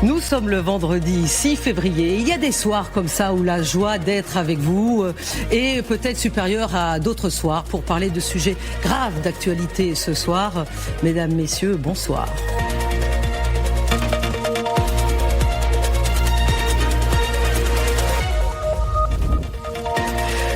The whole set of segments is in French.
Nous sommes le vendredi 6 février. Il y a des soirs comme ça où la joie d'être avec vous est peut-être supérieure à d'autres soirs pour parler de sujets graves d'actualité ce soir. Mesdames, messieurs, bonsoir.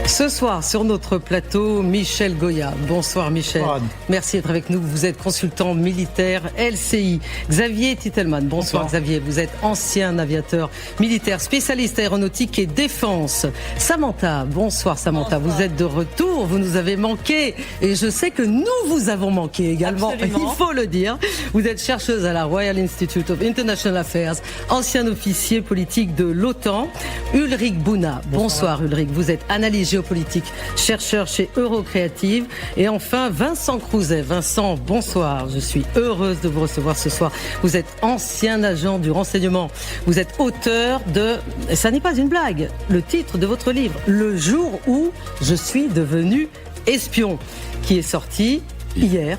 Ce soir, sur notre plateau, Michel Goya. Bonsoir Michel. Bonsoir. Merci d'être avec nous. Vous êtes consultant militaire LCI. Xavier Titelman. Bonsoir Xavier. Vous êtes ancien aviateur militaire, spécialiste aéronautique et défense. Samantha. Bonsoir Samantha. Bonsoir. Vous êtes de retour. Vous nous avez manqué. Et je sais que nous vous avons manqué également. Absolument. Il faut le dire. Vous êtes chercheuse à la Royal Institute of International Affairs, ancien officier politique de l'OTAN. Ulrich Bouna. Bonsoir Ulrich. Vous êtes analyste géopolitique, chercheur chez Eurocréative. Et enfin, Vincent Crouzet. Vincent, bonsoir. Je suis heureuse de vous recevoir ce soir. Vous êtes ancien agent du renseignement. Vous êtes auteur de, ça n'est pas une blague, le titre de votre livre, Le jour où je suis devenu espion, qui est sorti hier,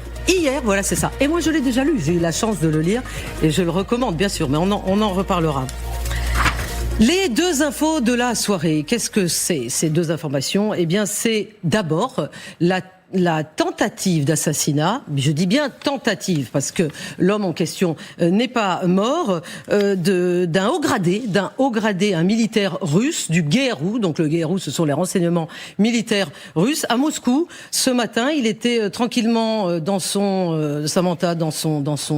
voilà, c'est ça. Et moi, je l'ai déjà lu. J'ai eu la chance de le lire et je le recommande, bien sûr, mais on en reparlera. Les deux infos de la soirée, qu'est-ce que c'est ces deux informations ? Eh bien, c'est d'abord la tentative d'assassinat, je dis bien tentative parce que l'homme en question n'est pas mort, d'un haut gradé, un militaire russe du GRU, donc le GRU ce sont les renseignements militaires russes, à Moscou. Ce matin, il était tranquillement dans son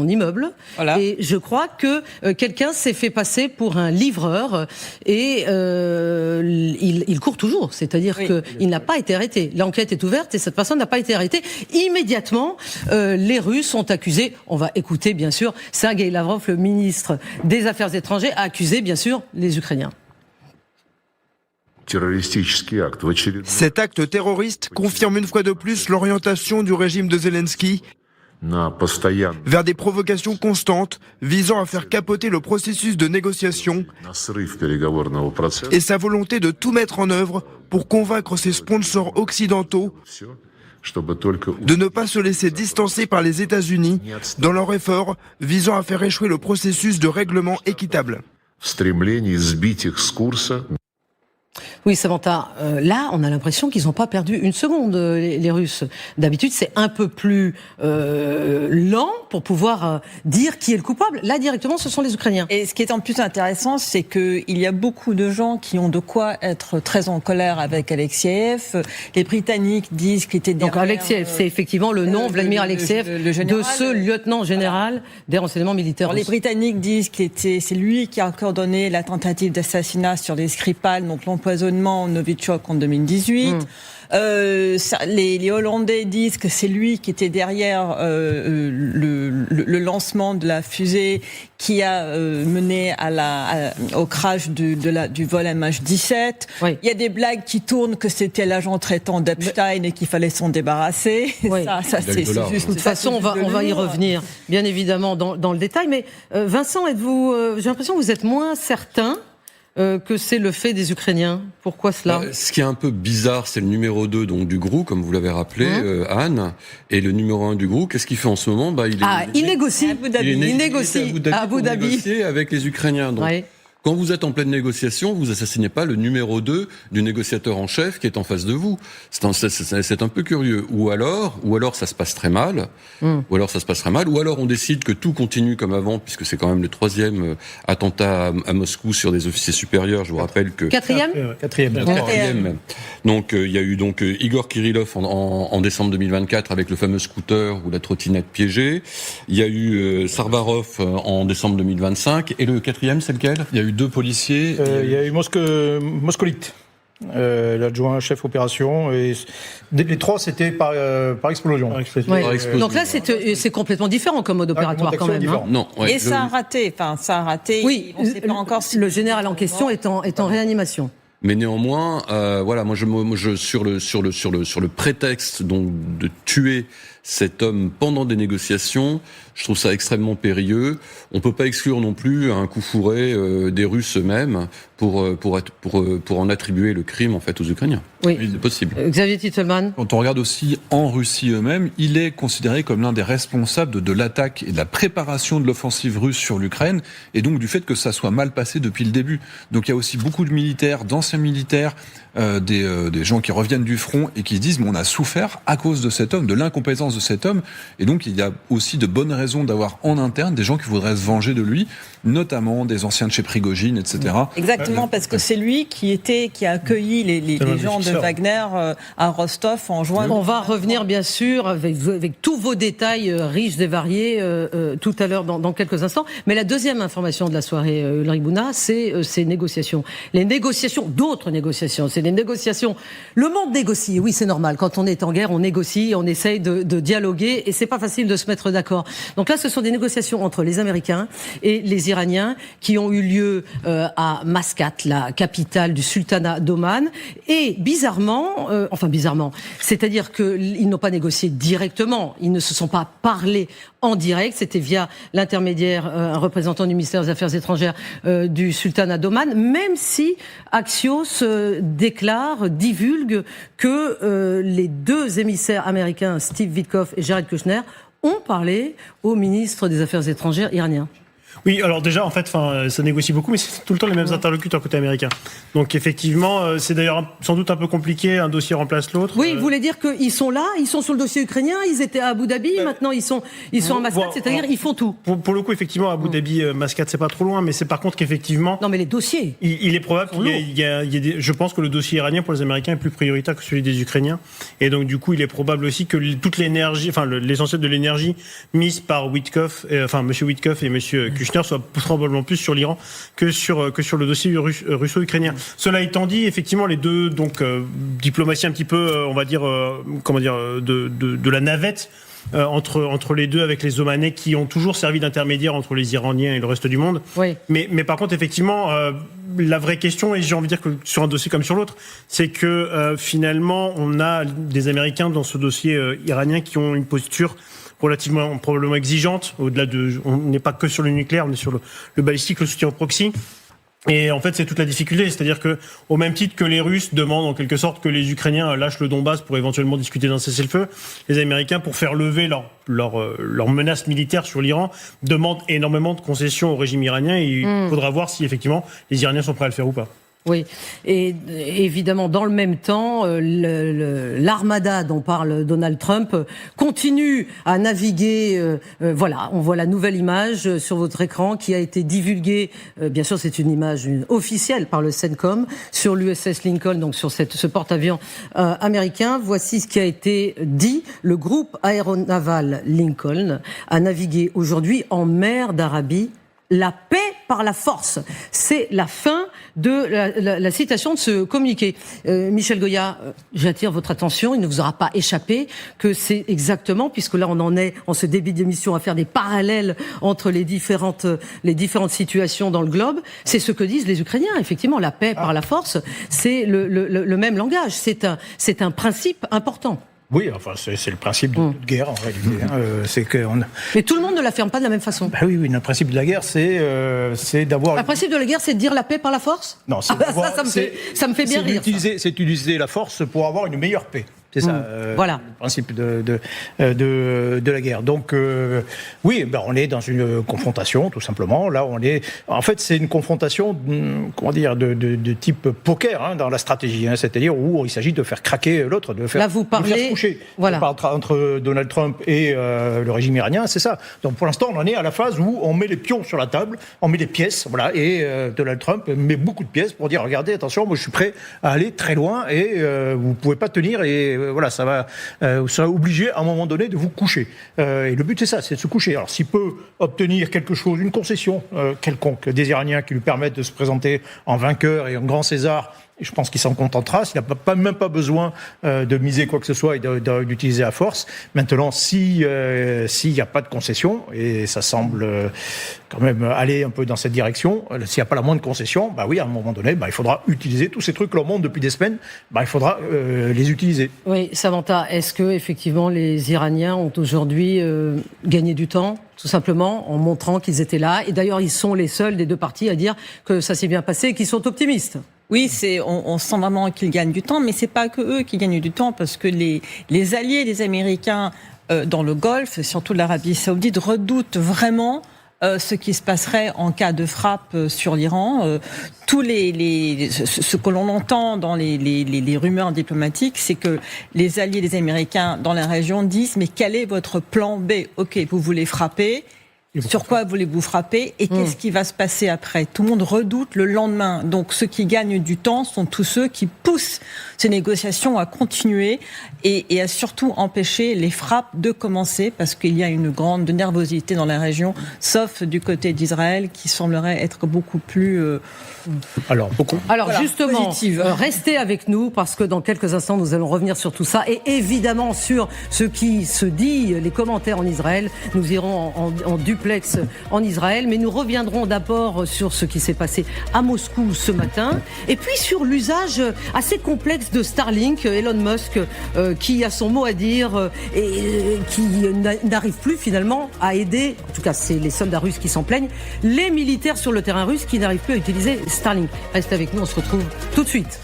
immeuble, voilà. Et je crois que quelqu'un s'est fait passer pour un livreur et il court toujours, c'est-à-dire qu'il n'a pas été arrêté. L'enquête est ouverte et cette personne n'a pas été arrêté. Immédiatement, les Russes ont accusé, on va écouter bien sûr, Sergueï Lavrov, le ministre des Affaires étrangères, a accusé bien sûr les Ukrainiens. Cet acte terroriste confirme une fois de plus l'orientation du régime de Zelensky vers des provocations constantes visant à faire capoter le processus de négociation et sa volonté de tout mettre en œuvre pour convaincre ses sponsors occidentaux de ne pas se laisser distancer par les États-Unis dans leur effort visant à faire échouer le processus de règlement équitable. Oui, Samantha, là, on a l'impression qu'ils n'ont pas perdu une seconde, les Russes. D'habitude, c'est un peu plus lent pour pouvoir dire qui est le coupable. Là, directement, ce sont les Ukrainiens. Et ce qui est en plus intéressant, c'est qu'il y a beaucoup de gens qui ont de quoi être très en colère avec Alexeïev. Les Britanniques disent qu'il était derrière... Donc Alexeïev, c'est effectivement le nom, Vladimir Alexeïev, de ce lieutenant général des renseignements militaires russes. Les Britanniques disent que c'est lui qui a coordonné la tentative d'assassinat sur les Skripal, donc l'empoisonnement Novichok en 2018. Les Hollandais disent que c'est lui qui était derrière le lancement de la fusée qui a mené au crash du vol MH17. Oui. Il y a des blagues qui tournent que c'était l'agent traitant d'Epstein et qu'il fallait s'en débarrasser. Oui. Ça c'est juste. De toute façon, on va y revenir, bien évidemment, dans le détail. Mais Vincent, j'ai l'impression que vous êtes moins certain que c'est le fait des Ukrainiens. Pourquoi cela ? Ce qui est un peu bizarre, c'est le numéro 2 donc, du GRU, comme vous l'avez rappelé, Anne, et le numéro 1 du GRU. Qu'est-ce qu'il fait en ce moment ? Il négocie. Il négocie à Abu Dhabi. Négocier avec les Ukrainiens. Donc, quand vous êtes en pleine négociation, vous assassinez pas le numéro 2 du négociateur en chef qui est en face de vous. C'est un peu curieux. Ou alors ça se passe très mal. Ou alors on décide que tout continue comme avant, puisque c'est quand même le 3e attentat à Moscou sur des officiers supérieurs. Je vous rappelle que... Quatrième. Donc, il y a eu donc Igor Kirillov en décembre 2024 avec le fameux scooter ou la trottinette piégée. Il y a eu Sarbarov en décembre 2025. Et le 4e, c'est lequel ? Il y a eu 2 policiers. Il y a eu Moscolite, l'adjoint chef opération. Et les 3, c'était par explosion. Donc là, c'est complètement différent comme mode opératoire quand même. Non, et ça a raté. Oui, on sait pas encore si le général en question est en réanimation. Mais néanmoins, moi, sur le prétexte donc de tuer cet homme pendant des négociations, je trouve ça extrêmement périlleux. On peut pas exclure non plus un coup fourré des Russes eux-mêmes pour en attribuer le crime en fait aux Ukrainiens. Oui, c'est possible. Xavier Titelman. Quand on regarde aussi en Russie eux-mêmes, il est considéré comme l'un des responsables de l'attaque et de la préparation de l'offensive russe sur l'Ukraine, et donc du fait que ça soit mal passé depuis le début. Donc il y a aussi beaucoup de militaires, d'anciens militaires, des gens qui reviennent du front et qui se disent mais on a souffert à cause de cet homme, de l'incompétence de cet homme, et donc il y a aussi de bonnes raisons d'avoir en interne des gens qui voudraient se venger de lui, notamment des anciens de chez Prigojine, etc. Exactement, parce que c'est lui qui a accueilli les gens de Wagner à Rostov en juin. On va revenir bien sûr avec tous vos détails riches et variés tout à l'heure dans quelques instants. Mais la deuxième information de la soirée, Ulrich Bouna, c'est ces négociations. Les négociations, d'autres négociations, c'est des négociations. Le monde négocie, oui c'est normal. Quand on est en guerre, on négocie, on essaye de dialoguer et c'est pas facile de se mettre d'accord. Donc là, ce sont des négociations entre les Américains et les Iraniens qui ont eu lieu à Mascate, la capitale du sultanat d'Oman. Et bizarrement, c'est-à-dire qu'ils n'ont pas négocié directement, ils ne se sont pas parlé en direct, c'était via l'intermédiaire, un représentant du ministère des Affaires étrangères du sultanat d'Oman, même si Axios divulgue que les deux émissaires américains, Steve Witkoff et Jared Kushner, ont parlé au ministre des Affaires étrangères iranien. Oui, alors déjà, en fait, ça négocie beaucoup, mais c'est tout le temps les mêmes interlocuteurs côté américain. Donc effectivement, c'est d'ailleurs sans doute un peu compliqué, un dossier remplace l'autre. Oui, vous voulez dire qu'ils sont là, ils sont sur le dossier ukrainien, ils étaient à Abu Dhabi, maintenant ils sont à Mascate, c'est-à-dire ils font tout. Pour le coup, effectivement, Abu Dhabi, Mascate, c'est pas trop loin, mais c'est par contre qu'effectivement... Non, mais les dossiers... Il est probable qu'il y a je pense que le dossier iranien pour les Américains est plus prioritaire que celui des Ukrainiens. Et donc, du coup, il est probable aussi que toute l'énergie, l'essentiel de l'énergie mise par Witkoff, monsieur Witkoff et monsieur Kushner soit probablement plus sur l'Iran que sur le dossier russo-ukrainien. Cela étant dit, effectivement, les deux diplomaties un petit peu, on va dire, de la navette entre les deux avec les Omanais qui ont toujours servi d'intermédiaire entre les Iraniens et le reste du monde. Oui. Mais par contre, effectivement, la vraie question, et j'ai envie de dire que sur un dossier comme sur l'autre, c'est que finalement, on a des Américains dans ce dossier iranien qui ont une posture relativement probablement exigeante. Au-delà on n'est pas que sur le nucléaire, on est sur le balistique, le soutien au proxy. Et en fait, c'est toute la difficulté, c'est-à-dire que au même titre que les Russes demandent en quelque sorte que les Ukrainiens lâchent le Donbass pour éventuellement discuter d'un cessez-le-feu, les Américains, pour faire lever leur menace militaire sur l'Iran, demandent énormément de concessions au régime iranien. Et il faudra voir si effectivement les Iraniens sont prêts à le faire ou pas. Oui, et évidemment, dans le même temps, l'armada dont parle Donald Trump continue à naviguer. Voilà, on voit la nouvelle image sur votre écran qui a été divulguée. Bien sûr, c'est une image officielle par le CENTCOM sur l'USS Lincoln, donc sur ce porte-avions américain. Voici ce qui a été dit. Le groupe aéronaval Lincoln a navigué aujourd'hui en mer d'Arabie. La paix par la force. C'est la fin de la citation de ce communiqué. Michel Goya, j'attire votre attention, il ne vous aura pas échappé que c'est exactement, puisque là on en est en ce début d'émission à faire des parallèles entre les différentes situations dans le globe, c'est ce que disent les Ukrainiens. Effectivement, la paix par la force, c'est le même langage. C'est un principe important. Oui, enfin, c'est le principe de toute guerre, en réalité. Mais tout le monde ne l'affirme pas de la même façon. Bah oui, le principe de la guerre, c'est d'avoir... Le principe de la guerre, c'est de dire la paix par la force ? Non, ça me fait bien rire. C'est utiliser la force pour avoir une meilleure paix. C'est ça, voilà. Le principe de la guerre. Donc, oui, on est dans une confrontation, tout simplement. Là, en fait, c'est une confrontation, de type poker, dans la stratégie. C'est-à-dire où il s'agit de faire craquer l'autre, de faire se coucher. Voilà. Entre Donald Trump et le régime iranien, c'est ça. Donc, pour l'instant, on en est à la phase où on met les pions sur la table, on met les pièces, voilà, et Donald Trump met beaucoup de pièces pour dire, regardez, attention, moi, je suis prêt à aller très loin et vous pouvez pas tenir et voilà, ça va obliger à un moment donné de vous coucher. Et le but c'est ça, c'est de se coucher. Alors s'il peut obtenir quelque chose, une concession quelconque des Iraniens qui lui permettent de se présenter en vainqueur et en grand César Et je pense qu'il s'en contentera. S'il n'a même pas besoin de miser quoi que ce soit et d'utiliser la force. Maintenant, s'il n'y a pas de concession, et ça semble quand même aller un peu dans cette direction, s'il n'y a pas la moindre concession, bah oui, à un moment donné, il faudra utiliser tous ces trucs que l'on montre depuis des semaines, il faudra les utiliser. Oui, Samantha, est-ce que effectivement les Iraniens ont aujourd'hui gagné du temps, tout simplement, en montrant qu'ils étaient là? Et d'ailleurs, ils sont les seuls des deux parties à dire que ça s'est bien passé et qu'ils sont optimistes. Oui, on sent vraiment qu'ils gagnent du temps, mais c'est pas que eux qui gagnent du temps, parce que les alliés des Américains dans le Golfe, et surtout l'Arabie Saoudite, redoutent vraiment ce qui se passerait en cas de frappe sur l'Iran. Ce que l'on entend dans les rumeurs diplomatiques, c'est que les alliés des Américains dans la région disent « Mais quel est votre plan B ? Ok, vous voulez frapper ? Sur quoi voulez-vous frapper ? Et qu'est-ce qui va se passer après ? Tout le monde redoute le lendemain. Donc ceux qui gagnent du temps sont tous ceux qui poussent ces négociations à continuer et à surtout empêcher les frappes de commencer, parce qu'il y a une grande nervosité dans la région, sauf du côté d'Israël qui semblerait être beaucoup plus... Alors justement, positive. Restez avec nous, parce que dans quelques instants nous allons revenir sur tout ça et évidemment sur ce qui se dit, les commentaires en Israël. Nous irons en duplex en Israël, mais nous reviendrons d'abord sur ce qui s'est passé à Moscou ce matin et puis sur l'usage assez complexe de Starlink, Elon Musk qui a son mot à dire et qui n'arrive plus finalement à aider, en tout cas c'est les soldats russes qui s'en plaignent, les militaires sur le terrain russe qui n'arrivent plus à utiliser Starlink. Restez avec nous, on se retrouve tout de suite.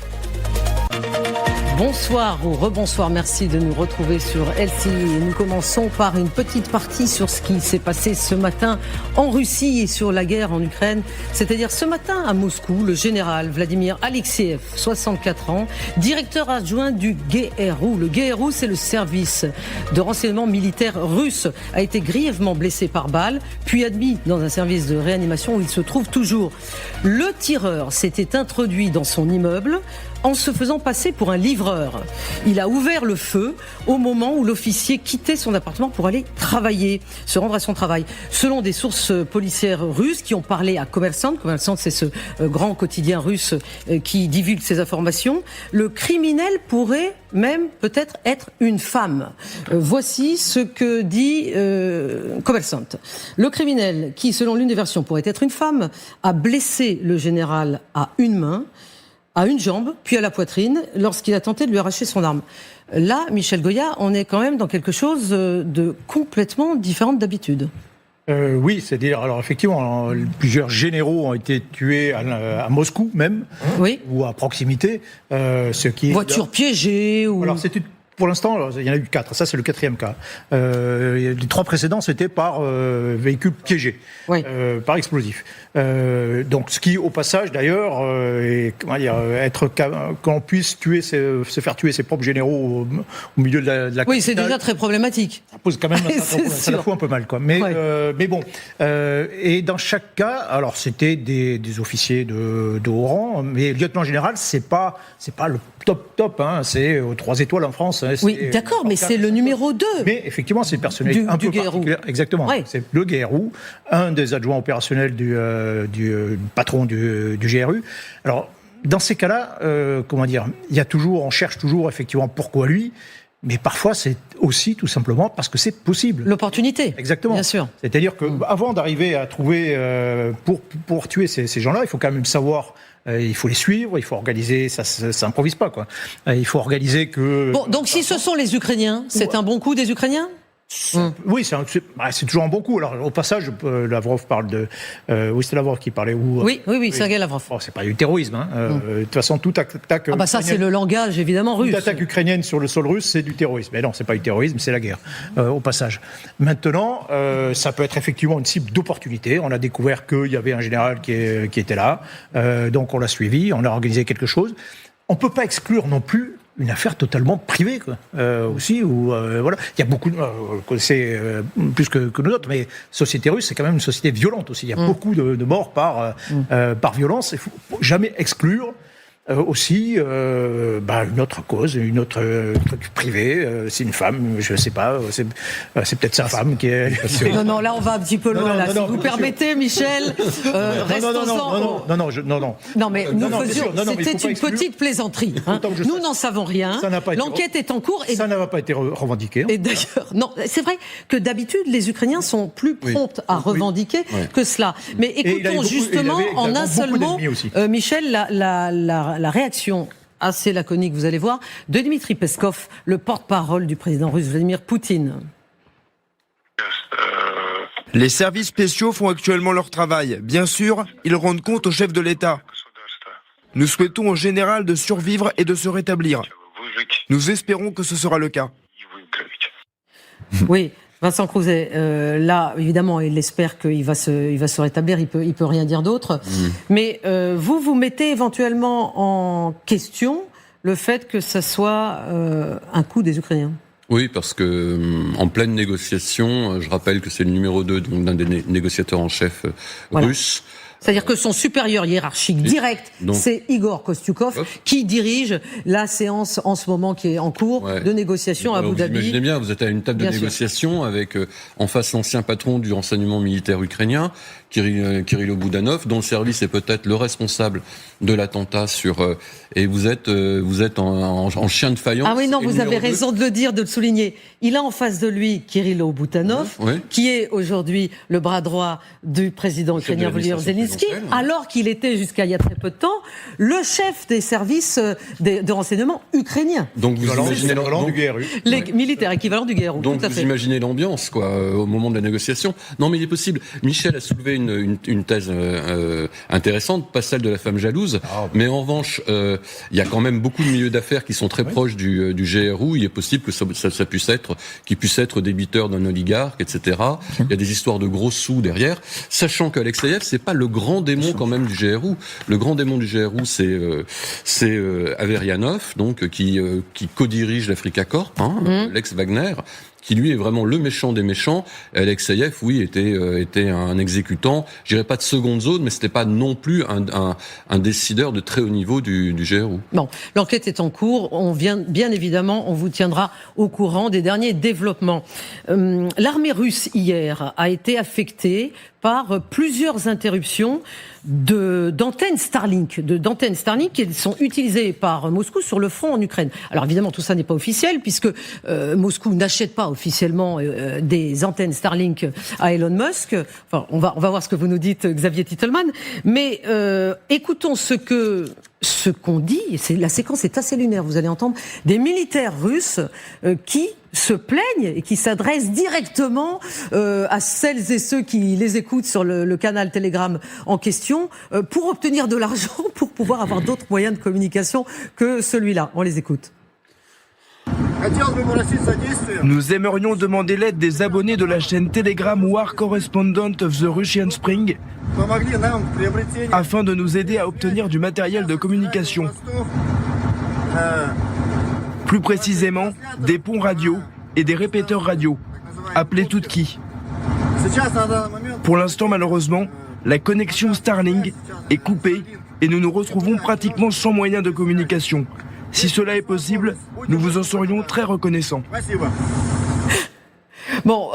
Bonsoir ou rebonsoir, merci de nous retrouver sur LCI. Nous commençons par une petite partie sur ce qui s'est passé ce matin en Russie et sur la guerre en Ukraine. C'est-à-dire ce matin à Moscou, le général Vladimir Alexeyev, 64 ans, directeur adjoint du GRU. Le GRU, c'est le service de renseignement militaire russe, a été grièvement blessé par balle, puis admis dans un service de réanimation où il se trouve toujours. Le tireur s'était introduit dans son immeuble en se faisant passer pour un livreur. Il a ouvert le feu au moment où l'officier quittait son appartement pour aller travailler, se rendre à son travail. Selon des sources policières russes qui ont parlé à Kommersant, c'est ce grand quotidien russe qui divulgue ces informations, le criminel pourrait même peut-être être une femme. Voici ce que dit Kommersant. Le criminel, qui selon l'une des versions pourrait être une femme, a blessé le général à une main, à une jambe, puis à la poitrine, lorsqu'il a tenté de lui arracher son arme. Là, Michel Goya, on est quand même dans quelque chose de complètement différent d'habitude. Oui, c'est-à-dire, alors effectivement, plusieurs généraux ont été tués à Moscou même, oui, ou à proximité. Ce qui voiture piégée ou... Alors c'était... Pour l'instant, il y en a eu 4. Ça, c'est le 4e cas. Les 3 précédents, c'était par véhicule piégé, oui, par explosif. Donc, ce qui, au passage, d'ailleurs, qu'on puisse se faire tuer ses propres généraux au milieu de la oui, c'est déjà très problématique. Ça pose quand même, ça la fout un peu mal, quoi. Mais, ouais, mais bon. Et dans chaque cas, alors c'était des officiers de haut rang, mais lieutenant général, c'est pas le top, hein, c'est aux 3 étoiles en France. Hein, oui, d'accord, mais c'est le numéro 2. Mais effectivement, c'est le personnel un peu particulier. Exactement. Ouais. C'est le GRU, un des adjoints opérationnels du patron du GRU. Alors, dans ces cas-là, on cherche toujours effectivement pourquoi lui. Mais parfois, c'est aussi tout simplement parce que c'est possible. L'opportunité. Exactement. Bien sûr. C'est-à-dire qu'avant d'arriver à trouver, pour tuer ces gens-là, il faut quand même savoir, il faut les suivre, il faut organiser, ça improvise pas, quoi. Il faut organiser que... Bon, donc si ce sont les Ukrainiens, c'est un bon coup des Ukrainiens ? Oui, c'est toujours un bon coup. Alors, au passage, Lavrov parle de... oui, c'était Lavrov qui parlait. Oui, Sergei Lavrov. Oh, c'est pas du terrorisme. Hein. De toute façon, toute attaque... Ah bah ça, c'est le langage, évidemment, russe. Toute attaque ukrainienne sur le sol russe, c'est du terrorisme. Mais non, c'est pas du terrorisme, c'est la guerre, au passage. Maintenant, ça peut être effectivement une cible d'opportunité. On a découvert qu'il y avait un général qui était là. Donc, on l'a suivi, on a organisé quelque chose. On peut pas exclure non plus une affaire totalement privée, quoi. Aussi, où voilà, il y a beaucoup, c'est plus que nous autres, mais société russe, c'est quand même une société violente aussi. Il y a beaucoup de morts par violence. Il faut jamais exclure aussi une autre cause, une autre truc privé. C'est une femme, je sais pas, c'est peut-être sa femme qui est... Non, là on va un petit peu loin. Si vous permettez, Michel, restons-en... Non, mais c'était une petite plaisanterie. Nous n'en savons rien. L'enquête est en cours. Et ça n'a pas été revendiqué. Et d'ailleurs, non, c'est vrai que d'habitude, les Ukrainiens sont plus prompts à revendiquer que cela. Mais écoutons justement en un seul mot, Michel, la réaction assez laconique, vous allez voir, de Dmitri Peskov, le porte-parole du président russe Vladimir Poutine. Les services spéciaux font actuellement leur travail. Bien sûr, ils rendent compte au chef de l'État. Nous souhaitons au général de survivre et de se rétablir. Nous espérons que ce sera le cas. Oui. Vincent Crouzet, là, évidemment, il espère qu'il va se rétablir, il peut rien dire d'autre. Mais vous mettez éventuellement en question le fait que ça soit un coup des Ukrainiens. Oui, parce que en pleine négociation, je rappelle que c'est le numéro 2 donc d'un des négociateurs en chef russe. C'est-à-dire que son supérieur hiérarchique direct, c'est Igor Kostyukov, qui dirige la séance en ce moment qui est en cours de négociation à Abu Dhabi. Vous imaginez bien, vous êtes à une table de négociation avec en face l'ancien patron du renseignement militaire ukrainien, Kirilo Boudanov, dont le service est peut-être le responsable de l'attentat sur... et vous êtes en chien de faïence. Ah oui, non, vous avez raison de le dire, de le souligner. Il a en face de lui Kirilo Boudanov, qui est aujourd'hui le bras droit du président ukrainien Volodymyr Zelensky, alors qu'il était jusqu'à il y a très peu de temps le chef des services de renseignement ukrainiens. Donc vous imaginez du GRU. Les militaires équivalents du GRU. Donc vous imaginez l'ambiance, au moment de la négociation. Non, mais il est possible. Michel a soulevé une thèse intéressante, pas celle de la femme jalouse, mais en revanche, il y a quand même beaucoup de milieux d'affaires qui sont très proches du GRU. Il est possible que ça puisse être débiteur d'un oligarque, etc. Il y a des histoires de gros sous derrière, sachant qu'Alexeyev, c'est pas le grand démon quand même du GRU. Le grand démon du GRU, c'est Averianov, donc qui co-dirige l'Africa Corp, l'ex-Wagner, qui lui est vraiment le méchant des méchants. Alexeyev, oui, était un exécutant, je dirais pas de seconde zone, mais c'était pas non plus un décideur de très haut niveau du GRU. Bon, l'enquête est en cours. Bien évidemment, on vous tiendra au courant des derniers développements. L'armée russe hier a été affectée par plusieurs interruptions d'antennes Starlink, qui sont utilisées par Moscou sur le front en Ukraine. Alors évidemment, tout ça n'est pas officiel, puisque Moscou n'achète pas officiellement des antennes Starlink à Elon Musk. Enfin, on va voir ce que vous nous dites, Xavier Titelman. Mais écoutons ce qu'on dit. La séquence est assez lunaire, vous allez entendre des militaires russes qui se plaignent et qui s'adressent directement à celles et ceux qui les écoutent sur le canal Telegram en question pour obtenir de l'argent, pour pouvoir avoir d'autres moyens de communication que celui-là. On les écoute. Nous aimerions demander l'aide des abonnés de la chaîne Telegram War Correspondent of the Russian Spring afin de nous aider à obtenir du matériel de communication. Plus précisément, des ponts radio et des répéteurs radio. Appelez Tutki. Pour l'instant, malheureusement, la connexion Starlink est coupée et nous nous retrouvons pratiquement sans moyens de communication. Si cela est possible, nous vous en serions très reconnaissants. Bon,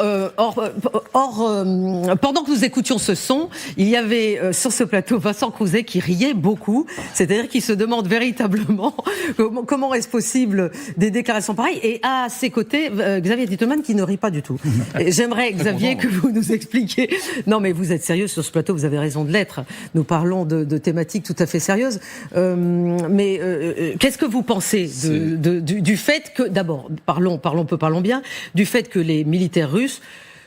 pendant que nous écoutions ce son, il y avait sur ce plateau Vincent Crouzet qui riait beaucoup, c'est-à-dire qu'il se demande véritablement comment est-ce possible des déclarations pareilles, et à ses côtés, Xavier Titelman qui ne rit pas du tout. Et j'aimerais, Xavier, que vous nous expliquiez... Non, mais vous êtes sérieux sur ce plateau, vous avez raison de l'être. Nous parlons de thématiques tout à fait sérieuses. Mais qu'est-ce que vous pensez du fait que, d'abord, parlons bien, du fait que les militaires russes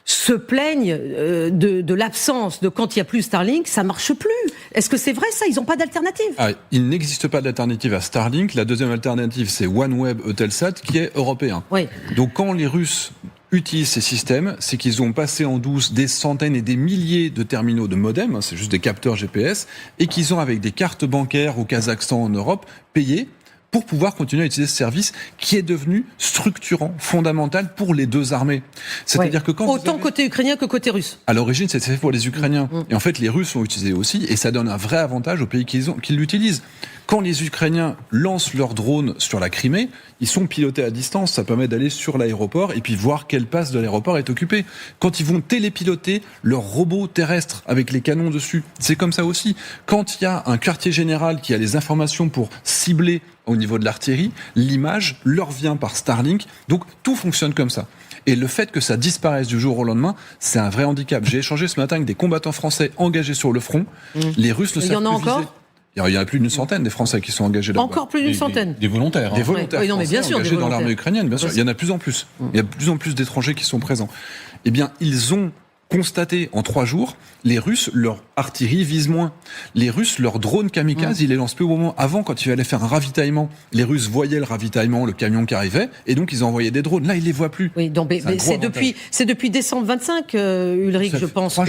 se plaignent de l'absence de quand il n'y a plus Starlink, ça marche plus. Est-ce que c'est vrai ça? Ils n'ont pas d'alternative? Il n'existe pas d'alternative à Starlink. La deuxième alternative, c'est OneWeb Eutelsat, qui est européen. Oui. Donc quand les Russes utilisent ces systèmes, c'est qu'ils ont passé en douce des centaines et des milliers de terminaux de modem, c'est juste des capteurs GPS, et qu'ils ont, avec des cartes bancaires au Kazakhstan, en Europe, payé pour pouvoir continuer à utiliser ce service qui est devenu structurant, fondamental pour les deux armées. C'est-à-dire que quand autant côté ukrainien que côté russe. À l'origine, c'était fait pour les Ukrainiens. Et en fait, les Russes l'ont utilisé aussi, et ça donne un vrai avantage aux pays qui l'utilisent. Quand les Ukrainiens lancent leurs drones sur la Crimée, ils sont pilotés à distance. Ça permet d'aller sur l'aéroport et puis voir quelle passe de l'aéroport est occupée. Quand ils vont télépiloter leurs robots terrestres avec les canons dessus, c'est comme ça aussi. Quand il y a un quartier général qui a les informations pour cibler au niveau de l'artillerie, l'image leur vient par Starlink. Donc tout fonctionne comme ça. Et le fait que ça disparaisse du jour au lendemain, c'est un vrai handicap. J'ai échangé ce matin avec des combattants français engagés sur le front. Les Russes ne savent plus viser. Il y en a encore ? Il y en a plus d'une centaine des Français qui sont engagés là-bas. Encore plus d'une centaine. Des volontaires. Des volontaires. Oui, non, mais bien sûr, engagés dans l'armée ukrainienne, bien sûr. Il y en a de plus en plus. Il y a de plus en plus d'étrangers qui sont présents. Eh bien, ils ont constaté en 3 jours, les Russes, leur artillerie vise moins. Les Russes, leurs drones kamikazes, ils les lancent plus au moment. Avant, quand ils allaient faire un ravitaillement, les Russes voyaient le ravitaillement, le camion qui arrivait, et donc ils envoyaient des drones. Là, ils les voient plus. Oui, donc, c'est depuis décembre 25, Ulrich, je pense,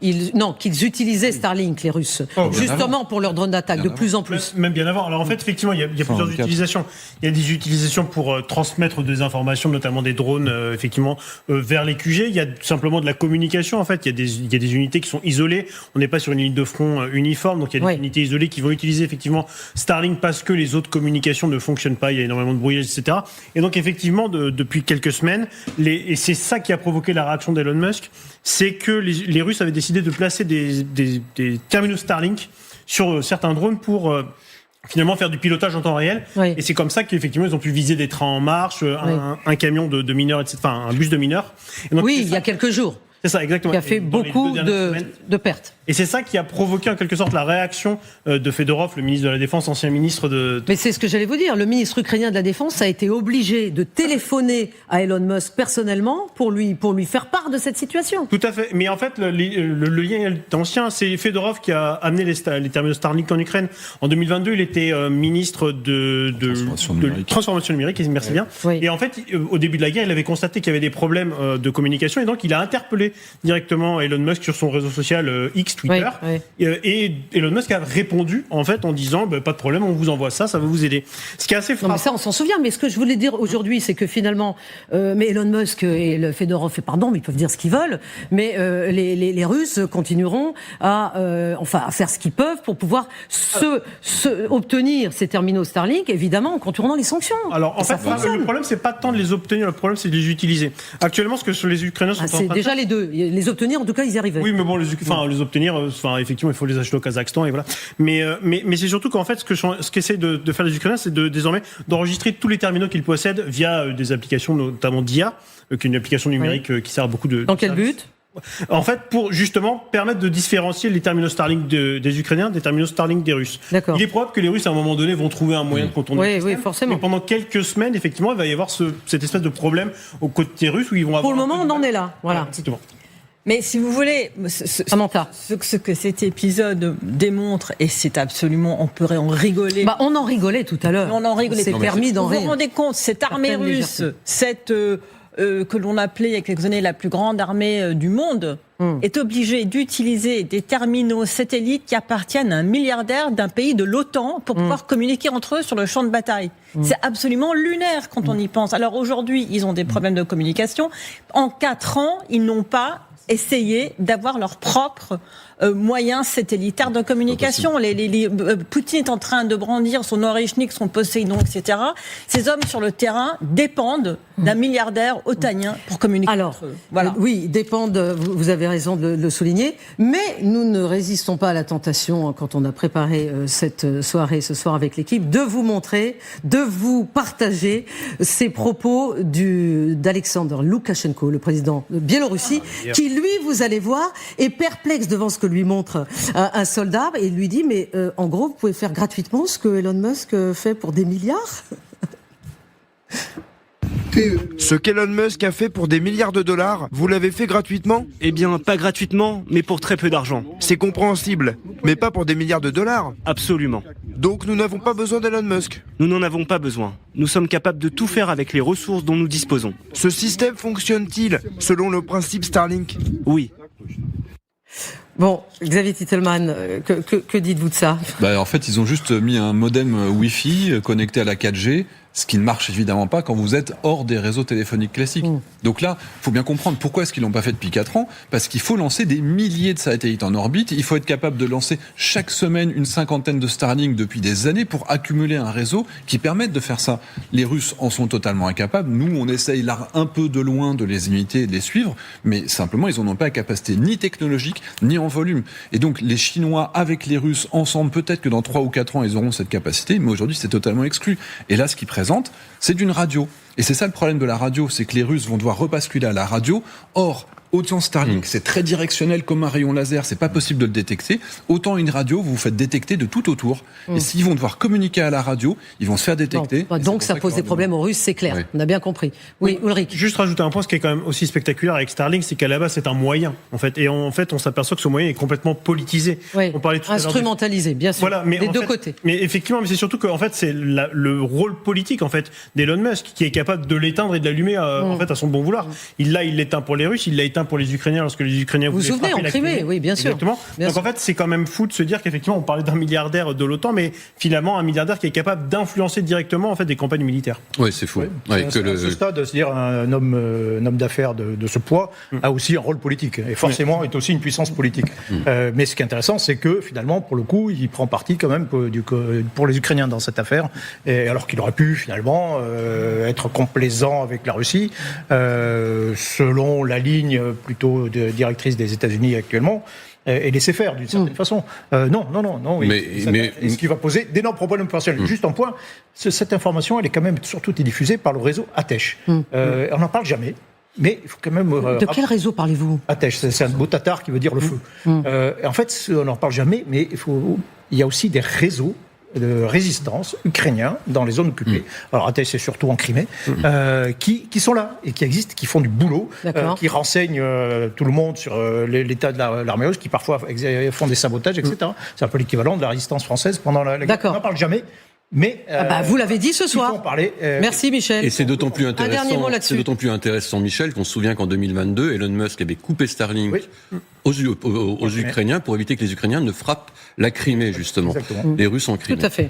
qu'ils utilisaient Starlink, les Russes, justement pour leurs drones d'attaque, de plus en plus. Même bien avant. Alors en fait, effectivement, il y a plusieurs utilisations. Il y a des utilisations pour transmettre des informations, notamment des drones, effectivement, vers les QG. Il y a simplement de la communication. En fait, il y a des unités qui sont isolées. On n'est pas sur une ligne de front uniforme, donc il y a des unités isolées qui vont utiliser effectivement Starlink parce que les autres communications ne fonctionnent pas. Il y a énormément de brouillage, etc. Et donc effectivement, depuis quelques semaines, et c'est ça qui a provoqué la réaction d'Elon Musk, c'est que les Russes avaient décidé de placer des terminaux Starlink sur certains drones pour finalement faire du pilotage en temps réel. Et c'est comme ça qu'effectivement ils ont pu viser des trains en marche, un camion de mineurs, etc., enfin un bus de mineurs. Et donc, il y a quelques jours. C'est ça, exactement. Qui a fait beaucoup de pertes. Et c'est ça qui a provoqué en quelque sorte la réaction de Fedorov, le ministre de la Défense, ancien ministre de... Mais c'est ce que j'allais vous dire. Le ministre ukrainien de la Défense a été obligé de téléphoner à Elon Musk personnellement pour lui faire part de cette situation. Tout à fait. Mais en fait, le lien est ancien. C'est Fedorov qui a amené les terminaux Starlink en Ukraine. En 2022, il était ministre de transformation numérique. Merci bien. Oui. Et en fait, au début de la guerre, il avait constaté qu'il y avait des problèmes de communication. Et donc, il a interpellé directement Elon Musk sur son réseau social X, Twitter. Et Elon Musk a répondu en fait en disant pas de problème, on vous envoie ça va vous aider. Ce qui est assez frappant. Non, mais ça on s'en souvient. Mais ce que je voulais dire aujourd'hui, c'est que finalement, mais Elon Musk et le Fedorov, mais ils peuvent dire ce qu'ils veulent, mais les Russes continueront à faire ce qu'ils peuvent pour pouvoir obtenir ces terminaux Starlink, évidemment en contournant les sanctions. Alors en fait, le problème c'est pas tant de les obtenir, le problème c'est de les utiliser. Actuellement, ce que les Ukrainiens sont en train de faire, c'est déjà les deux. Les obtenir, en tout cas, ils y arrivaient. Oui, mais bon, les obtenir, effectivement, il faut les acheter au Kazakhstan et voilà. Mais c'est surtout qu'en fait, ce qu'essaient de faire les Ukrainiens, c'est désormais d'enregistrer tous les terminaux qu'ils possèdent via des applications, notamment d'IA, qui est une application numérique qui sert à beaucoup de. Dans quel but ? En fait, pour justement permettre de différencier les terminaux Starlink des Ukrainiens des terminaux Starlink des Russes. D'accord. Il est probable que les Russes, à un moment donné, vont trouver un moyen de contourner le système. Oui, forcément. Mais pendant quelques semaines, effectivement, il va y avoir cette espèce de problème aux côtés russes où ils vont avoir... Pour le moment, on en est là. Voilà. Exactement. Mais si vous voulez, ce que cet épisode démontre, et c'est absolument, on pourrait en rigoler. On en rigolait tout à l'heure. On en rigolait. C'est permis d'en rire. Vous vous rendez compte, cette armée russe, que l'on appelait il y a quelques années la plus grande armée du monde, est obligée d'utiliser des terminaux satellites qui appartiennent à un milliardaire d'un pays de l'OTAN pour pouvoir communiquer entre eux sur le champ de bataille. C'est absolument lunaire quand on y pense. Alors aujourd'hui, ils ont des problèmes de communication. En 4 ans, ils n'ont pas essayé d'avoir leur propre moyens satellitaires de communication. Poutine est en train de brandir son Orychnik, son Poséidon, etc. Ces hommes sur le terrain dépendent d'un milliardaire otanien pour communiquer entre eux. Voilà. Oui, dépendent, vous avez raison de le souligner, mais nous ne résistons pas à la tentation, quand on a préparé cette soirée, ce soir avec l'équipe, de vous montrer, de vous partager ces propos d'Alexander Loukachenko, le président de Biélorussie, qui lui, vous allez voir, est perplexe devant ce que lui montre un soldat et lui dit mais en gros vous pouvez faire gratuitement ce que Elon Musk fait pour des milliards. Ce qu'Elon Musk a fait pour des milliards de dollars, vous l'avez fait gratuitement ? Eh bien, pas gratuitement, mais pour très peu d'argent. C'est compréhensible, mais pas pour des milliards de dollars. Absolument. Donc nous n'avons pas besoin d'Elon Musk ? Nous n'en avons pas besoin. Nous sommes capables de tout faire avec les ressources dont nous disposons. Ce système fonctionne-t-il selon le principe Starlink ? Oui. Bon, Xavier Titelman, que dites-vous de ça ? En fait, ils ont juste mis un modem Wi-Fi connecté à la 4G. Ce qui ne marche évidemment pas quand vous êtes hors des réseaux téléphoniques classiques. Donc là, il faut bien comprendre pourquoi est-ce qu'ils l'ont pas fait depuis 4 ans. Parce qu'il faut lancer des milliers de satellites en orbite. Il faut être capable de lancer chaque semaine une 50aine de Starlink depuis des années pour accumuler un réseau qui permette de faire ça. Les Russes en sont totalement incapables. Nous, on essaye là un peu de loin de les imiter et de les suivre, mais simplement, ils n'en ont pas la capacité ni technologique, ni en volume. Et donc, les Chinois avec les Russes ensemble, peut-être que dans 3 ou 4 ans, ils auront cette capacité, mais aujourd'hui, c'est totalement exclu. Et là, ce qu'ils présentent, c'est d'une radio. Et c'est ça le problème de la radio, c'est que les Russes vont devoir rebasculer à la radio. Or, autant Starlink, c'est très directionnel comme un rayon laser, c'est pas possible de le détecter. Autant une radio, vous vous faites détecter de tout autour. Et s'ils vont devoir communiquer à la radio, ils vont se faire détecter. Donc ça pose des problèmes aux Russes, c'est clair. Oui. On a bien compris. Oui, Ulrich. Juste rajouter un point, ce qui est quand même aussi spectaculaire avec Starlink, c'est qu'à la base, c'est un moyen, en fait. Et en fait, on s'aperçoit que ce moyen est complètement politisé. Oui. On parlait tout instrumentalisé, bien sûr. Voilà, mais des deux côtés. Mais effectivement, mais c'est surtout que, en fait, c'est le rôle politique, en fait, d'Elon Musk, qui est capable de l'éteindre et de l'allumer, en fait, à son bon vouloir. Il l'éteint pour les Russes, il l'a éteint pour les Ukrainiens lorsque les Ukrainiens vous souvenez en Crimée, oui, bien sûr. Exactement. Bien Donc sûr. en fait, c'est quand même fou de se dire qu'effectivement, on parlait d'un milliardaire de l'OTAN, mais finalement un milliardaire qui est capable d'influencer directement en fait des campagnes militaires. Oui, c'est fou. À ce stade, c'est-à-dire un homme d'affaires de ce poids a aussi un rôle politique et forcément est aussi une puissance politique. Mais ce qui est intéressant, c'est que finalement, pour le coup, il prend parti quand même pour les Ukrainiens dans cette affaire, et alors qu'il aurait pu finalement être complaisant avec la Russie, selon la ligne plutôt directrice des États-Unis actuellement, et laisser faire d'une certaine façon. Non. Ce qui va poser d'énormes problèmes opérationnels. Juste un point, cette information, elle est quand même surtout diffusée par le réseau ATESH. On n'en parle jamais. Mais il faut quand même... de quel réseau parlez-vous? ATESH, c'est un beau tatar qui veut dire le feu. En fait, on n'en parle jamais, mais il y a aussi des réseaux de résistance ukrainiens dans les zones occupées. Alors ATESH, c'est surtout en Crimée, qui sont là et qui existent, qui font du boulot, qui renseignent tout le monde sur l'état de l'armée russe, qui parfois font des sabotages, etc. C'est un peu l'équivalent de la résistance française pendant la guerre. On n'en parle jamais. Mais vous l'avez dit ce soir. Merci Michel. Et c'est d'autant plus intéressant, Michel, qu'on se souvient qu'en 2022, Elon Musk avait coupé Starlink aux Ukrainiens pour éviter que les Ukrainiens ne frappent la Crimée, justement. Les Russes en Crimée. Tout à fait.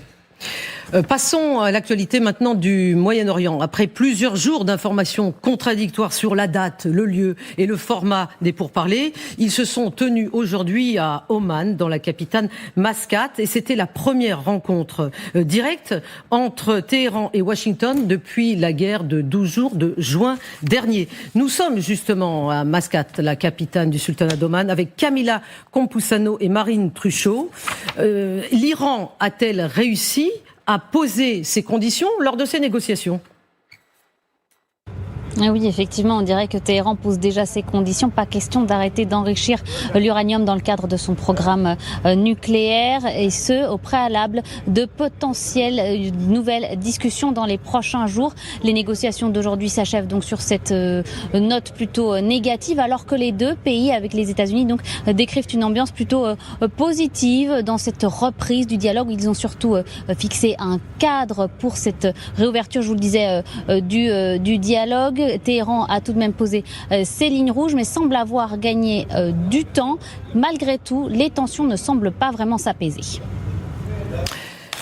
Passons à l'actualité maintenant du Moyen-Orient. Après plusieurs jours d'informations contradictoires sur la date, le lieu et le format des pourparlers, ils se sont tenus aujourd'hui à Oman, dans la capitale Mascate, et c'était la première rencontre directe entre Téhéran et Washington depuis la guerre de 12 jours de juin dernier. Nous sommes justement à Mascate, la capitale du sultanat d'Oman, avec Camilla Campuzano et Marine Truchot. L'Iran a-t-elle réussi à poser ses conditions lors de ces négociations? Oui, effectivement, on dirait que Téhéran pose déjà ses conditions. Pas question d'arrêter d'enrichir l'uranium dans le cadre de son programme nucléaire, et ce, au préalable de potentielles nouvelles discussions dans les prochains jours. Les négociations d'aujourd'hui s'achèvent donc sur cette note plutôt négative, alors que les deux pays, avec les États-Unis, donc décrivent une ambiance plutôt positive dans cette reprise du dialogue. Ils ont surtout fixé un cadre pour cette réouverture, je vous le disais, du dialogue. Téhéran a tout de même posé ses lignes rouges, mais semble avoir gagné du temps. Malgré tout, les tensions ne semblent pas vraiment s'apaiser.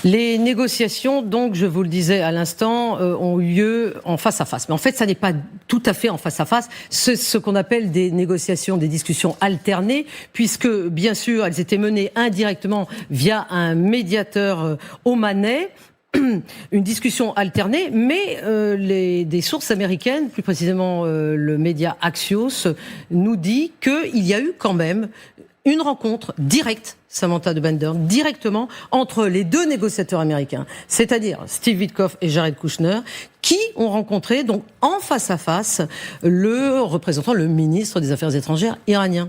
Les négociations, donc, je vous le disais à l'instant, ont eu lieu en face à face. Mais en fait, ça n'est pas tout à fait en face à face. C'est ce qu'on appelle des négociations, des discussions alternées, puisque, bien sûr, elles étaient menées indirectement via un médiateur omanais. Une discussion alternée, mais des sources américaines, plus précisément le média Axios, nous dit qu'il y a eu quand même une rencontre directe, Samantha de Bender, directement entre les deux négociateurs américains, c'est-à-dire Steve Witkoff et Jared Kushner, qui ont rencontré donc en face à face le représentant, le ministre des Affaires étrangères iranien.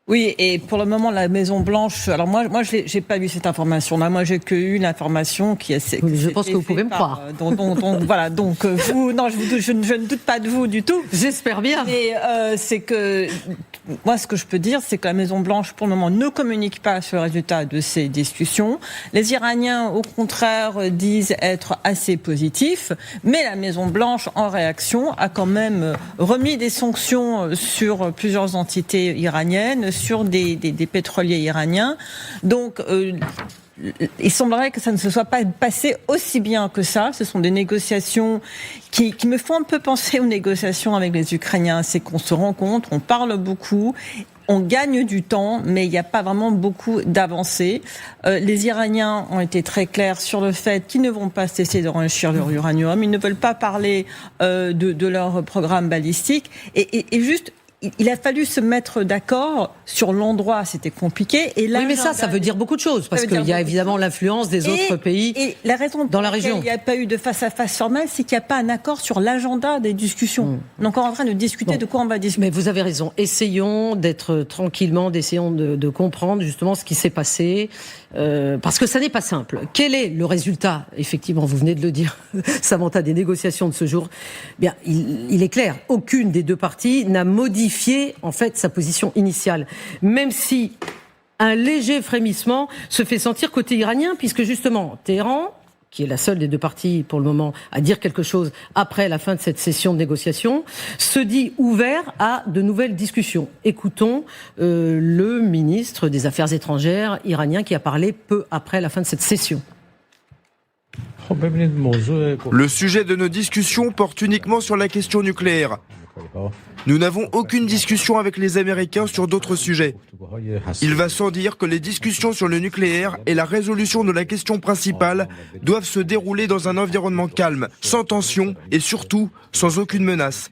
Oui, et pour le moment, la Maison-Blanche... Alors moi j'ai pas vu cette information-là. Moi, j'ai que eu l'information qui est... Je pense que vous pouvez me croire. Voilà, donc vous... Non, je ne doute pas de vous du tout. J'espère bien. Mais c'est que... Moi, ce que je peux dire, c'est que la Maison-Blanche, pour le moment, ne communique pas sur le résultat de ces discussions. Les Iraniens, au contraire, disent être assez positifs. Mais la Maison-Blanche, en réaction, a quand même remis des sanctions sur plusieurs entités iraniennes, sur des pétroliers iraniens. Donc, il semblerait que ça ne se soit pas passé aussi bien que ça. Ce sont des négociations qui me font un peu penser aux négociations avec les Ukrainiens. C'est qu'on se rencontre, on parle beaucoup, on gagne du temps, mais il n'y a pas vraiment beaucoup d'avancées. Les Iraniens ont été très clairs sur le fait qu'ils ne vont pas cesser d'enrichir leur uranium. Ils ne veulent pas parler de leur programme balistique. Et juste... Il a fallu se mettre d'accord sur l'endroit, c'était compliqué. Et oui, mais ça veut dire beaucoup de choses, parce qu'il y a évidemment l'influence des autres pays la raison dans la région. Il n'y a pas eu de face-à-face formel, c'est qu'il n'y a pas un accord sur l'agenda des discussions. On est encore en train de discuter de quoi on va discuter. Mais vous avez raison. Essayons d'être tranquillement, essayons de comprendre justement ce qui s'est passé, parce que ça n'est pas simple. Quel est le résultat, effectivement, vous venez de le dire, Samantha, des négociations de ce jour? Bien, il est clair, aucune des deux parties n'a modifié en fait sa position initiale, même si un léger frémissement se fait sentir côté iranien, puisque justement Téhéran, qui est la seule des deux parties pour le moment à dire quelque chose après la fin de cette session de négociation, se dit ouvert à de nouvelles discussions. Écoutons le ministre des Affaires étrangères iranien qui a parlé peu après la fin de cette session. Le sujet de nos discussions porte uniquement sur la question nucléaire. Nous n'avons aucune discussion avec les Américains sur d'autres sujets. Il va sans dire que les discussions sur le nucléaire et la résolution de la question principale doivent se dérouler dans un environnement calme, sans tension et surtout sans aucune menace.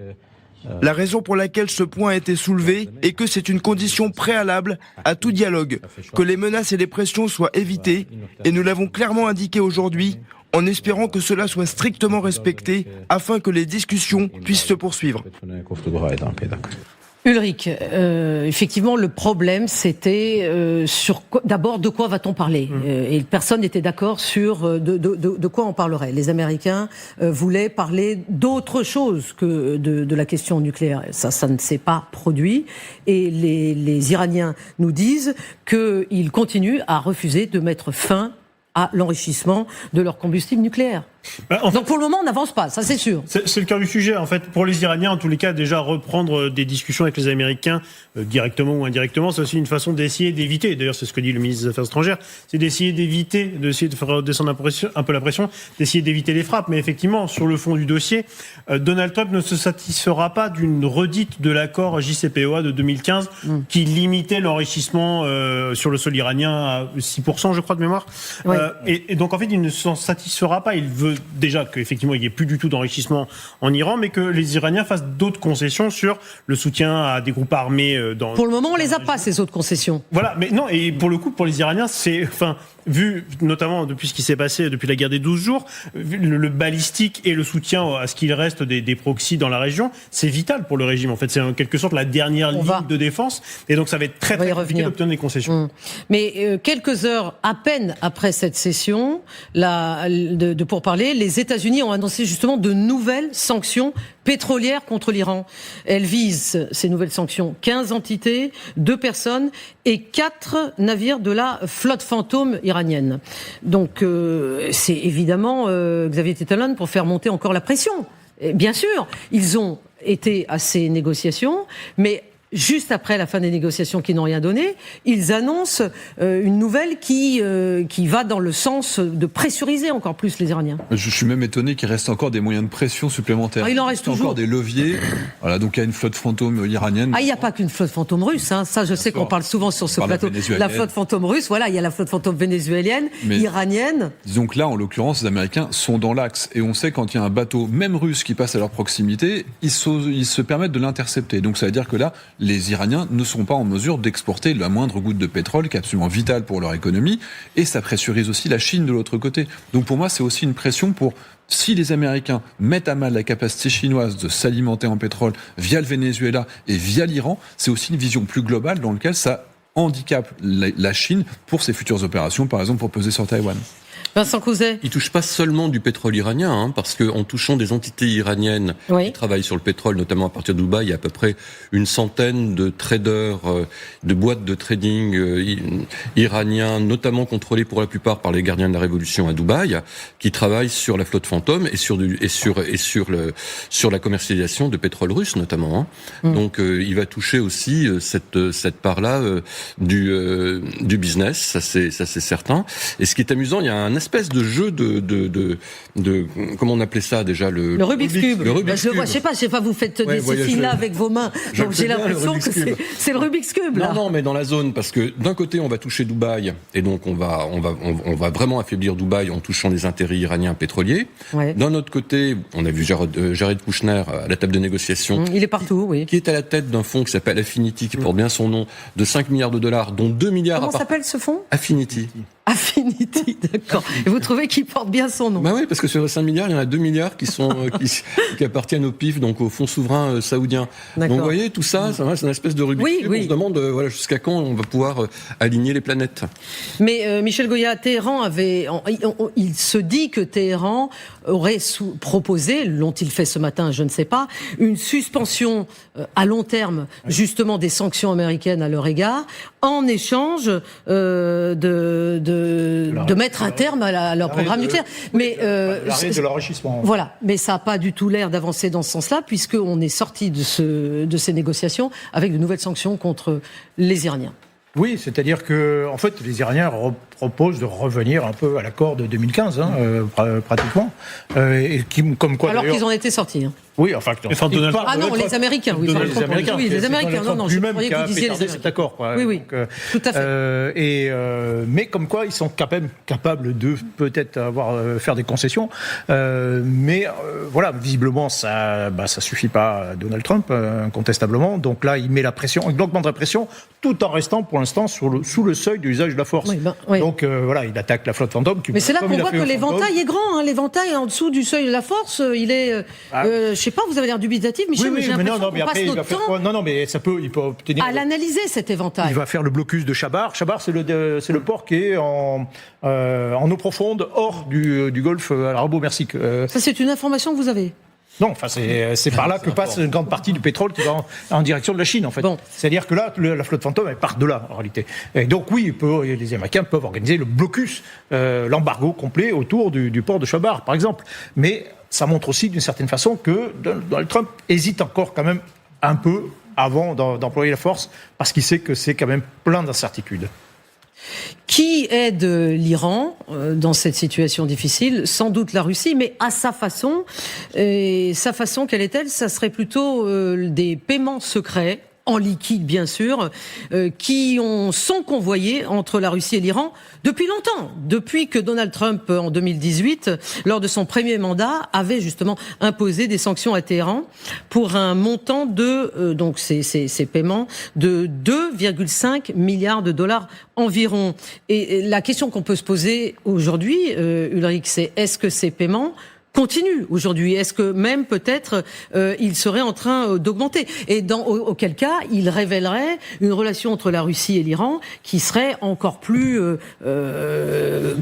La raison pour laquelle ce point a été soulevé est que c'est une condition préalable à tout dialogue, que les menaces et les pressions soient évitées, et nous l'avons clairement indiqué aujourd'hui, en espérant que cela soit strictement respecté afin que les discussions puissent se poursuivre. Ulrich, effectivement, le problème, c'était d'abord de quoi va-t-on parler et personne n'était d'accord sur de quoi on parlerait. Les Américains voulaient parler d'autre chose que de la question nucléaire. Ça ne s'est pas produit. Et les Iraniens nous disent qu'ils continuent à refuser de mettre fin à l'enrichissement de leur combustible nucléaire. Donc pour le moment, on n'avance pas, ça c'est sûr. C'est le cœur du sujet. En fait, pour les Iraniens, en tous les cas, déjà reprendre des discussions avec les Américains, directement ou indirectement, c'est aussi une façon d'essayer d'éviter, d'ailleurs c'est ce que dit le ministre des Affaires étrangères, c'est d'essayer de faire redescendre un peu la pression, d'essayer d'éviter les frappes. Mais effectivement, sur le fond du dossier, Donald Trump ne se satisfera pas d'une redite de l'accord JCPOA de 2015 qui limitait l'enrichissement sur le sol iranien à 6%, je crois, de mémoire. Ouais. Et donc en fait, il ne s'en satisfera pas. Il veut déjà qu'effectivement il n'y ait plus du tout d'enrichissement en Iran, mais que les Iraniens fassent d'autres concessions sur le soutien à des groupes armés. Pour le moment, on les a pas, ces autres concessions. Voilà, mais non, et pour le coup, pour les Iraniens, vu notamment depuis ce qui s'est passé depuis la guerre des 12 jours, le balistique et le soutien à ce qu'il reste des proxys dans la région, c'est vital pour le régime. En fait, c'est en quelque sorte la dernière ligne de défense, et donc ça va être très compliqué d'obtenir des concessions. Mais quelques heures à peine après cette session de pourparlers, les États-Unis ont annoncé justement de nouvelles sanctions pétrolières contre l'Iran. Elles visent, ces nouvelles sanctions, 15 entités, 2 personnes et 4 navires de la flotte fantôme iranienne. Donc c'est évidemment Xavier Tettelmann pour faire monter encore la pression. Et bien sûr, ils ont été à ces négociations, mais juste après la fin des négociations qui n'ont rien donné, ils annoncent une nouvelle qui va dans le sens de pressuriser encore plus les Iraniens. Je suis même étonné qu'il reste encore des moyens de pression supplémentaires. Il en reste toujours. Encore des leviers. Voilà, donc il y a une flotte fantôme iranienne. Il n'y a pas qu'une flotte fantôme russe. Hein. Ça, je sais qu'on parle souvent sur ce plateau. La flotte fantôme russe, voilà, il y a la flotte fantôme vénézuélienne, iranienne. Disons que là, en l'occurrence, les Américains sont dans l'axe. Et on sait quand il y a un bateau, même russe, qui passe à leur proximité, ils se permettent de l'intercepter. Donc ça veut dire que là, les Iraniens ne sont pas en mesure d'exporter la moindre goutte de pétrole, qui est absolument vitale pour leur économie, et ça pressurise aussi la Chine de l'autre côté. Donc pour moi, c'est aussi une pression pour, si les Américains mettent à mal la capacité chinoise de s'alimenter en pétrole via le Venezuela et via l'Iran, c'est aussi une vision plus globale dans laquelle ça handicape la Chine pour ses futures opérations, par exemple pour peser sur Taïwan. Vincent Couzet. Il ne touche pas seulement du pétrole iranien, parce qu'en touchant des entités iraniennes qui travaillent sur le pétrole, notamment à partir de Dubaï, il y a à peu près une centaine de traders, de boîtes de trading iraniens, notamment contrôlées pour la plupart par les gardiens de la révolution à Dubaï, qui travaillent sur la flotte fantôme et sur la commercialisation de pétrole russe notamment. Donc il va toucher aussi cette part-là du business, ça c'est certain. Et ce qui est amusant, il y a un espèce de jeu de comment on appelait ça déjà, le Rubik's Cube. Le Rubik's Cube. Je sais pas, vous faites ces signes-là avec vos mains, donc j'ai l'impression que c'est le Rubik's Cube. Là. Non, mais dans la zone, parce que d'un côté on va toucher Dubaï, et donc on va vraiment affaiblir Dubaï en touchant les intérêts iraniens pétroliers. Ouais. D'un autre côté, on a vu Jared Kushner à la table de négociation. Il est partout, oui. Qui est à la tête d'un fonds qui s'appelle Affinity, qui porte bien son nom, de 5 milliards de dollars, dont 2 milliards. Comment s'appelle ce fonds ? Affinity, d'accord. Et vous trouvez qu'il porte bien son nom ? Bah oui, parce que sur les 5 milliards, il y en a 2 milliards qui appartiennent au PIF, donc au fonds souverain saoudien. Donc vous voyez, tout ça, c'est une espèce de Rubik's Cube. On se demande jusqu'à quand on va pouvoir aligner les planètes. Mais Michel Goya, Téhéran il se dit que Téhéran aurait proposé, l'ont-ils fait ce matin, je ne sais pas, une suspension à long terme, justement des sanctions américaines à leur égard, en échange de mettre un terme à leur programme nucléaire. Mais l'arrêt de l'enrichissement. Voilà, mais ça n'a pas du tout l'air d'avancer dans ce sens-là, puisqu'on est sorti de ces négociations avec de nouvelles sanctions contre les Iraniens. Oui, c'est-à-dire que, en fait, les Iraniens proposent de revenir un peu à l'accord de 2015, pratiquement. Comme quoi, alors qu'ils en étaient sortis. Oui, enfin, les Américains. Oui, les Américains. Oui, les Américains. Non, je lui-même croyais que vous disiez les Américains. Cet accord. Quoi. Oui, donc, tout à fait. Mais comme quoi, ils sont quand même capables de peut-être faire des concessions. Mais voilà, visiblement, ça suffit pas à Donald Trump, incontestablement. Donc là, il met la pression, il augmente la pression, tout en restant pour l'instant sous le seuil de l'usage de la force. Oui. Donc voilà, il attaque la flotte fantôme. Mais c'est là qu'on voit que l'éventail est grand. L'éventail en dessous du seuil de la force, il est. Je sais pas, vous avez l'air dubitatif, Michel, mais j'ai l'impression qu'on passe notre temps. Non, mais il peut obtenir. À l'analyser cet éventail. Il va faire le blocus de Chabar. Chabar, c'est le port qui est en eau profonde, hors du golfe arabo-persique. Ça, c'est une information que vous avez. Non, enfin c'est par là que passe une grande partie du pétrole qui va en direction de la Chine, en fait. Bon. C'est-à-dire que là, la flotte fantôme, elle part de là, en réalité. Et donc oui, les Américains peuvent organiser le blocus, l'embargo complet autour du port de Chabar, par exemple. Mais ça montre aussi, d'une certaine façon, que Donald Trump hésite encore quand même un peu avant d'employer la force, parce qu'il sait que c'est quand même plein d'incertitudes. Qui aide l'Iran dans cette situation difficile ? Sans doute la Russie, mais à sa façon. Et sa façon, quelle est-elle ? Ça serait plutôt des paiements secrets, en liquide bien sûr, qui sont convoyés entre la Russie et l'Iran depuis longtemps. Depuis que Donald Trump, en 2018, lors de son premier mandat, avait justement imposé des sanctions à Téhéran pour un montant de, donc ces paiements, de 2,5 milliards de dollars environ. Et la question qu'on peut se poser aujourd'hui, Ulrich, c'est est-ce que ces paiements continue aujourd'hui? Est-ce que même peut-être il serait en train d'augmenter? Et auquel cas, il révélerait une relation entre la Russie et l'Iran qui serait encore plus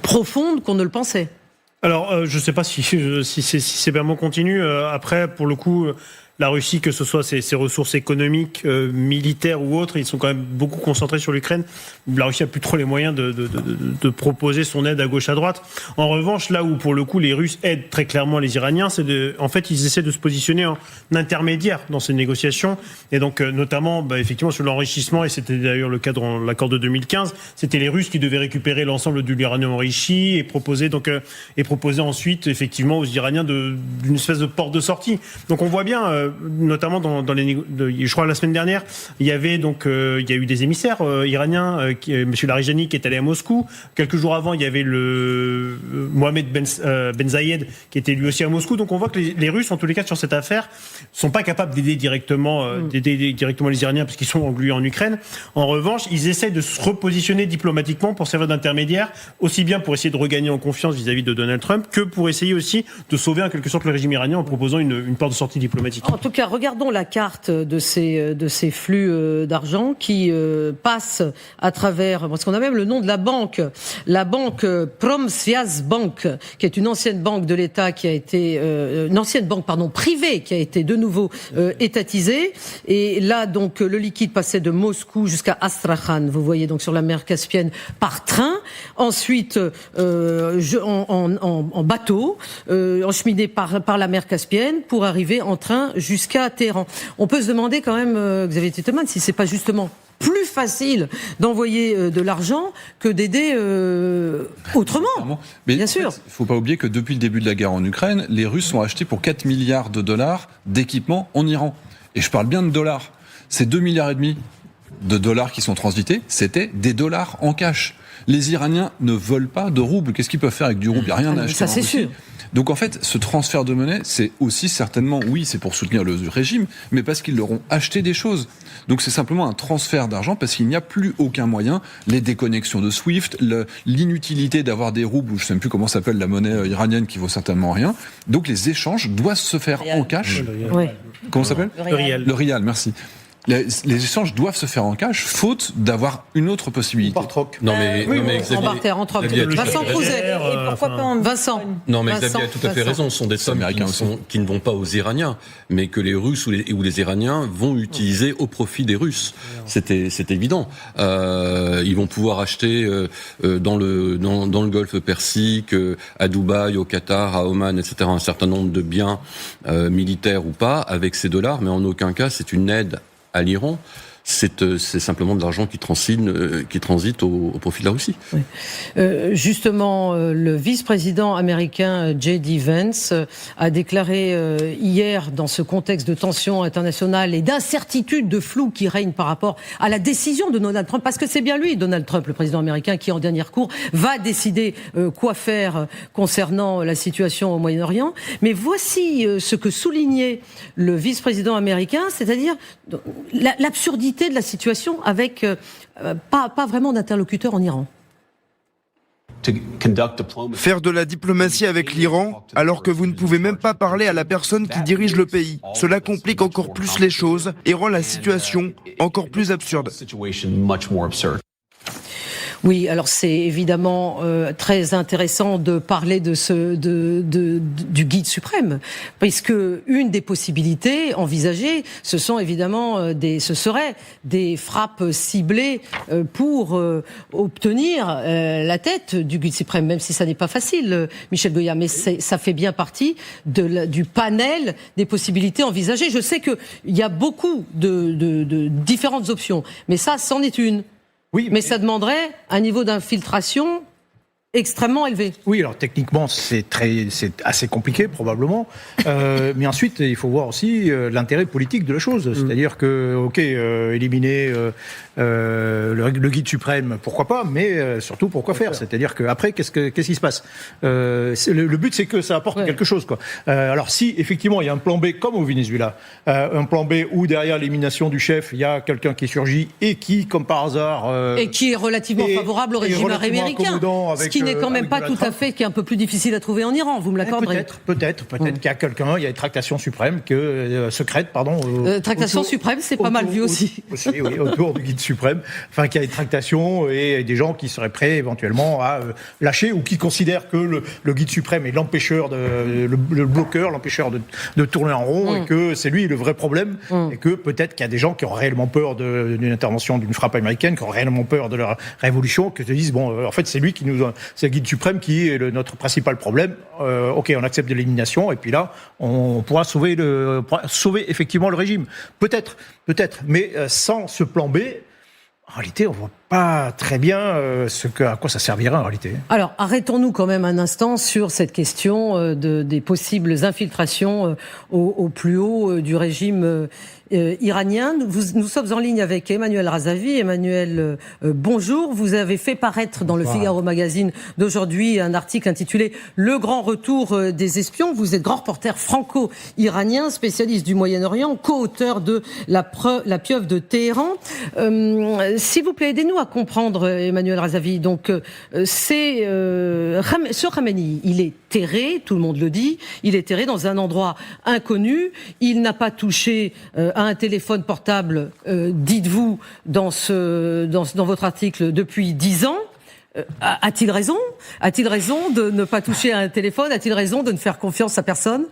profonde qu'on ne le pensait. Alors, je ne sais pas si ces paiements continuent. Après, pour le coup, la Russie, que ce soit ses ressources économiques, militaires ou autres, ils sont quand même beaucoup concentrés sur l'Ukraine. La Russie a plus trop les moyens de proposer son aide à gauche à droite. En revanche, là où pour le coup les Russes aident très clairement les Iraniens, en fait ils essaient de se positionner en intermédiaire dans ces négociations. Et donc notamment, effectivement sur l'enrichissement, et c'était d'ailleurs le cas dans l'accord de 2015, c'était les Russes qui devaient récupérer l'ensemble de l'uranium enrichi et proposer ensuite effectivement aux Iraniens d'une espèce de porte de sortie. Donc on voit bien. Notamment je crois la semaine dernière, il y a eu des émissaires iraniens, M. Larijani qui est allé à Moscou. Quelques jours avant, il y avait le Mohamed Ben Zayed qui était lui aussi à Moscou. Donc on voit que les Russes, en tous les cas sur cette affaire, sont pas capables d'aider directement les Iraniens parce qu'ils sont englués en Ukraine. En revanche, ils essaient de se repositionner diplomatiquement pour servir d'intermédiaire, aussi bien pour essayer de regagner en confiance vis-à-vis de Donald Trump que pour essayer aussi de sauver en quelque sorte le régime iranien en proposant une porte de sortie diplomatique. En tout cas, regardons la carte de ces flux d'argent qui passent à travers, parce qu'on a même le nom de la banque Pромsviazbank, qui est une ancienne banque de l'État qui a été une ancienne banque privée qui a été de nouveau étatisée. Et là, donc, le liquide passait de Moscou jusqu'à Astrakhan. Vous voyez donc sur la mer Caspienne par train. Ensuite, en bateau, encheminé par la mer Caspienne pour arriver en train jusqu'à Téhéran. On peut se demander quand même, Xavier Titelman, si c'est pas justement plus facile d'envoyer de l'argent que d'aider autrement. Mais bien sûr. Il ne faut pas oublier que depuis le début de la guerre en Ukraine, les Russes ont acheté pour 4 milliards de dollars d'équipements en Iran. Et je parle bien de dollars. C'est 2,5 milliards de dollars qui sont transités, c'était des dollars en cash. Les Iraniens ne veulent pas de roubles. Qu'est-ce qu'ils peuvent faire avec du rouble ? Il n'y a rien à acheter. Ça, c'est sûr. Donc en fait, ce transfert de monnaie, c'est aussi certainement, oui, c'est pour soutenir le régime, mais parce qu'ils leur ont acheté des choses. Donc c'est simplement un transfert d'argent parce qu'il n'y a plus aucun moyen. Les déconnexions de SWIFT, l'inutilité d'avoir des roubles, ou je ne sais même plus comment s'appelle la monnaie iranienne qui vaut certainement rien. Donc les échanges doivent se faire en cash. Oui. Comment ça s'appelle ? Le rial. Le rial, merci. Les échanges doivent se faire en cash, faute d'avoir une autre possibilité. Par troc. Non mais Xavier, en troc. Vincent Crouzet. Pourquoi pas en Vincent. Non mais Xavier a tout à fait raison. Ce sont des sommes qui ne vont pas aux Iraniens, mais que les Russes ou les Iraniens vont utiliser au profit des Russes. C'est évident. Ils vont pouvoir acheter dans le Golfe Persique, à Dubaï, au Qatar, à Oman, etc. un certain nombre de biens militaires ou pas avec ces dollars, mais en aucun cas c'est une aide à l'Iran. C'est simplement de l'argent qui transite au profit de la Russie. Oui. Justement, le vice-président américain J.D. Vance a déclaré hier, dans ce contexte de tension internationale et d'incertitude, de flou qui règne par rapport à la décision de Donald Trump, parce que c'est bien lui, Donald Trump, le président américain, qui en dernier recours va décider quoi faire concernant la situation au Moyen-Orient. Mais voici ce que soulignait le vice-président américain, c'est-à-dire l'absurdité de la situation avec pas vraiment d'interlocuteur en Iran. Faire de la diplomatie avec l'Iran alors que vous ne pouvez même pas parler à la personne qui dirige le pays. Cela complique encore plus les choses et rend la situation encore plus absurde. Oui, alors c'est évidemment très intéressant de parler de du guide suprême, puisque une des possibilités envisagées, ce seraient des frappes ciblées pour obtenir la tête du guide suprême, même si ça n'est pas facile, Michel Goya, mais ça fait bien partie du panel des possibilités envisagées. Je sais qu'il y a beaucoup de différentes options, mais ça, c'en est une. Oui, mais ça demanderait un niveau d'infiltration extrêmement élevé. Oui, alors techniquement, c'est assez compliqué, probablement. Mais ensuite, il faut voir aussi l'intérêt politique de la chose. C'est-à-dire que, éliminer le guide suprême, pourquoi pas, mais surtout, pourquoi faire ? C'est-à-dire qu'après, qu'est-ce qui se passe ? Le but, c'est que ça apporte quelque chose, quoi. Alors, si, effectivement, il y a un plan B, comme au Venezuela, un plan B où, derrière l'élimination du chef, il y a quelqu'un qui surgit et qui, comme par hasard... et qui est relativement favorable au régime américain. Ce qui n'est quand même pas tout à fait, qui est un peu plus difficile à trouver en Iran, vous me l'accorderez. Peut-être qu'il y a quelqu'un, il y a une tractation suprême, secrète, pardon. Tractation suprême, c'est pas mal vu aussi. Oui, autour du guide suprême, enfin, qu'il y a une tractation et des gens qui seraient prêts éventuellement à lâcher ou qui considèrent que le guide suprême est l'empêcheur, le bloqueur, l'empêcheur de tourner en rond et que c'est lui le vrai problème et que peut-être qu'il y a des gens qui ont réellement peur d'une intervention, d'une frappe américaine, qui ont réellement peur de leur révolution, que se disent, en fait, c'est lui c'est le guide suprême qui est notre principal problème. On accepte de l'élimination et puis là, on pourra sauver effectivement le régime. Peut-être, mais sans ce plan B, en réalité, on voit pas très bien à quoi ça servirait en réalité. Alors, arrêtons-nous quand même un instant sur cette question des possibles infiltrations au plus haut du régime iranien. Nous sommes en ligne avec Emmanuel Razavi. Emmanuel, bonjour. Vous avez fait paraître dans le Figaro Magazine d'aujourd'hui un article intitulé « Le grand retour des espions ». Vous êtes grand reporter franco-iranien, spécialiste du Moyen-Orient, co-auteur de La pieuvre de Téhéran. S'il vous plaît, aidez-nous à comprendre, Emmanuel Razavi. Donc, ce Khamenei, il est terré, tout le monde le dit, il est terré dans un endroit inconnu, il n'a pas touché à un téléphone portable, dites-vous, dans votre article, depuis 10 ans. A-t-il raison ? A-t-il raison de ne pas toucher à un téléphone ? A-t-il raison de ne faire confiance à personne ?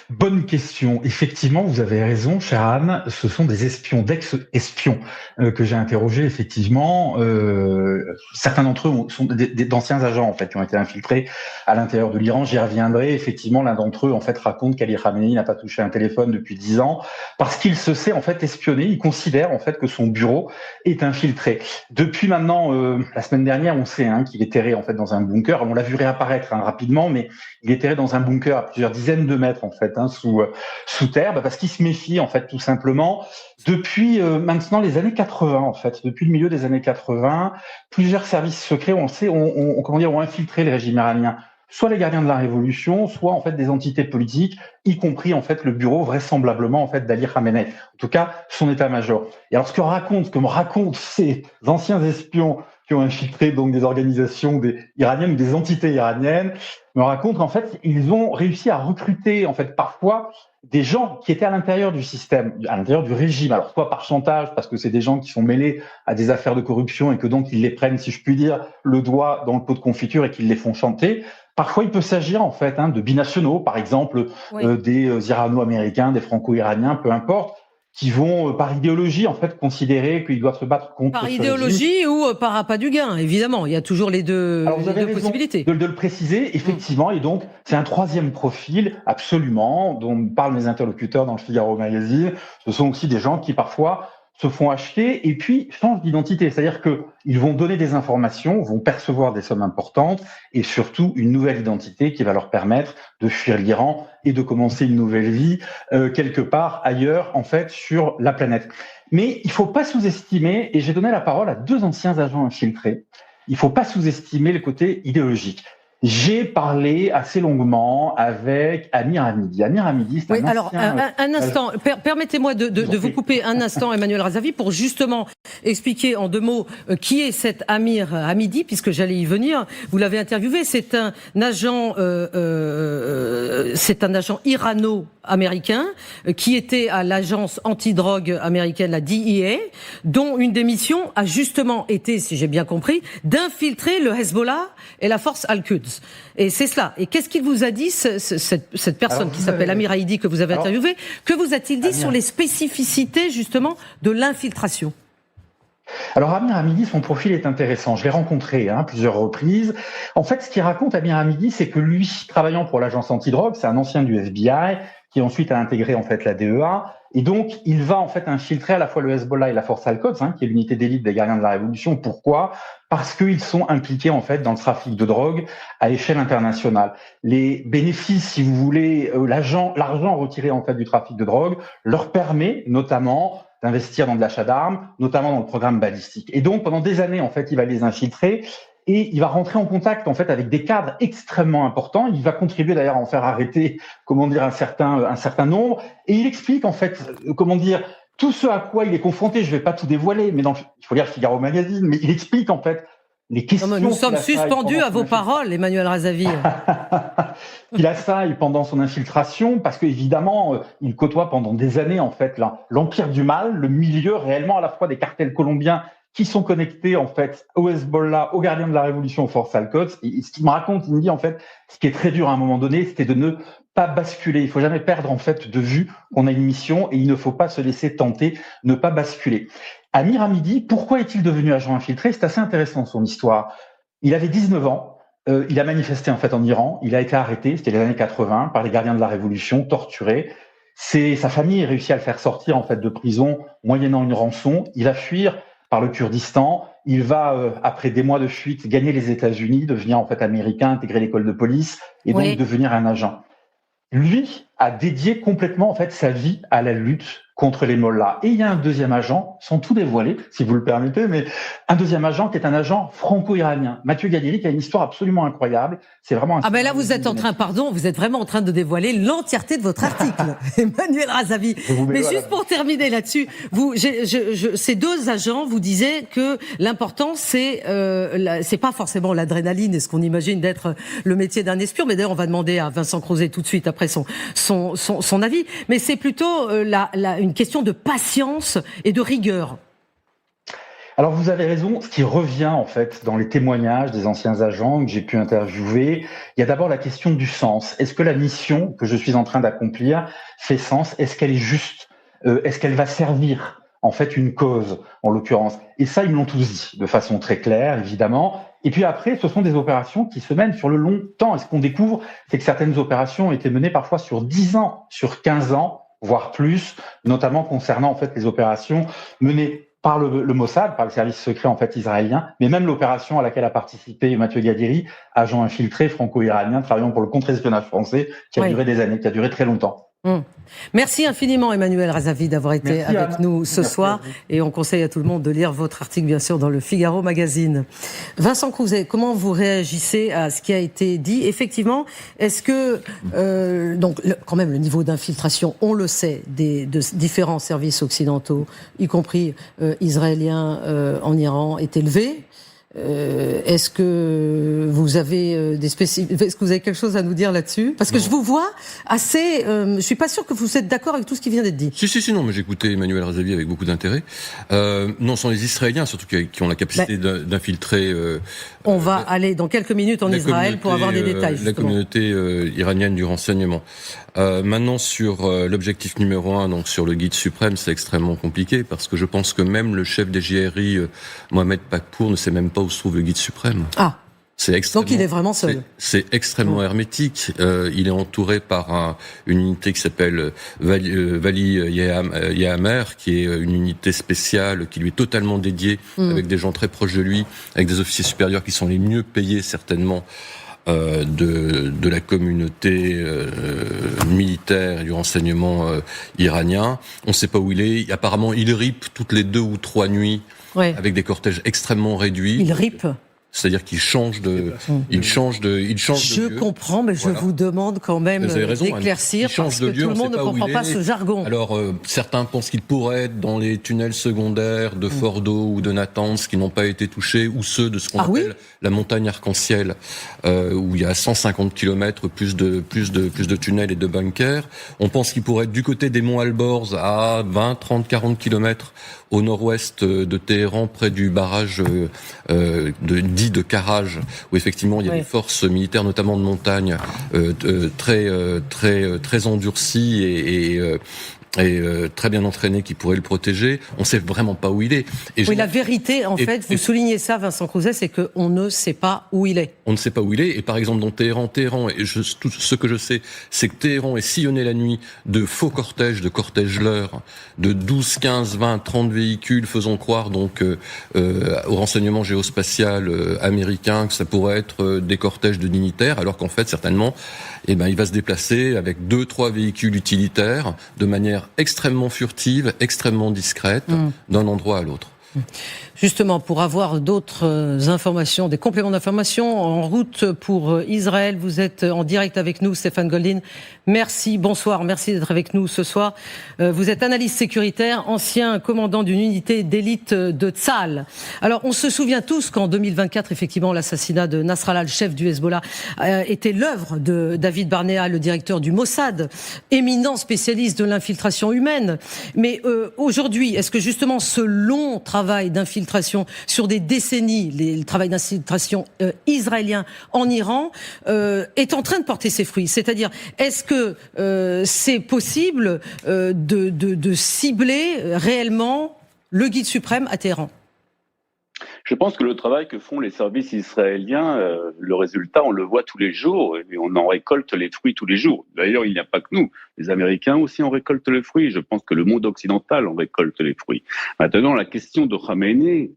Bonne question. Effectivement, vous avez raison, chère Anne. Ce sont des espions, d'ex-espions que j'ai interrogés. Effectivement, certains d'entre eux sont d'anciens agents en fait qui ont été infiltrés à l'intérieur de l'Iran. J'y reviendrai. Effectivement, l'un d'entre eux en fait raconte qu'Ali Khamenei n'a pas touché un téléphone depuis 10 ans parce qu'il se sait en fait espionné. Il considère en fait que son bureau est infiltré. Depuis maintenant, la semaine dernière, on sait qu'il est terré en fait dans un bunker. On l'a vu réapparaître rapidement, mais il est terré dans un bunker à plusieurs dizaines de mètres en fait. Sous terre, parce qu'il se méfie en fait tout simplement depuis maintenant les années 80 en fait, depuis le milieu des années 80, plusieurs services secrets ont infiltré le régime iranien, soit les gardiens de la révolution, soit en fait des entités politiques, y compris en fait le bureau vraisemblablement en fait d'Ali Khamenei, en tout cas son état-major. Et alors ce que me racontent ces anciens espions qui ont infiltré donc des organisations iraniennes ou des entités iraniennes, me racontent qu'en fait, ils ont réussi à recruter en fait parfois des gens qui étaient à l'intérieur du système, à l'intérieur du régime. Alors soit par chantage, parce que c'est des gens qui sont mêlés à des affaires de corruption et que donc ils les prennent, si je puis dire, le doigt dans le pot de confiture et qu'ils les font chanter. Parfois, il peut s'agir en fait de binationaux, par exemple des Irano-américains, des Franco-iraniens, peu importe, qui vont, par idéologie, en fait, considérer qu'ils doivent se battre contre. Par idéologie ou par appât du gain, évidemment. Il y a toujours les deux, possibilités. De le préciser, effectivement. Et donc, c'est un troisième profil, absolument, dont parlent mes interlocuteurs dans le Figaro Magazine. Ce sont aussi des gens qui, parfois, se font acheter et puis changent d'identité. C'est-à-dire qu'ils vont donner des informations, vont percevoir des sommes importantes et surtout une nouvelle identité qui va leur permettre de fuir l'Iran et de commencer une nouvelle vie quelque part ailleurs, en fait, sur la planète. Mais il faut pas sous-estimer, et j'ai donné la parole à 2 anciens agents infiltrés, il faut pas sous-estimer le côté idéologique. J'ai parlé assez longuement avec Amir Hamidi. Amir Hamidi, c'est un instant. Permettez-moi de vous couper un instant, Emmanuel Razavi, pour justement expliquer en 2 mots qui est cet Amir Hamidi, puisque j'allais y venir. Vous l'avez interviewé. C'est un agent irano-américain qui était à l'agence antidrogue américaine, la DEA, dont une des missions a justement été, si j'ai bien compris, d'infiltrer le Hezbollah et la force Al-Quds. Et c'est cela. Et qu'est-ce qu'il vous a dit, cette personne qui s'appelle Amir Hamidi, que vous avez interviewé? Que vous a-t-il dit sur les spécificités, justement, de l'infiltration? Alors Amir Hamidi, son profil est intéressant. Je l'ai rencontré plusieurs reprises. En fait, ce qu'il raconte, Amir Hamidi, c'est que lui, travaillant pour l'agence antidrogue, c'est un ancien du FBI qui ensuite a intégré en fait la DEA. Et donc, il va en fait infiltrer à la fois le Hezbollah et la force Al-Quds, qui est l'unité d'élite des gardiens de la Révolution. Pourquoi ? Parce qu'ils sont impliqués en fait dans le trafic de drogue à échelle internationale. Les bénéfices, si vous voulez, l'argent retiré en fait du trafic de drogue leur permet notamment d'investir dans de l'achat d'armes, notamment dans le programme balistique. Et donc, pendant des années, en fait, il va les infiltrer et il va rentrer en contact, en fait, avec des cadres extrêmement importants. Il va contribuer d'ailleurs à en faire arrêter, un certain nombre. Et il explique, en fait, tout ce à quoi il est confronté. Je vais pas tout dévoiler, mais il faut lire le Figaro Magazine, mais il explique, en fait, les questions. Nous sommes suspendus à vos paroles, Emmanuel Razavi. Il assaille pendant son infiltration parce qu'évidemment, il côtoie pendant des années en fait l'empire du mal, le milieu réellement à la fois des cartels colombiens qui sont connectés en fait au Hezbollah, aux gardiens de la Révolution, aux forces Al-Quds. Et ce qu'il me raconte, il me dit en fait, ce qui est très dur à un moment donné, c'était de ne pas basculer. Il faut jamais perdre en fait de vue qu'on a une mission et il ne faut pas se laisser tenter, ne pas basculer. Amir Hamidi, pourquoi est-il devenu agent infiltré? C'est assez intéressant son histoire. Il avait 19 ans. Il a manifesté en fait en Iran. Il a été arrêté, c'était les années 80, par les gardiens de la Révolution, torturé. Sa famille a réussi à le faire sortir en fait de prison, moyennant une rançon. Il va fuir par le Kurdistan. Il va, après des mois de fuite, gagner les États-Unis, devenir en fait américain, intégrer l'école de police et donc devenir un agent. lui a dédié complètement en fait sa vie à la lutte contre les mollahs. Et il y a un deuxième agent, sans tout dévoiler, si vous le permettez, mais un deuxième agent qui est un agent franco-iranien, Mathieu Gadiri, qui a une histoire absolument incroyable. C'est vraiment ben là vous êtes vous êtes vraiment en train de dévoiler l'entièreté de votre article, Emmanuel Razavi. Mais juste pour terminer là-dessus, ces deux agents vous disaient que l'important c'est pas forcément l'adrénaline et ce qu'on imagine d'être le métier d'un espion, mais d'ailleurs on va demander à Vincent Crozet tout de suite après son avis, mais c'est plutôt une question de patience et de rigueur. Alors vous avez raison, ce qui revient en fait dans les témoignages des anciens agents que j'ai pu interviewer, il y a d'abord la question du sens. Est-ce que la mission que je suis en train d'accomplir fait sens? Est-ce qu'elle est juste? Est-ce qu'elle va servir en fait une cause en l'occurrence? Et ça, ils me l'ont tous dit de façon très claire, évidemment. Et puis après, ce sont des opérations qui se mènent sur le long temps. Et ce qu'on découvre, c'est que certaines opérations ont été menées parfois sur 10 ans, sur 15 ans, voire plus, notamment concernant en fait les opérations menées par le Mossad, par le service secret en fait israélien, mais même l'opération à laquelle a participé Mathieu Gadiri, agent infiltré franco-iranien travaillant pour le contre-espionnage français, qui a duré des années, qui a duré très longtemps. Merci infiniment Emmanuel Razavi d'avoir été avec nous ce soir et on conseille à tout le monde de lire votre article bien sûr dans le Figaro Magazine. Vincent Crozet, comment vous réagissez à ce qui a été dit? Effectivement, est-ce que quand même le niveau d'infiltration, on le sait, de différents services occidentaux, y compris israéliens en Iran, est élevé? Est-ce que vous avez est-ce que vous avez quelque chose à nous dire là-dessus? Parce que je vous vois assez. Je suis pas sûr que vous êtes d'accord avec tout ce qui vient d'être dit. Si, non, mais j'ai écouté Emmanuel Razavi avec beaucoup d'intérêt. Non, ce sont les Israéliens surtout qui ont la capacité d'infiltrer. On va aller dans quelques minutes en Israël pour avoir des détails. La communauté iranienne du renseignement. Maintenant sur l'objectif numéro 1, donc sur le guide suprême, c'est extrêmement compliqué parce que je pense que même le chef des JRI, Mohamed Pakpour, ne sait même pas où se trouve le guide suprême. Donc il est vraiment seul. C'est extrêmement hermétique. Il est entouré par une unité qui s'appelle Vali Yahamer, qui est une unité spéciale qui lui est totalement dédiée, avec des gens très proches de lui, avec des officiers supérieurs qui sont les mieux payés certainement de la communauté militaire et du renseignement iranien. On ne sait pas où il est. Apparemment, il ripe toutes les 2 ou 3 nuits avec des cortèges extrêmement réduits. Il ripe. C'est-à-dire qu'il change de, Je comprends, mais je vous demande quand même d'éclaircir parce que tout le monde ne comprend pas ce jargon. Alors, certains pensent qu'il pourrait être dans les tunnels secondaires de Fordo ou de Natanz qui n'ont pas été touchés, ou ceux de ce qu'on appelle la montagne arc-en-ciel, où il y a 150 km plus de tunnels et de bunkers. On pense qu'il pourrait être du côté des monts Alborz à 20, 30, 40 km au nord-ouest de Téhéran, près du barrage dit de Karaj, où effectivement il y a des forces militaires, notamment de montagne, très endurcies et très bien entraîné qui pourrait le protéger. On ne sait vraiment pas où il est. La vérité, en fait, vous soulignez ça, Vincent Crozet, c'est qu'on ne sait pas où il est. On ne sait pas où il est. Et par exemple, dans Téhéran, tout ce que je sais, c'est que Téhéran est sillonné la nuit de faux cortèges, de cortèges-leurres, de 12, 15, 20, 30 véhicules, faisant croire donc au renseignement géospatial américain que ça pourrait être des cortèges de dignitaires, alors qu'en fait, certainement, il va se déplacer avec 2, 3 véhicules utilitaires de manière extrêmement furtive, extrêmement discrète, d'un endroit à l'autre. Justement, pour avoir d'autres informations, des compléments d'information en route pour Israël, vous êtes en direct avec nous, Stéphane Goldin. Merci, bonsoir, merci d'être avec nous ce soir. Vous êtes analyste sécuritaire, ancien commandant d'une unité d'élite de Tzahal. Alors, on se souvient tous qu'en 2024, effectivement, l'assassinat de Nasrallah, le chef du Hezbollah, était l'œuvre de David Barnea, le directeur du Mossad, éminent spécialiste de l'infiltration humaine. Mais aujourd'hui, est-ce que justement ce long travail d'infiltration sur des décennies, le travail d'infiltration israélien en Iran est en train de porter ses fruits? C'est-à-dire, est-ce que c'est possible de cibler réellement le guide suprême à Téhéran? Je pense que le travail que font les services israéliens, le résultat, on le voit tous les jours et on en récolte les fruits tous les jours. D'ailleurs, il n'y a pas que nous. Les Américains aussi en récoltent les fruits. Je pense que le monde occidental en récolte les fruits. Maintenant, la question de Khamenei,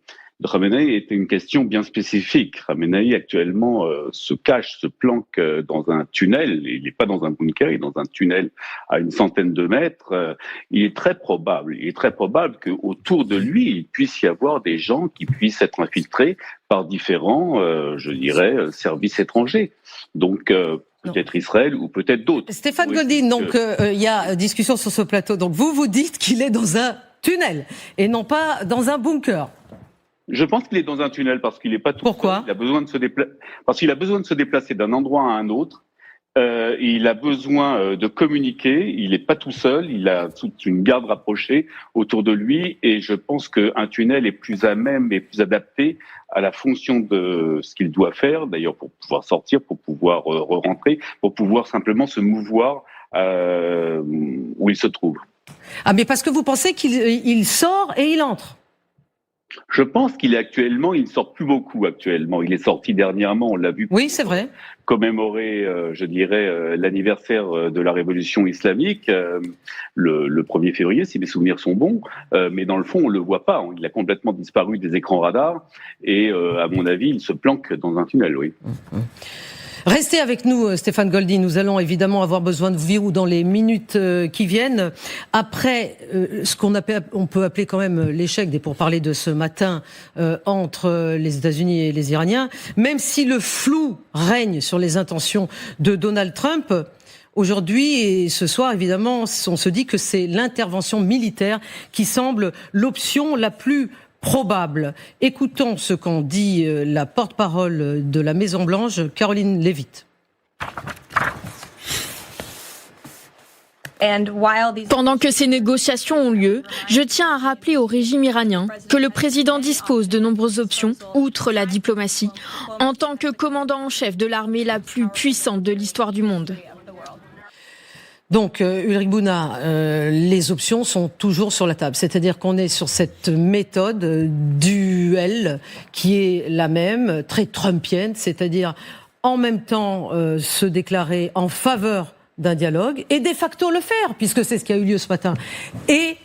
Khamenei était une question bien spécifique. Khamenei actuellement se cache, se planque dans un tunnel. Il n'est pas dans un bunker, il est dans un tunnel à une centaine de mètres. Il est très probable qu'autour de lui, il puisse y avoir des gens qui puissent être infiltrés par différents, services étrangers. Donc peut-être Israël ou peut-être d'autres. Stéphane Goldin, donc il y a discussion sur ce plateau. Donc vous dites qu'il est dans un tunnel et non pas dans un bunker. Je pense qu'il est dans un tunnel parce qu'il n'est pas tout Pourquoi seul. Il a besoin de se parce qu'il a besoin de se déplacer d'un endroit à un autre. Il a besoin de communiquer. Il n'est pas tout seul. Il a toute une garde rapprochée autour de lui. Et je pense qu'un tunnel est plus à même et plus adapté à la fonction de ce qu'il doit faire. D'ailleurs, pour pouvoir sortir, pour pouvoir rentrer, pour pouvoir simplement se mouvoir où il se trouve. Ah, mais parce que vous pensez qu'il sort et il entre. Je pense qu'il ne sort plus beaucoup actuellement. Il est sorti dernièrement, on l'a vu. Oui, c'est vrai. Commémorer, l'anniversaire de la révolution islamique, le 1er février, si mes souvenirs sont bons. Mais dans le fond, on le voit pas. Il a complètement disparu des écrans radars. Et à mon avis, il se planque dans un tunnel, oui. Restez avec nous, Stéphane Goldin. Nous allons évidemment avoir besoin de vous dans les minutes qui viennent. Après ce on peut appeler quand même l'échec des pourparlers de ce matin entre les États-Unis et les Iraniens, même si le flou règne sur les intentions de Donald Trump. Aujourd'hui et ce soir, évidemment, on se dit que c'est l'intervention militaire qui semble l'option la plus probable. Écoutons ce qu'en dit la porte-parole de la Maison-Blanche, Caroline Leavitt. Pendant que ces négociations ont lieu, je tiens à rappeler au régime iranien que le président dispose de nombreuses options, outre la diplomatie, en tant que commandant en chef de l'armée la plus puissante de l'histoire du monde. Donc, Ulrich Bouna, les options sont toujours sur la table. C'est-à-dire qu'on est sur cette méthode duel qui est la même, très trumpienne, c'est-à-dire en même temps se déclarer en faveur d'un dialogue et de facto le faire, puisque c'est ce qui a eu lieu ce matin. Et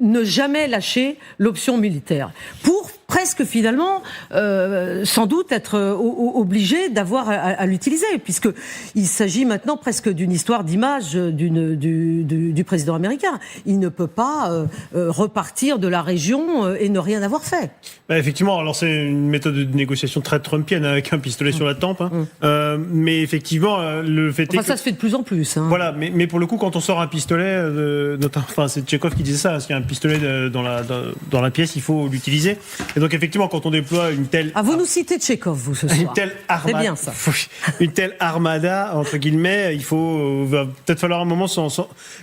ne jamais lâcher l'option militaire. Pour presque finalement, sans doute être obligé d'avoir à l'utiliser, puisqu'il s'agit maintenant presque d'une histoire d'image du président américain. Il ne peut pas repartir de la région et ne rien avoir fait. Effectivement, alors c'est une méthode de négociation très trumpienne avec un pistolet sur la tempe. Mais effectivement, le fait est que... ça se fait de plus en plus. Voilà, mais pour le coup, quand on sort un pistolet, c'est Tchekhov qui disait ça, s'il y a un pistolet dans la pièce, il faut l'utiliser. Et donc effectivement, quand on déploie une telle... vous nous citez Tchekhov, vous, ce soir. Une telle armada, c'est bien ça. Une telle armada, entre guillemets, il va peut-être falloir un moment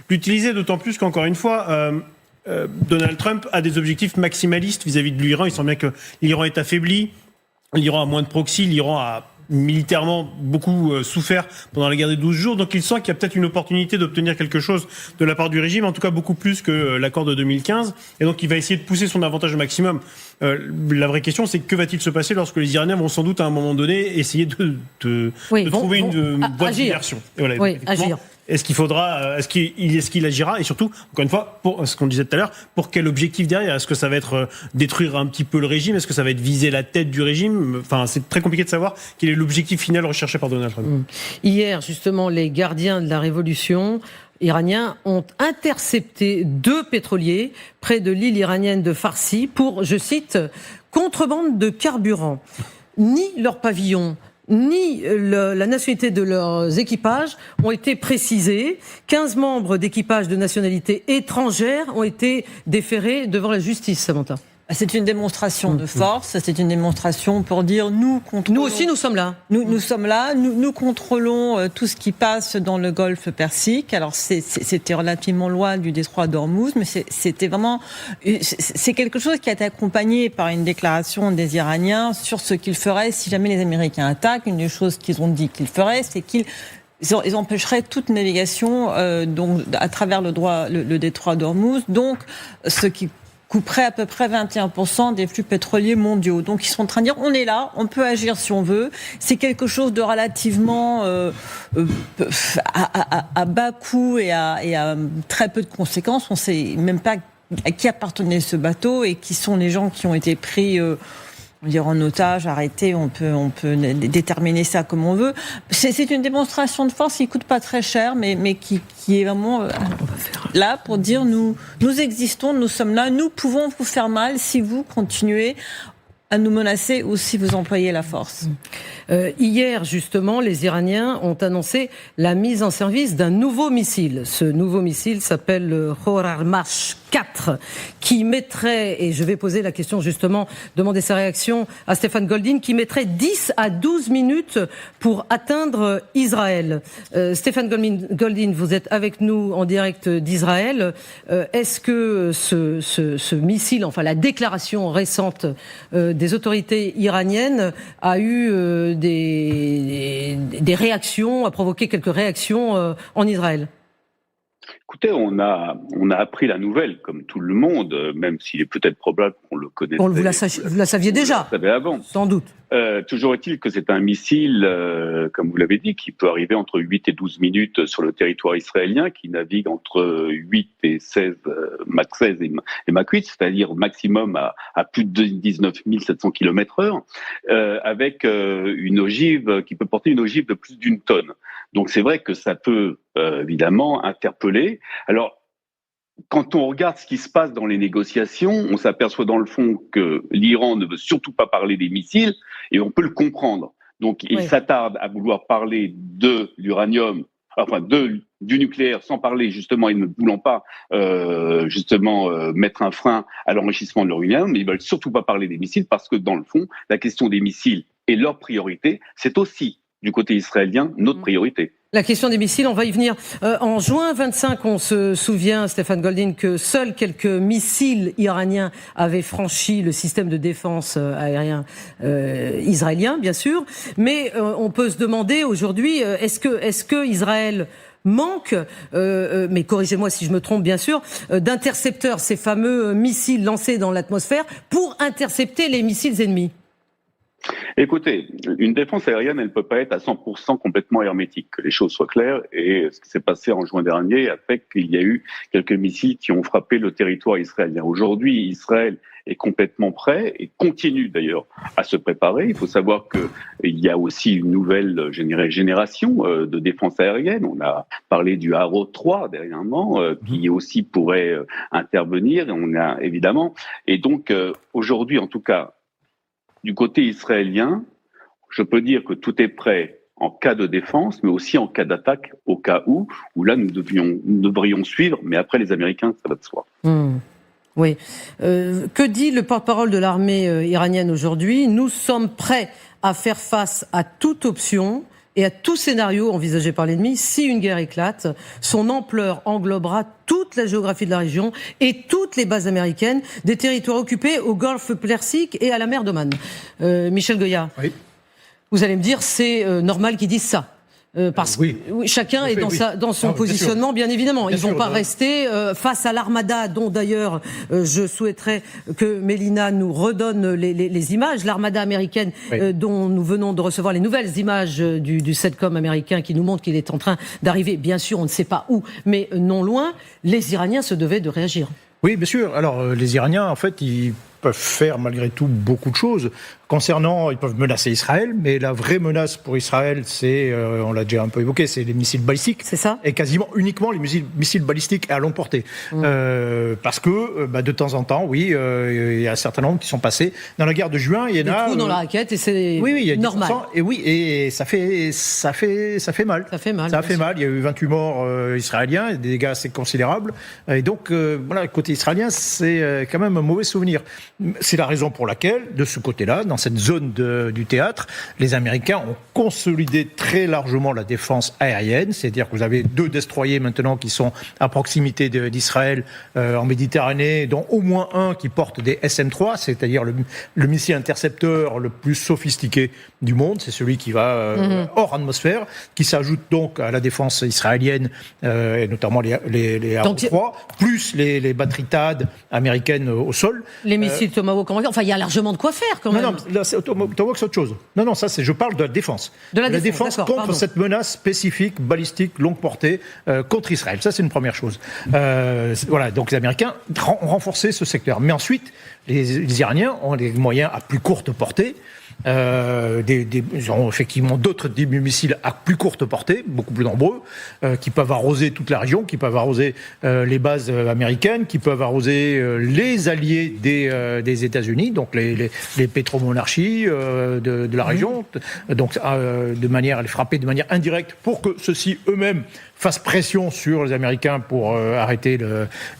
l'utiliser, d'autant plus qu'encore une fois... Donald Trump a des objectifs maximalistes vis-à-vis de l'Iran. Il sent bien que l'Iran est affaibli, l'Iran a moins de proxy, l'Iran a militairement beaucoup souffert pendant la guerre des 12 jours, donc il sent qu'il y a peut-être une opportunité d'obtenir quelque chose de la part du régime, en tout cas beaucoup plus que l'accord de 2015, et donc il va essayer de pousser son avantage au maximum. La vraie question, c'est que va-t-il se passer lorsque les Iraniens vont sans doute à un moment donné essayer de trouver une voie de diversion. Et voilà, agir. Est-ce qu'il agira, et surtout, encore une fois, pour ce qu'on disait tout à l'heure, pour quel objectif derrière? Est-ce que ça va être détruire un petit peu le régime? Est-ce que ça va être viser la tête du régime? Enfin, c'est très compliqué de savoir quel est l'objectif final recherché par Donald Trump. Hier, justement, les gardiens de la révolution iraniens ont intercepté 2 pétroliers près de l'île iranienne de Farsi pour, je cite, contrebande de carburant. Ni leur pavillon ni la nationalité de leurs équipages ont été précisés. 15 membres d'équipage de nationalité étrangère ont été déférés devant la justice, Samantha. C'est une démonstration de force, c'est une démonstration pour dire nous contrôlons... Nous aussi, nous sommes là. Nous sommes là, nous contrôlons tout ce qui passe dans le golfe Persique. Alors c'était relativement loin du détroit d'Ormuz, mais c'était vraiment... C'est quelque chose qui a été accompagné par une déclaration des Iraniens sur ce qu'ils feraient si jamais les Américains attaquent. Une des choses qu'ils ont dit qu'ils feraient, c'est qu'ils empêcheraient toute navigation donc, à travers le détroit d'Ormuz. Donc, ce qui couperait à peu près 21% des flux pétroliers mondiaux. Donc ils sont en train de dire on est là, on peut agir si on veut. C'est quelque chose de relativement à bas coût et à très peu de conséquences. On ne sait même pas à qui appartenait ce bateau et qui sont les gens qui ont été pris dire en otage, arrêté, on peut déterminer ça comme on veut. C'est une démonstration de force qui coûte pas très cher, mais qui est vraiment là pour dire nous existons, nous sommes là, nous pouvons vous faire mal si vous continuez à nous menacer ou si vous employez la force. Hier, justement, les Iraniens ont annoncé la mise en service d'un nouveau missile. Ce nouveau missile s'appelle le Khorramshahr 4, qui mettrait, et je vais poser la question justement, demander sa réaction à Stéphane Goldin, qui mettrait 10 à 12 minutes pour atteindre Israël. Stéphane Goldin, vous êtes avec nous en direct d'Israël. Est-ce que ce missile, enfin la déclaration récente des autorités iraniennes a eu des réactions, a provoqué quelques réactions en Israël? Écoutez, on a appris la nouvelle, comme tout le monde, même s'il est peut-être probable qu'on le connaisse. Bon, vous la saviez déjà, vous le saviez avant. Sans doute. Toujours est-il que c'est un missile, comme vous l'avez dit, qui peut arriver entre 8 et 12 minutes sur le territoire israélien, qui navigue entre 8 et 16, Mach 16 et Mach 8, c'est-à-dire maximum à plus de 19 700 km/h, avec une ogive qui peut porter une ogive de plus d'1 tonne. Donc c'est vrai que ça peut évidemment interpeller. Alors, quand on regarde ce qui se passe dans les négociations, on s'aperçoit dans le fond que l'Iran ne veut surtout pas parler des missiles, et on peut le comprendre. Donc il s'attarde à vouloir parler de l'uranium, enfin du nucléaire, sans parler justement, et ne voulant pas mettre un frein à l'enrichissement de l'uranium, mais ils veulent surtout pas parler des missiles, parce que dans le fond, la question des missiles et leur priorité, c'est aussi du côté israélien notre priorité. La question des missiles, on va y venir. En juin 25, on se souvient, Stéphane Goldin, que seuls quelques missiles iraniens avaient franchi le système de défense aérien israélien, bien sûr. Mais on peut se demander aujourd'hui, est-ce que Israël manque, mais corrigez-moi si je me trompe bien sûr, d'intercepteurs, ces fameux missiles lancés dans l'atmosphère, pour intercepter les missiles ennemis? Écoutez, une défense aérienne, elle ne peut pas être à 100% complètement hermétique, que les choses soient claires, et ce qui s'est passé en juin dernier a fait qu'il y a eu quelques missiles qui ont frappé le territoire israélien. Aujourd'hui, Israël est complètement prêt et continue d'ailleurs à se préparer. Il faut savoir qu'il y a aussi une nouvelle génération de défense aérienne. On a parlé du Arrow 3 dernièrement, qui aussi pourrait intervenir, on a évidemment. Et donc, aujourd'hui, en tout cas, du côté israélien, je peux dire que tout est prêt en cas de défense, mais aussi en cas d'attaque, au cas où là nous devrions suivre, mais après les Américains, ça va de soi. Oui. Que dit le porte-parole de l'armée iranienne aujourd'hui? Nous sommes prêts à faire face à toute option et à tout scénario envisagé par l'ennemi. Si une guerre éclate, son ampleur englobera toute la géographie de la région et toutes les bases américaines des territoires occupés au golfe Persique et à la mer d'Oman. Michel Goya, oui. Vous allez me dire, c'est normal qu'ils disent ça. Parce que chacun est dans son positionnement, bien évidemment. Ils ne vont pas rester face à l'armada, dont d'ailleurs je souhaiterais que Mélina nous redonne les images. L'armada américaine dont nous venons de recevoir les nouvelles images du SETCOM américain qui nous montre qu'il est en train d'arriver. Bien sûr, on ne sait pas où, mais non loin. Les Iraniens se devaient de réagir. Oui, bien sûr. Alors, les Iraniens, en fait, ils peuvent faire malgré tout beaucoup de choses. Concernant, ils peuvent menacer Israël, mais la vraie menace pour Israël, c'est, on l'a déjà un peu évoqué, c'est les missiles balistiques. C'est ça. Et quasiment uniquement les missiles balistiques à longue portée. Parce que, de temps en temps, oui, il y a un certain nombre qui sont passés. Dans la guerre de juin, il y en a... Des trous dans la raquette et c'est il y a normal. Et ça fait mal. Ça fait mal. Ça fait mal. Il y a eu 28 morts israéliens, des dégâts assez considérables. Et donc, voilà, côté israélien, c'est quand même un mauvais souvenir. C'est la raison pour laquelle, de ce côté-là, dans cette zone du théâtre, les Américains ont consolidé très largement la défense aérienne, c'est-à-dire que vous avez 2 destroyers maintenant qui sont à proximité d'Israël en Méditerranée, dont au moins un qui porte des SM-3, c'est-à-dire le missile intercepteur le plus sophistiqué du monde, c'est celui qui va hors atmosphère, qui s'ajoute donc à la défense israélienne, et notamment les Arrow 3, plus les batteries THAAD américaines au sol. Les missiles le Tomahawk américain. Enfin, il y a largement de quoi faire quand même. Non, là, Tomahawk, c'est autre chose. Non, ça, je parle de la défense. De la défense contre cette menace spécifique, balistique, longue portée, contre Israël. Ça, c'est une première chose. Voilà, donc les Américains ont renforcé ce secteur. Mais ensuite, les Iraniens ont des moyens à plus courte portée. Ils ont effectivement d'autres missiles à plus courte portée, beaucoup plus nombreux, qui peuvent arroser toute la région, qui peuvent arroser les bases américaines, qui peuvent arroser les alliés des États-Unis, donc les pétromonarchies de la région, donc les frapper de manière indirecte pour que ceux-ci eux-mêmes fassent pression sur les Américains pour arrêter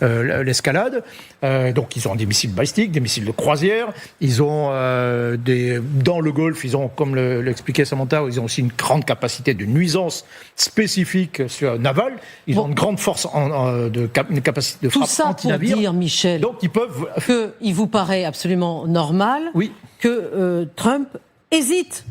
l'escalade. Donc ils ont des missiles balistiques, des missiles de croisière, ils ont dans le Golfe, ils ont, comme l'expliquait Samantha, ils ont aussi une grande capacité de nuisance spécifique navale, ils ont une grande force, une capacité de frappe anti-navire. Tout ça pour dire, Michel, donc ils peuvent... qu'il vous paraît absolument normal que Trump hésite.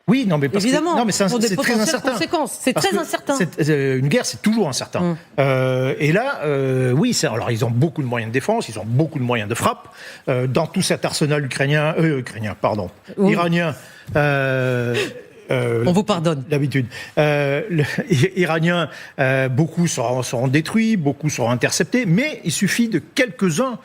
Oui, non, mais évidemment, c'est très incertain. C'est très incertain. Une guerre, c'est toujours incertain. Et là, alors ils ont beaucoup de moyens de défense, ils ont beaucoup de moyens de frappe. Dans tout cet arsenal iranien. On vous pardonne. D'habitude. Iraniens, beaucoup seront détruits, beaucoup seront interceptés, mais il suffit de quelques-uns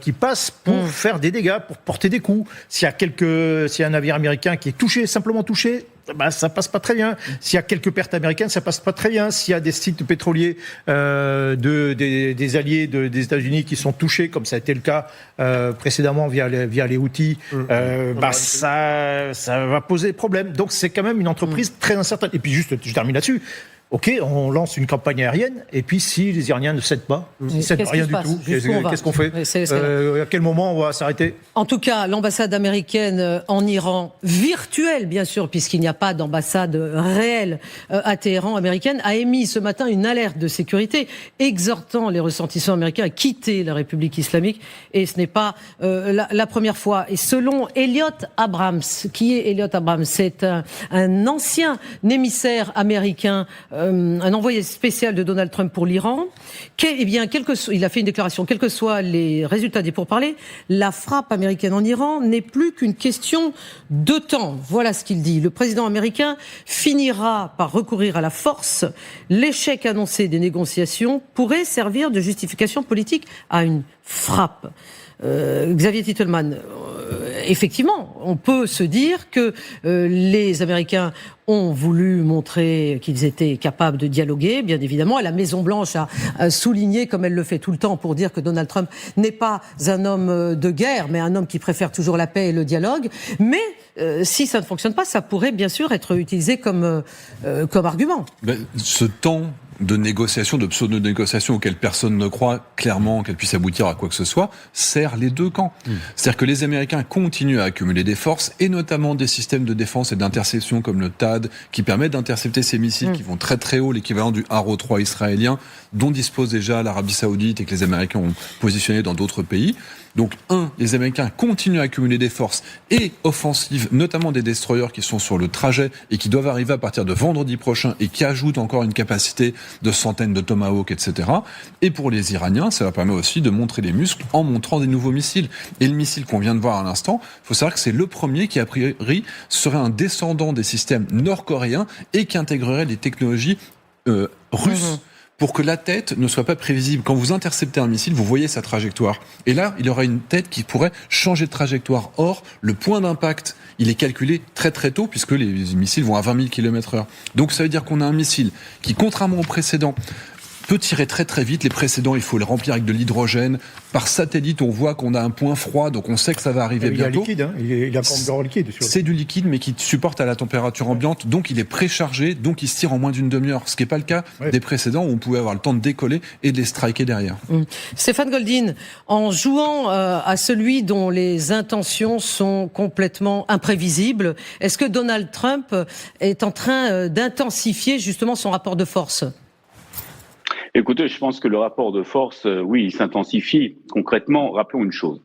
qui passent pour faire des dégâts, pour porter des coups. S'il y a un navire américain qui est simplement touché, ça passe pas très bien. S'il y a quelques pertes américaines, ça passe pas très bien. S'il y a des sites pétroliers des alliés des États-Unis qui sont touchés, comme ça a été le cas précédemment via les Houthis, ça va poser problème. Donc c'est quand même une entreprise très incertaine. Et puis juste, je termine là-dessus. Ok, on lance une campagne aérienne, et puis si les Iraniens ne cèdent pas, ils ne cèdent rien du tout, qu'est-ce qu'on fait ? À quel moment on va s'arrêter ? En tout cas, l'ambassade américaine en Iran, virtuelle bien sûr, puisqu'il n'y a pas d'ambassade réelle à Téhéran américaine, a émis ce matin une alerte de sécurité, exhortant les ressortissants américains à quitter la République islamique, et ce n'est pas la première fois. Et selon Elliot Abrams, qui est Elliot Abrams ? C'est un ancien émissaire américain, un envoyé spécial de Donald Trump pour l'Iran, il a fait une déclaration, quels que soient les résultats des pourparlers, la frappe américaine en Iran n'est plus qu'une question de temps. Voilà ce qu'il dit. Le président américain finira par recourir à la force. L'échec annoncé des négociations pourrait servir de justification politique à une frappe. Xavier Titelman, effectivement, on peut se dire que les Américains ont voulu montrer qu'ils étaient capables de dialoguer, bien évidemment. La Maison-Blanche a souligné, comme elle le fait tout le temps, pour dire que Donald Trump n'est pas un homme de guerre, mais un homme qui préfère toujours la paix et le dialogue. Mais si ça ne fonctionne pas, ça pourrait bien sûr être utilisé comme argument. Ce temps de négociation, de pseudo-négociation auquel personne ne croit clairement qu'elle puisse aboutir à quoi que ce soit, sert les deux camps. C'est-à-dire que les Américains continuent à accumuler des forces, et notamment des systèmes de défense et d'interception comme le THAAD, qui permettent d'intercepter ces missiles qui vont très très haut, l'équivalent du Arrow 3 israélien, dont dispose déjà l'Arabie Saoudite et que les Américains ont positionné dans d'autres pays. Donc, les Américains continuent à accumuler des forces et offensives, notamment des destroyers qui sont sur le trajet et qui doivent arriver à partir de vendredi prochain et qui ajoutent encore une capacité de centaines de Tomahawk, etc. Et pour les Iraniens, ça leur permet aussi de montrer les muscles en montrant des nouveaux missiles. Et le missile qu'on vient de voir à l'instant, il faut savoir que c'est le premier qui, a priori, serait un descendant des systèmes nord-coréens et qui intégrerait des technologies russes. Pour que la tête ne soit pas prévisible. Quand vous interceptez un missile, vous voyez sa trajectoire. Et là, il y aura une tête qui pourrait changer de trajectoire. Or, le point d'impact, il est calculé très très tôt, puisque les missiles vont à 20 000 km/h. Donc ça veut dire qu'on a un missile qui, contrairement au précédent, peut tirer très très vite. Les précédents, il faut les remplir avec de l'hydrogène. Par satellite, on voit qu'on a un point froid, donc on sait que ça va arriver bientôt. Il est liquide, il a encore liquide. C'est du liquide, mais qui supporte à la température ambiante, donc il est préchargé, donc il se tire en moins d'une demi-heure. Ce qui n'est pas le cas des précédents, où on pouvait avoir le temps de décoller et de les striker derrière. Stéphane Goldin, en jouant à celui dont les intentions sont complètement imprévisibles, est-ce que Donald Trump est en train d'intensifier justement son rapport de force ? Écoutez, je pense que le rapport de force, il s'intensifie. Concrètement, rappelons une chose.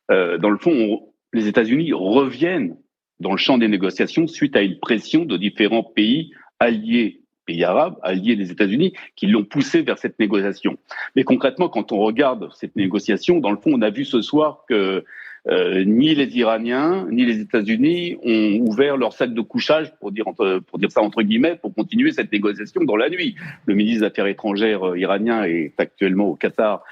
Dans le fond, les États-Unis reviennent dans le champ des négociations suite à une pression de différents pays alliés, pays arabes, alliés des États-Unis, qui l'ont poussé vers cette négociation. Mais concrètement, quand on regarde cette négociation, dans le fond, on a vu ce soir que ni les Iraniens, ni les États-Unis ont ouvert leur sac de couchage, pour dire ça entre guillemets, pour continuer cette négociation dans la nuit. Le ministre des Affaires étrangères iranien est actuellement au Qatar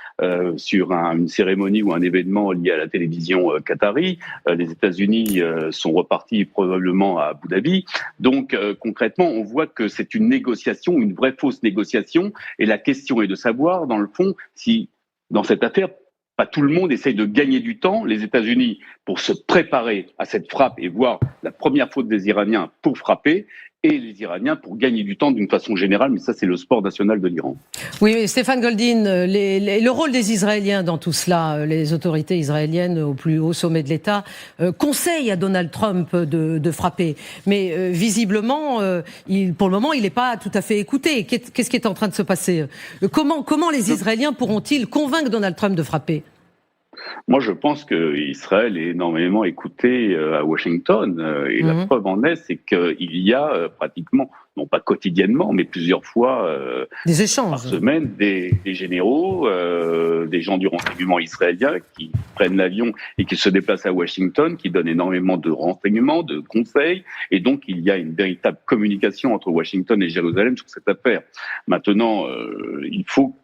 sur une cérémonie ou un événement lié à la télévision qatari. Les États-Unis sont repartis probablement à Abu Dhabi. Donc concrètement, on voit que c'est une négociation, une vraie fausse négociation. Et la question est de savoir, dans le fond, si dans cette affaire, pas tout le monde essaye de gagner du temps. Les États-Unis, pour se préparer à cette frappe et voir la première faute des Iraniens pour frapper, et les Iraniens pour gagner du temps d'une façon générale, mais ça c'est le sport national de l'Iran. Oui, Stéphane Goldin, le rôle des Israéliens dans tout cela, les autorités israéliennes au plus haut sommet de l'État conseillent à Donald Trump de frapper, mais visiblement, pour le moment, il n'est pas tout à fait écouté. Qu'est-ce qui est en train de se passer ? Comment les Israéliens pourront-ils convaincre Donald Trump de frapper ? Moi, je pense qu'Israël est énormément écouté à Washington. Et la preuve en est, c'est qu'il y a pratiquement, non pas quotidiennement, mais plusieurs fois des échanges par semaine, des généraux, des gens du renseignement israélien qui prennent l'avion et qui se déplacent à Washington, qui donnent énormément de renseignements, de conseils. Et donc, il y a une véritable communication entre Washington et Jérusalem sur cette affaire. Maintenant, il faut,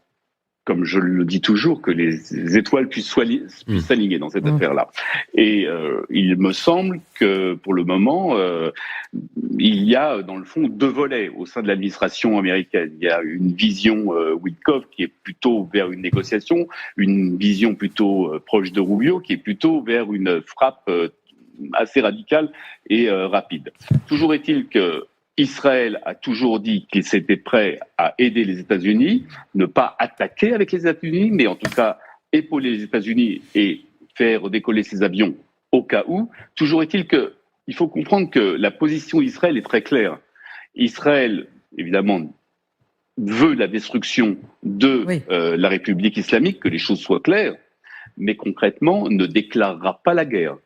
comme je le dis toujours, que les étoiles puissent s'aligner dans cette affaire-là. Et il me semble que, pour le moment, il y a, dans le fond, deux volets au sein de l'administration américaine. Il y a une vision Witkoff qui est plutôt vers une négociation, une vision plutôt proche de Rubio qui est plutôt vers une frappe assez radicale et rapide. Toujours est-il que Israël a toujours dit qu'il s'était prêt à aider les États-Unis, ne pas attaquer avec les États-Unis, mais en tout cas épauler les États-Unis et faire décoller ses avions au cas où. Toujours est-il qu'il faut comprendre que la position d'Israël est très claire. Israël, évidemment, veut la destruction de la République islamique, que les choses soient claires, mais concrètement ne déclarera pas la guerre.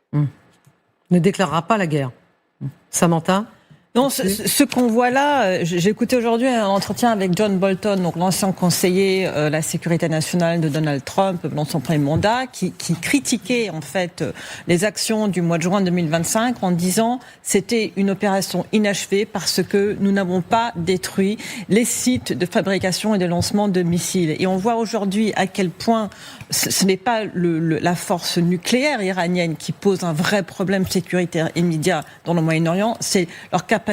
Ne déclarera pas la guerre. Samantha ? Non, ce qu'on voit là, j'ai écouté aujourd'hui un entretien avec John Bolton, donc l'ancien conseiller à la sécurité nationale de Donald Trump dans son premier mandat, qui critiquait en fait les actions du mois de juin 2025 en disant c'était une opération inachevée parce que nous n'avons pas détruit les sites de fabrication et de lancement de missiles. Et on voit aujourd'hui à quel point ce n'est pas la force nucléaire iranienne qui pose un vrai problème sécuritaire immédiat dans le Moyen-Orient, c'est leur capacité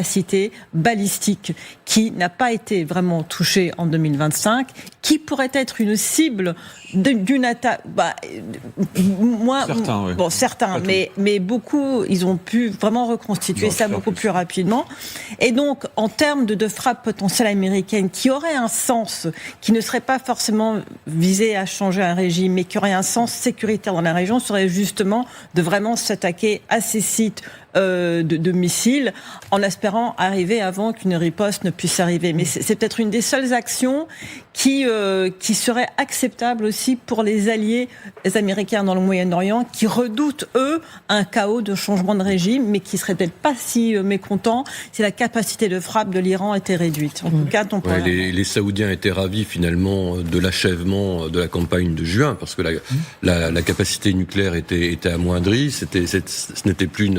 balistique qui n'a pas été vraiment touchée en 2025, qui pourrait être une cible d'une attaque. Certains, mais beaucoup, ils ont pu vraiment reconstituer ça beaucoup plus rapidement. Et donc, en termes de frappe potentielle américaine qui aurait un sens, qui ne serait pas forcément visé à changer un régime, mais qui aurait un sens sécuritaire dans la région, serait justement de vraiment s'attaquer à ces sites de missiles en espérant arriver avant qu'une riposte ne puisse arriver. Mais c'est peut-être une des seules actions qui serait acceptable aussi pour les alliés américains dans le Moyen-Orient qui redoutent, eux, un chaos de changement de régime, mais qui seraient peut-être pas si mécontents si la capacité de frappe de l'Iran était réduite. En tout cas, les Saoudiens étaient ravis finalement de l'achèvement de la campagne de juin, parce que la capacité nucléaire était amoindrie, ce n'était plus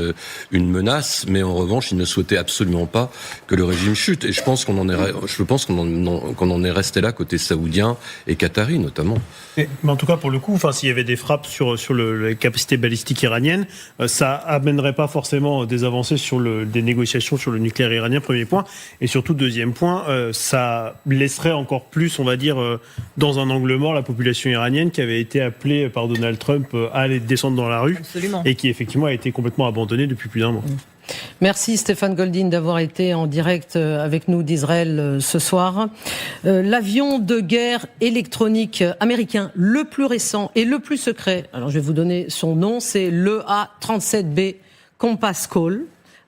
une menace, mais en revanche, ils ne souhaitaient absolument pas que le régime chute. Et je pense qu'on en est resté là côté saoudien et qatari notamment. Mais en tout cas, pour le coup, s'il y avait des frappes sur les capacités balistiques iraniennes, ça amènerait pas forcément des avancées sur des négociations sur le nucléaire iranien, premier point. Et surtout, deuxième point, ça laisserait encore plus, on va dire, dans un angle mort la population iranienne qui avait été appelée par Donald Trump à aller descendre dans la rue. Absolument. Et qui effectivement a été complètement abandonnée depuis plus d'un mois. Merci Stéphane Goldin d'avoir été en direct avec nous d'Israël ce soir. L'avion de guerre électronique américain le plus récent et le plus secret, alors je vais vous donner son nom, c'est l'EA-37B Compass Call,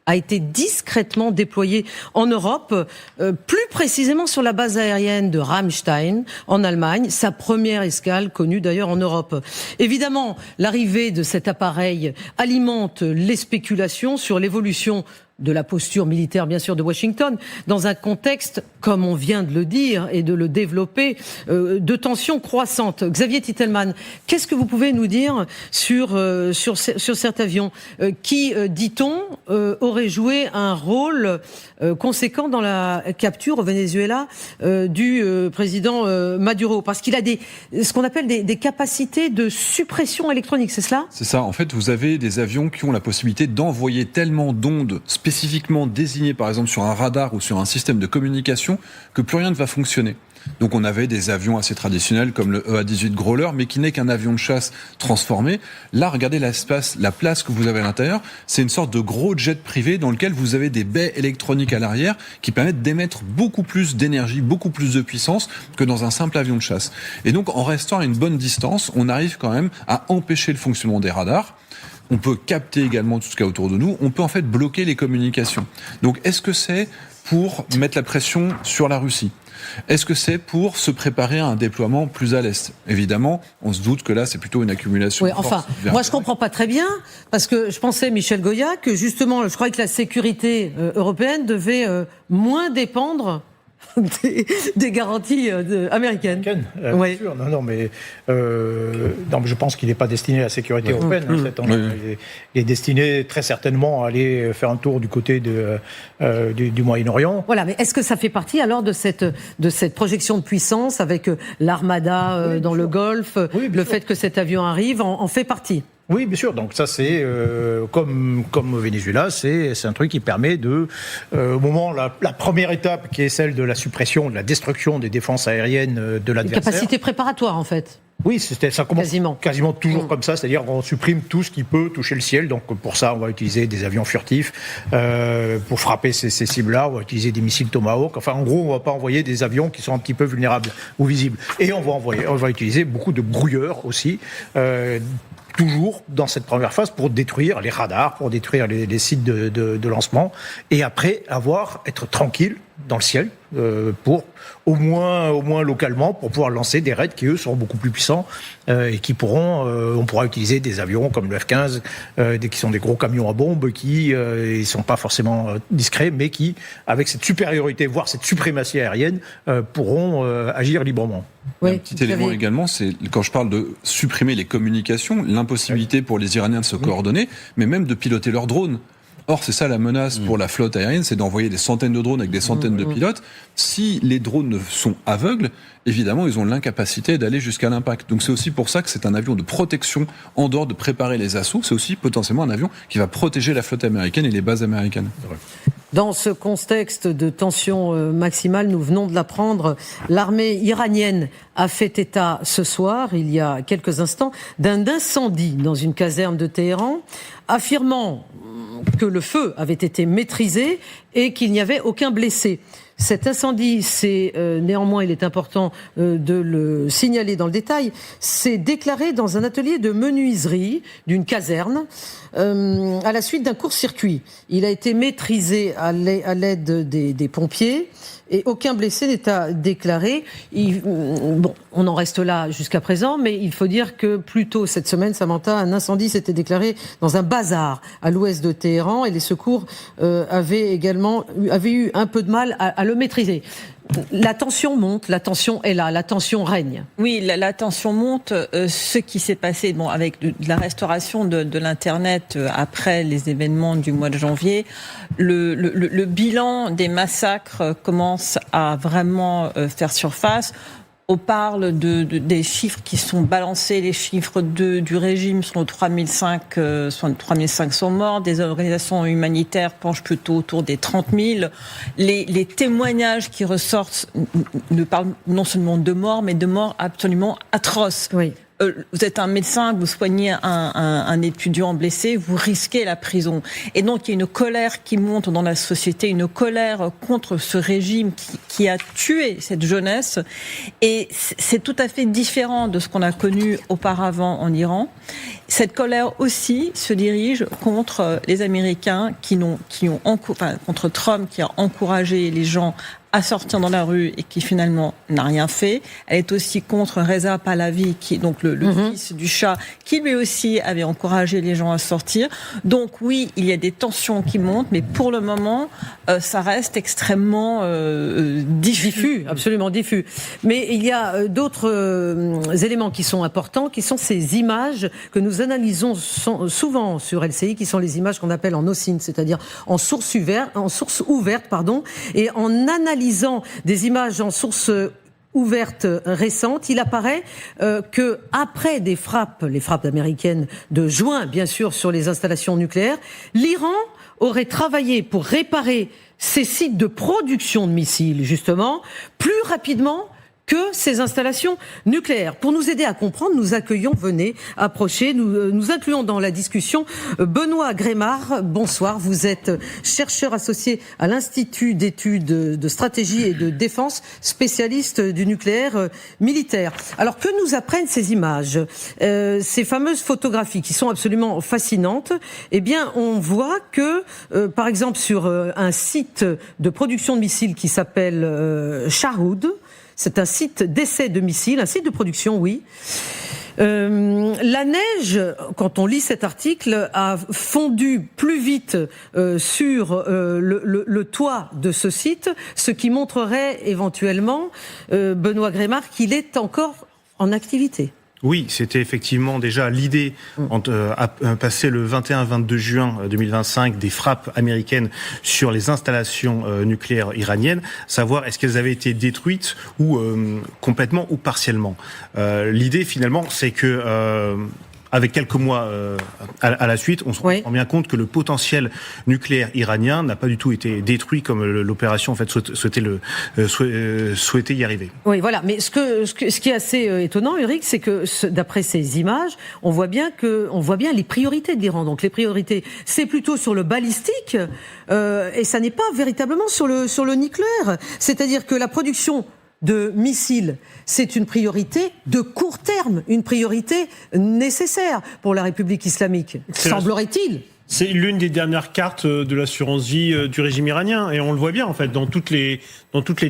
a été discrètement déployé en Europe, plus précisément sur la base aérienne de Ramstein, en Allemagne, sa première escale connue d'ailleurs en Europe. Évidemment, l'arrivée de cet appareil alimente les spéculations sur l'évolution de la posture militaire, bien sûr, de Washington, dans un contexte, comme on vient de le dire et de le développer, de tensions croissantes. Xavier Titelman, qu'est-ce que vous pouvez nous dire sur cet avion qui, dit-on, aurait joué un rôle conséquent dans la capture au Venezuela du président Maduro, parce qu'il a ce qu'on appelle des capacités de suppression électronique, c'est cela ? C'est ça. En fait, vous avez des avions qui ont la possibilité d'envoyer tellement d'ondes spécifiquement désignées, par exemple sur un radar ou sur un système de communication, que plus rien ne va fonctionner. Donc on avait des avions assez traditionnels comme le EA-18 Growler, mais qui n'est qu'un avion de chasse transformé. Là, regardez la place que vous avez à l'intérieur. C'est une sorte de gros jet privé dans lequel vous avez des baies électroniques à l'arrière qui permettent d'émettre beaucoup plus d'énergie, beaucoup plus de puissance que dans un simple avion de chasse. Et donc en restant à une bonne distance, on arrive quand même à empêcher le fonctionnement des radars. On peut capter également tout ce qu'il y a autour de nous. On peut en fait bloquer les communications. Donc est-ce que c'est pour mettre la pression sur la Russie ? Est-ce que c'est pour se préparer à un déploiement plus à l'Est ? Évidemment, on se doute que là, c'est plutôt une accumulation. Oui, enfin, moi je comprends pas très bien, parce que je pensais, Michel Goya, que justement, je croyais que la sécurité européenne devait moins dépendre des garanties américaines. Bien sûr. Non, mais je pense qu'il n'est pas destiné à la sécurité européenne. Il est destiné très certainement à aller faire un tour du côté du Moyen-Orient. Voilà, mais est-ce que ça fait partie alors de cette projection de puissance avec l'armada dans le Golfe, le fait que cet avion arrive en fait partie? Oui, bien sûr. Donc ça, c'est comme au Venezuela, c'est un truc qui permet au moment la première étape qui est celle de la suppression, de la destruction des défenses aériennes de l'adversaire. Une capacité préparatoire, en fait. Oui, ça commence quasiment toujours comme ça, c'est-à-dire qu'on supprime tout ce qui peut toucher le ciel. Donc pour ça, on va utiliser des avions furtifs pour frapper ces cibles-là. On va utiliser des missiles Tomahawk. Enfin, en gros, on va pas envoyer des avions qui sont un petit peu vulnérables ou visibles. Et on va utiliser beaucoup de brouilleurs aussi. Toujours dans cette première phase pour détruire les radars, pour détruire les sites de lancement, et après être tranquille dans le ciel pour au moins localement pour pouvoir lancer des raids qui eux seront beaucoup plus puissants et qui on pourra utiliser des avions comme le F-15 qui sont des gros camions à bombes qui ils sont pas forcément discrets mais qui avec cette supériorité voire cette suprématie aérienne pourront agir librement. Oui, un petit élément également, c'est quand je parle de supprimer les communications, l'impossibilité pour les Iraniens de se coordonner, mais même de piloter leurs drones. Or, c'est ça la menace pour la flotte aérienne, c'est d'envoyer des centaines de drones avec des centaines de pilotes. Si les drones sont aveugles, évidemment, ils ont l'incapacité d'aller jusqu'à l'impact. Donc c'est aussi pour ça que c'est un avion de protection en dehors de préparer les assauts. C'est aussi potentiellement un avion qui va protéger la flotte américaine et les bases américaines. Dans ce contexte de tension maximale, nous venons de l'apprendre, l'armée iranienne a fait état ce soir, il y a quelques instants, d'un incendie dans une caserne de Téhéran, affirmant que le feu avait été maîtrisé et qu'il n'y avait aucun blessé. Cet incendie, néanmoins, il est important de le signaler dans le détail, s'est déclaré dans un atelier de menuiserie d'une caserne à la suite d'un court-circuit. Il a été maîtrisé à l'aide des pompiers et aucun blessé n'est à déclarer. On en reste là jusqu'à présent, mais il faut dire que plus tôt cette semaine, Samantha, un incendie s'était déclaré dans un bazar à l'ouest de Téhéran et les secours avaient eu un peu de mal à le maîtriser. La tension monte, la tension est là, la tension règne. Oui, la tension monte. Ce qui s'est passé, avec la restauration de l'Internet après les événements du mois de janvier, le bilan des massacres commence à vraiment faire surface. On parle des chiffres qui sont balancés, les chiffres du régime sont 3500 morts, des organisations humanitaires penchent plutôt autour des 30 000. Les témoignages qui ressortent ne parlent non seulement de morts, mais de morts absolument atroces. Oui. Vous êtes un médecin, vous soignez un étudiant blessé, vous risquez la prison. Et donc il y a une colère qui monte dans la société, une colère contre ce régime qui a tué cette jeunesse. Et c'est tout à fait différent de ce qu'on a connu auparavant en Iran. Cette colère aussi se dirige contre les Américains contre Trump qui a encouragé les gens à sortir dans la rue et qui finalement n'a rien fait. Elle est aussi contre Reza Pahlavi, qui est donc le fils du Shah, qui lui aussi avait encouragé les gens à sortir. Donc oui, il y a des tensions qui montent, mais pour le moment, ça reste extrêmement diffus, absolument diffus. Mais il y a d'autres éléments qui sont importants, qui sont ces images que nous analysons souvent sur LCI, qui sont les images qu'on appelle en OSINT, c'est-à-dire en source ouverte, et en analysant des images en source ouverte récente, il apparaît que après les frappes américaines de juin, bien sûr, sur les installations nucléaires, l'Iran aurait travaillé pour réparer ces sites de production de missiles, justement, plus rapidement que ces installations nucléaires. Pour nous aider à comprendre, nous accueillons, venez, approchez, nous incluons dans la discussion Benoît Grémard. Bonsoir, vous êtes chercheur associé à l'Institut d'études de stratégie et de défense, spécialiste du nucléaire militaire. Alors que nous apprennent ces images, ces fameuses photographies qui sont absolument fascinantes, eh bien on voit que, par exemple sur un site de production de missiles qui s'appelle Shahoud, c'est un site d'essai de missiles, un site de production, oui. La neige, quand on lit cet article, a fondu plus vite sur le toit de ce site, ce qui montrerait éventuellement, Benoît Grémard, qu'il est encore en activité. Oui, c'était effectivement déjà l'idée passé le 21-22 juin 2025 des frappes américaines sur les installations nucléaires iraniennes, savoir est-ce qu'elles avaient été détruites ou complètement ou partiellement. L'idée finalement, c'est que avec quelques mois à la suite, on se rend bien compte que le potentiel nucléaire iranien n'a pas du tout été détruit comme l'opération en fait souhaitait y arriver. Oui, voilà. Mais ce qui est assez étonnant, Eric, c'est que d'après ces images, on voit bien les priorités de l'Iran. Donc les priorités, c'est plutôt sur le balistique et ça n'est pas véritablement sur le nucléaire. C'est-à-dire que la production de missiles, c'est une priorité de court terme, une priorité nécessaire pour la République islamique, semblerait-il. C'est l'une des dernières cartes de l'assurance vie du régime iranien, et on le voit bien en fait dans toutes les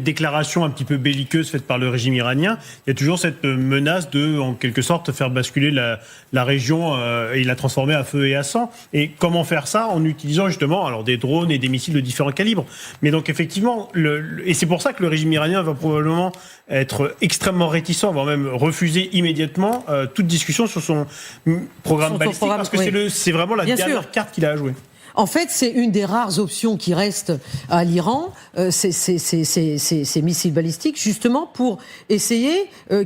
déclarations un petit peu belliqueuses faites par le régime iranien. Il y a toujours cette menace de, en quelque sorte, faire basculer la région et la transformer à feu et à sang. Et comment faire ça en utilisant justement alors des drones et des missiles de différents calibres. Mais donc effectivement, et c'est pour ça que le régime iranien va probablement être extrêmement réticent, voire même refuser immédiatement toute discussion sur son programme balistique, parce que c'est vraiment la dernière carte qu'il a à jouer. En fait, c'est une des rares options qui restent à l'Iran, ces missiles balistiques, justement pour essayer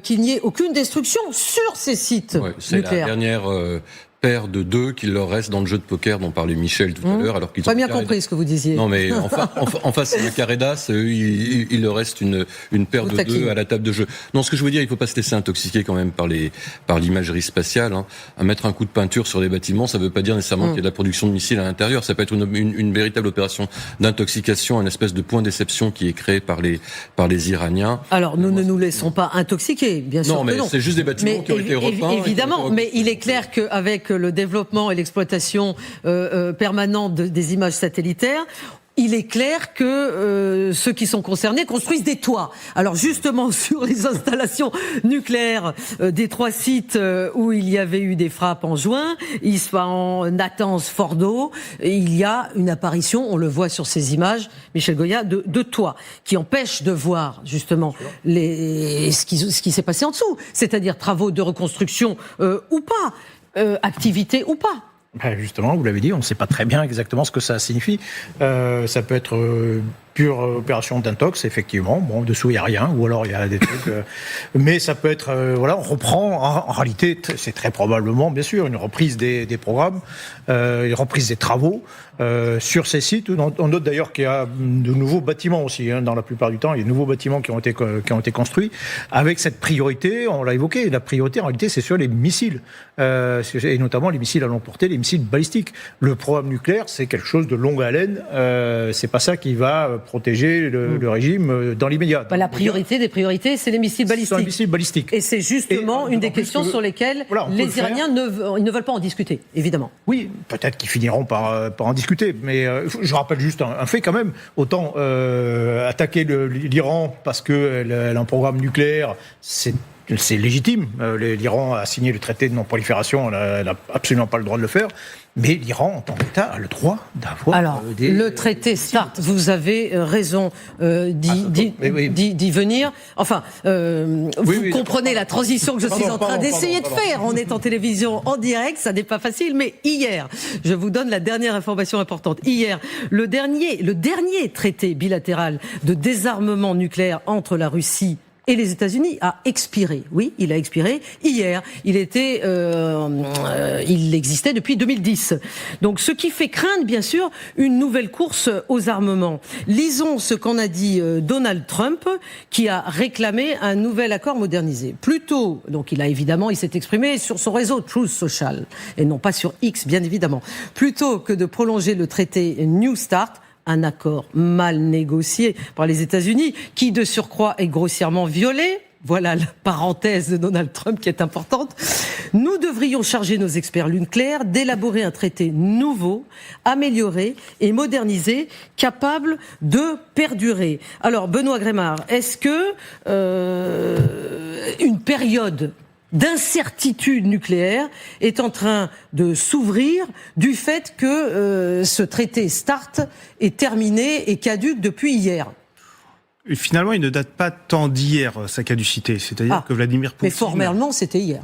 qu'il n'y ait aucune destruction sur ces sites nucléaires. C'est la dernière paire de deux qu'il leur reste dans le jeu de poker dont parlait Michel tout à l'heure. Alors qu'ils pas bien compris ce que vous disiez. Non, mais en face, c'est le carré d'as. Il leur reste une paire de deux à la table de jeu. Non, ce que je veux dire, il faut pas se laisser intoxiquer quand même par l'imagerie spatiale. Hein. À mettre un coup de peinture sur les bâtiments, ça veut pas dire nécessairement qu'il y a de la production de missiles à l'intérieur. Ça peut être une véritable opération d'intoxication, une espèce de point déception qui est créé par les Iraniens. Alors, nous ne nous laissons pas intoxiquer, bien sûr. Non, mais c'est juste des bâtiments qui ont été repeints. Évidemment, mais il est clair qu'avec le développement et l'exploitation permanente des images satellitaires, il est clair que ceux qui sont concernés construisent des toits. Alors justement, sur les installations nucléaires des 3 sites où il y avait eu des frappes en juin, Isfahan, Natanz, Fordo, il y a une apparition, on le voit sur ces images, Michel Goya, de toits, qui empêchent de voir justement ce qui s'est passé en dessous, c'est-à-dire travaux de reconstruction ou pas. Activité ou pas. Justement, vous l'avez dit, on ne sait pas très bien exactement ce que ça signifie. Ça peut être pure opération d'intox, effectivement. Bon, dessous, il n'y a rien, ou alors il y a des trucs... mais ça peut être... on reprend, en réalité, c'est très probablement, bien sûr, une reprise des programmes, une reprise des travaux sur ces sites. On note d'ailleurs qu'il y a de nouveaux bâtiments aussi, dans la plupart du temps. Il y a de nouveaux bâtiments qui ont été construits, avec cette priorité, on l'a évoqué, la priorité, en réalité, c'est sur les missiles, et notamment les missiles à longue portée, les missiles balistiques. Le programme nucléaire, c'est quelque chose de longue haleine, c'est pas ça qui va protéger le régime dans l'immédiat. La priorité des priorités, c'est les missiles balistiques. Les missiles balistiques. Et c'est justement une des questions sur lesquelles les Iraniens ne veulent pas en discuter, évidemment. Oui, peut-être qu'ils finiront par en discuter, mais je rappelle juste un fait quand même. Autant attaquer l'Iran parce qu'elle a un programme nucléaire, c'est légitime. L'Iran a signé le traité de non-prolifération, elle n'a absolument pas le droit de le faire. Mais l'Iran, en tant qu'État, a le droit d'avoir le traité START, vous avez raison d'y venir. Enfin, vous comprenez la transition que je suis en train d'essayer de faire. On est en télévision en direct, ça n'est pas facile. Mais hier, je vous donne la dernière information importante. Hier, le dernier traité bilatéral de désarmement nucléaire entre la Russie et les États-Unis a expiré. Oui, il a expiré. Hier, il existait depuis 2010. Donc, ce qui fait craindre, bien sûr, une nouvelle course aux armements. Lisons ce qu'en a dit Donald Trump, qui a réclamé un nouvel accord modernisé. Plutôt, donc il s'est exprimé sur son réseau Truth Social, et non pas sur X, bien évidemment. Plutôt que de prolonger le traité New START, un accord mal négocié par les États-Unis, qui de surcroît est grossièrement violé. Voilà la parenthèse de Donald Trump qui est importante. Nous devrions charger nos experts nucléaires d'élaborer un traité nouveau, amélioré et modernisé, capable de perdurer. Alors, Benoît Grémard, est-ce que une période d'incertitude nucléaire est en train de s'ouvrir du fait que ce traité START est terminé et caduque depuis hier? Finalement, il ne date pas tant d'hier, sa caducité. C'est-à-dire que Vladimir Poutine... Mais formellement, c'était hier.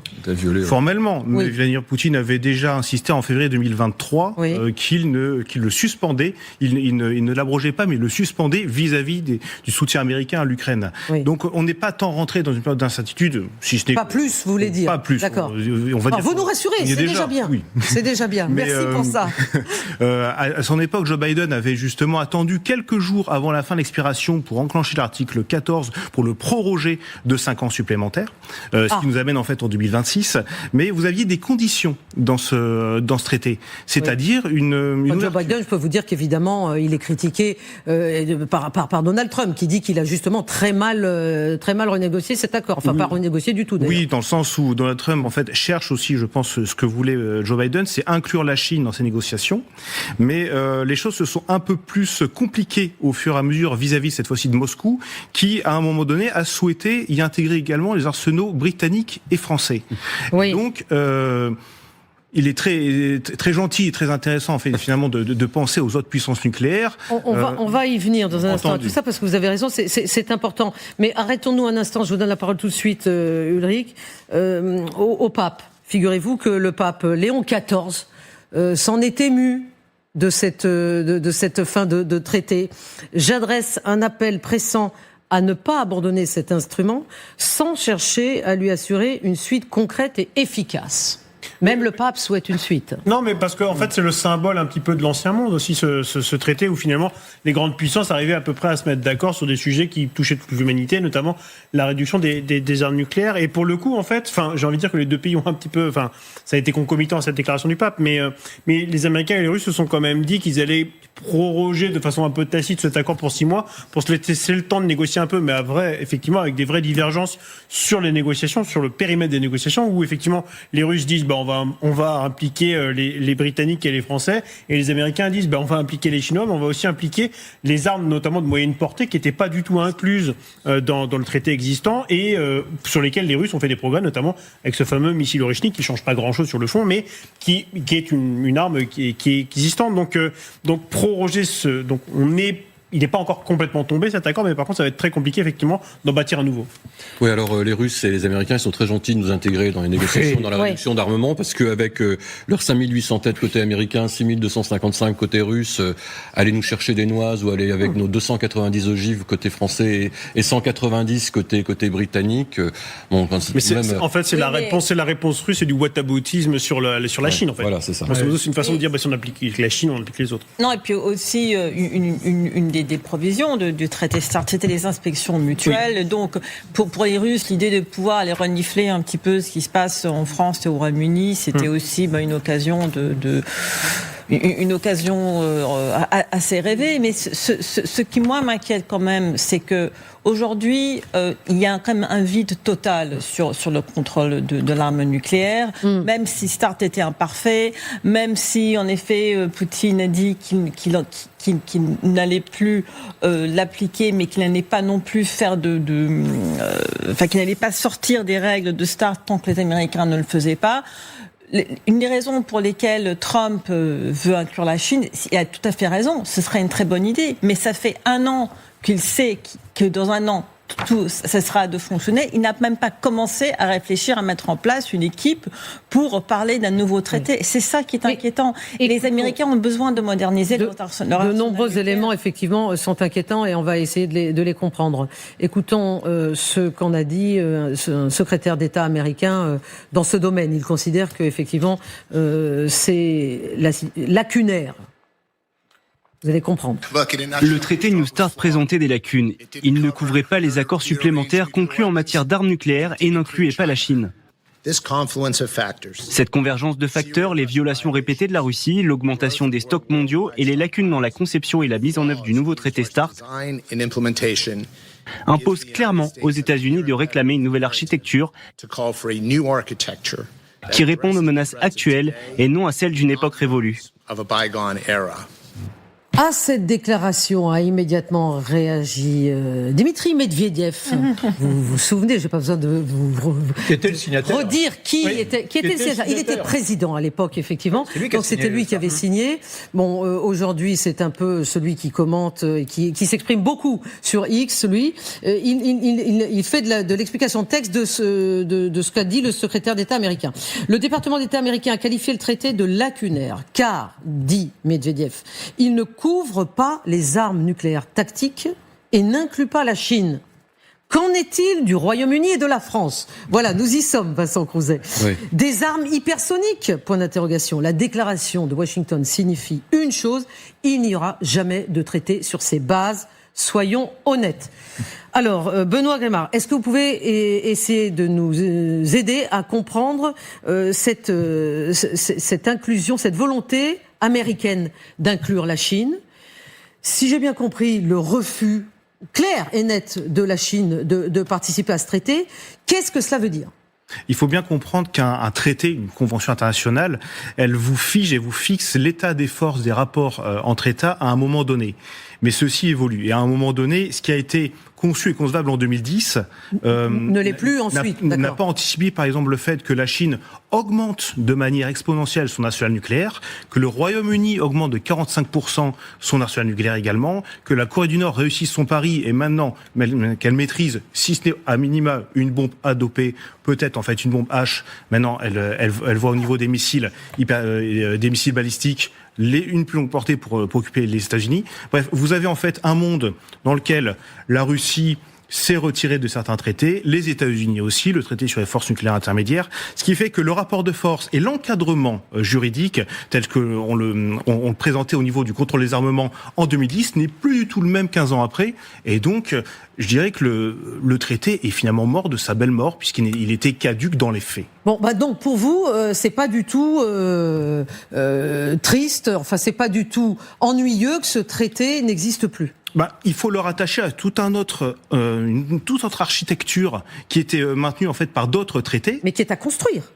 Formellement. Oui. Mais Vladimir Poutine avait déjà insisté en février 2023 qu'il le suspendait. Il ne l'abrogeait pas, mais il le suspendait vis-à-vis du soutien américain à l'Ukraine. Oui. Donc, on n'est pas tant rentré dans une période d'incertitude, si ce n'est... Pas plus, vous voulez dire. Pas plus. D'accord. Vous nous rassurez, c'est déjà bien. Oui. C'est déjà bien. Merci pour ça. À son époque, Joe Biden avait justement attendu quelques jours avant la fin de l'expiration pour enclencher l'article 14 pour le proroger de 5 ans supplémentaires, ce qui nous amène en fait en 2026. Mais vous aviez des conditions dans ce traité, c'est-à-dire Joe Biden, je peux vous dire qu'évidemment, il est critiqué par Donald Trump, qui dit qu'il a justement très mal renégocié cet accord. Enfin, pas renégocié du tout, d'ailleurs. Oui, dans le sens où Donald Trump, en fait, cherche aussi, je pense, ce que voulait Joe Biden, c'est inclure la Chine dans ces négociations. Mais les choses se sont un peu plus compliquées au fur et à mesure vis-à-vis, cette fois-ci, de Moscou, qui, à un moment donné, a souhaité y intégrer également les arsenaux britanniques et français. Oui. Donc, il est très, très gentil et très intéressant, en fait, finalement, de penser aux autres puissances nucléaires. On va y venir dans un instant. Tout ça parce que vous avez raison, c'est important. Mais arrêtons-nous un instant, je vous donne la parole tout de suite, Ulrich, au pape. Figurez-vous que le pape Léon XIV s'en est ému de cette fin de traité. J'adresse un appel pressant à ne pas abandonner cet instrument sans chercher à lui assurer une suite concrète et efficace. Même le pape souhaite une suite. Non, mais parce qu'en fait, c'est le symbole un petit peu de l'ancien monde aussi, ce traité où finalement les grandes puissances arrivaient à peu près à se mettre d'accord sur des sujets qui touchaient toute l'humanité, notamment la réduction des armes nucléaires. Et pour le coup, en fait, j'ai envie de dire que les deux pays ont un petit peu, ça a été concomitant à cette déclaration du pape, mais les Américains et les Russes se sont quand même dit qu'ils allaient proroger de façon un peu tacite cet accord pour 6 mois, pour se laisser le temps de négocier un peu, mais effectivement, avec des vraies divergences sur les négociations, sur le périmètre des négociations, où effectivement, les Russes disent, on va impliquer les Britanniques et les Français, et les Américains disent, on va impliquer les Chinois, mais on va aussi impliquer les armes, notamment de moyenne portée, qui n'étaient pas du tout incluses dans le traité existant, et sur lesquelles les Russes ont fait des progrès, notamment avec ce fameux missile Orychnik, qui change pas grand-chose sur le fond, mais qui est une arme qui est existante. Donc proroger il n'est pas encore complètement tombé cet accord, mais par contre ça va être très compliqué effectivement d'en bâtir un nouveau. Oui, alors les Russes et les Américains ils sont très gentils de nous intégrer dans les négociations, dans la réduction d'armement, parce qu'avec leurs 5800 têtes côté américain, 6255 côté russe, aller nous chercher des noises ou aller avec nos 290 ogives côté français et 190 côté britannique. En fait c'est la réponse russe et du whataboutisme sur la Chine en fait. Voilà, c'est ça. C'est une façon de dire si on applique la Chine, on applique les autres. Non, et puis aussi une des provisions du traité START, c'était les inspections mutuelles. Oui. Donc, pour les Russes, l'idée de pouvoir aller renifler un petit peu ce qui se passe en France et au Royaume-Uni, c'était aussi une occasion une occasion assez rêvée. Mais ce qui, moi, m'inquiète quand même, c'est que aujourd'hui, il y a quand même un vide total sur le contrôle de l'arme nucléaire, même si START était imparfait, même si, en effet, Poutine a dit qu'il n'allait plus l'appliquer, mais qu'il n'allait pas non plus faire qu'il n'allait pas sortir des règles de START tant que les Américains ne le faisaient pas. Une des raisons pour lesquelles Trump veut inclure la Chine, il a tout à fait raison, ce serait une très bonne idée, mais ça fait 1 an qu'il sait que dans 1 an, tout cessera de fonctionner. Il n'a même pas commencé à réfléchir à mettre en place une équipe pour parler d'un nouveau traité. C'est ça qui est inquiétant. Et les Américains ont besoin de moderniser leur arsenal. De nombreux éléments, effectivement, sont inquiétants et on va essayer de les comprendre. Écoutons ce qu'en a dit un secrétaire d'État américain dans ce domaine. Il considère qu'effectivement, c'est lacunaire. Vous allez comprendre. Le traité New START présentait des lacunes. Il ne couvrait pas les accords supplémentaires conclus en matière d'armes nucléaires et n'incluait pas la Chine. Cette convergence de facteurs, les violations répétées de la Russie, l'augmentation des stocks mondiaux et les lacunes dans la conception et la mise en œuvre du nouveau traité START imposent clairement aux États-Unis de réclamer une nouvelle architecture qui réponde aux menaces actuelles et non à celles d'une époque révolue. À cette déclaration a immédiatement réagi Dmitri Medvedev. Vous vous souvenez, j'ai pas besoin de vous redire qui était le signataire. Il était président à l'époque, effectivement. Donc c'était lui qui avait signé. Bon, aujourd'hui c'est un peu celui qui commente, qui s'exprime beaucoup sur X. Lui, il fait de l'explication de texte de ce qu'a dit le secrétaire d'État américain. Le département d'État américain a qualifié le traité de lacunaire, car, dit Medvedev, il ne couvre pas les armes nucléaires tactiques et n'inclut pas la Chine. Qu'en est-il du Royaume-Uni et de la France ? Voilà, nous y sommes, Vincent Crouzet. Oui. Des armes hypersoniques ? Point d'interrogation. La déclaration de Washington signifie une chose, il n'y aura jamais de traité sur ces bases. Soyons honnêtes. Alors, Benoît Grémard, est-ce que vous pouvez essayer de nous aider à comprendre cette inclusion, cette volonté américaine d'inclure la Chine ? Si j'ai bien compris, le refus clair et net de la Chine de participer à ce traité, qu'est-ce que cela veut dire ? Il faut bien comprendre qu'un traité, une convention internationale, elle vous fige et vous fixe l'état des forces des rapports entre États à un moment donné. Mais ceci évolue. Et à un moment donné, ce qui a été conçu et concevable en 2010 ne l'est plus ensuite. N'a pas anticipé, par exemple, le fait que la Chine augmente de manière exponentielle son arsenal nucléaire, que le Royaume-Uni augmente de 45% son arsenal nucléaire également, que la Corée du Nord réussisse son pari et maintenant qu'elle maîtrise, si ce n'est à minima une bombe A dopée, peut-être en fait une bombe H. Maintenant, elle voit au niveau des missiles, des missiles balistiques, une plus longue portée pour occuper les États-Unis. Bref, vous avez en fait un monde dans lequel la Russie s'est retirée de certains traités, les États-Unis aussi, le traité sur les forces nucléaires intermédiaires, ce qui fait que le rapport de force et l'encadrement juridique, tel qu'on le présentait au niveau du contrôle des armements en 2010, n'est plus du tout le même 15 ans après, et donc je dirais que le traité est finalement mort de sa belle mort, puisqu'il était caduc dans les faits. Bon, donc pour vous, c'est pas du tout triste, enfin c'est pas du tout ennuyeux que ce traité n'existe plus. Il faut le rattacher à une toute autre architecture qui était maintenue en fait par d'autres traités. Mais qui est à construire.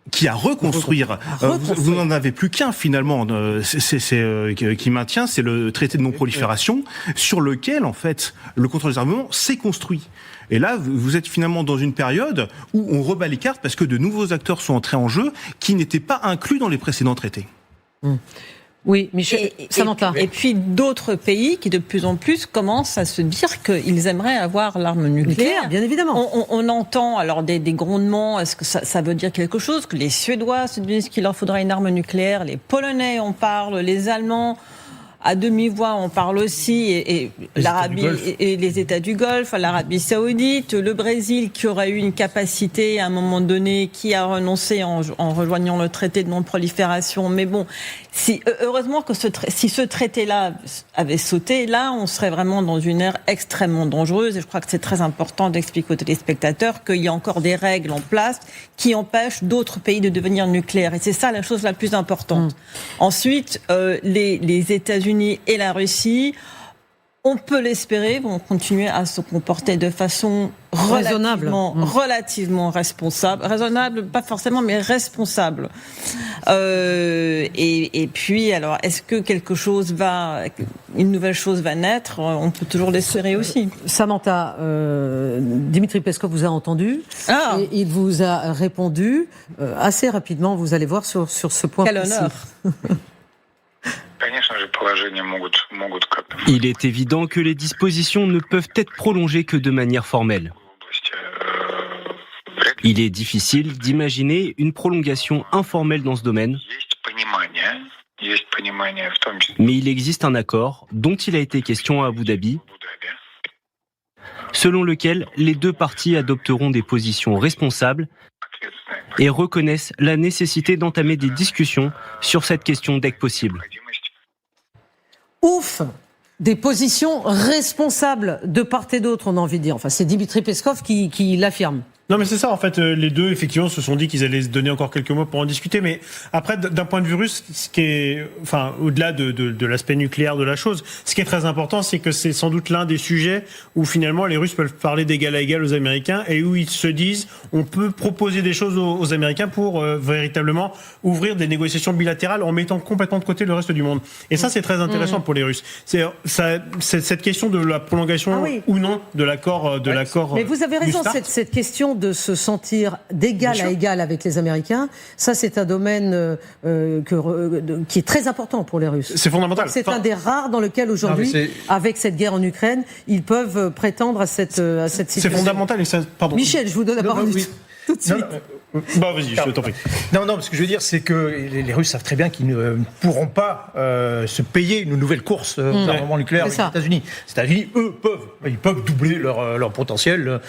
Qui à reconstruire. Vous n'en avez plus qu'un finalement qui maintient, c'est le traité de non-prolifération sur lequel en fait le contrôle des armements s'est construit. Et là, vous êtes finalement dans une période où on rebat les cartes parce que de nouveaux acteurs sont entrés en jeu qui n'étaient pas inclus dans les précédents traités. Oui, Michel, Samantha. Et puis d'autres pays qui de plus en plus commencent à se dire qu'ils aimeraient avoir l'arme nucléaire. Bien évidemment. On entend alors des grondements. Est-ce que ça veut dire quelque chose ? Que les Suédois se disent qu'il leur faudra une arme nucléaire, les Polonais en parlent, les Allemands. à demi-voix, on parle aussi, et l'Arabie et les États du Golfe, l'Arabie Saoudite, le Brésil qui aurait eu une capacité à un moment donné, qui a renoncé en rejoignant le traité de non-prolifération. Mais bon, heureusement que si ce traité-là avait sauté, là, on serait vraiment dans une ère extrêmement dangereuse. Et je crois que c'est très important d'expliquer aux téléspectateurs qu'il y a encore des règles en place qui empêchent d'autres pays de devenir nucléaires. Et c'est ça la chose la plus importante. Ensuite, les États-Unis et la Russie, on peut l'espérer, vont continuer à se comporter de façon relativement responsable. Raisonnable, pas forcément, mais responsable. Et puis, alors, est-ce que une nouvelle chose va naître ? On peut toujours l'espérer aussi. Samantha, Dimitri Peskov vous a entendu. Et il vous a répondu assez rapidement, vous allez voir, sur ce point précis. Quel honneur. Il est évident que les dispositions ne peuvent être prolongées que de manière formelle. Il est difficile d'imaginer une prolongation informelle dans ce domaine, mais il existe un accord dont il a été question à Abu Dhabi, selon lequel les deux parties adopteront des positions responsables et reconnaissent la nécessité d'entamer des discussions sur cette question dès que possible. Ouf, des positions responsables de part et d'autre, on a envie de dire. Enfin, c'est Dimitri Peskov qui l'affirme. Non, mais c'est ça, en fait, les deux, effectivement, se sont dit qu'ils allaient se donner encore quelques mois pour en discuter, mais après, d'un point de vue russe, ce qui est, enfin, au-delà de l'aspect nucléaire de la chose, ce qui est très important, c'est que c'est sans doute l'un des sujets où finalement les Russes peuvent parler d'égal à égal aux Américains et où ils se disent, on peut proposer des choses aux Américains pour véritablement ouvrir des négociations bilatérales en mettant complètement de côté le reste du monde. Et ça, c'est très intéressant pour les Russes. C'est cette question de la prolongation ou non de l'accord, Mais vous avez raison, cette question de se sentir d'égal à égal avec les Américains, ça c'est un domaine qui est très important pour les Russes. C'est fondamental. C'est un des rares dans lequel aujourd'hui, avec cette guerre en Ukraine, ils peuvent prétendre à cette situation. C'est fondamental. Et ça, pardon. Michel, je vous donne la parole tout de suite. Vas-y, je t'en prie. Non, ce que je veux dire, c'est que les Russes savent très bien qu'ils ne pourront pas se payer une nouvelle course aux armements nucléaires avec les États-Unis. Les États-Unis, eux, peuvent doubler leur potentiel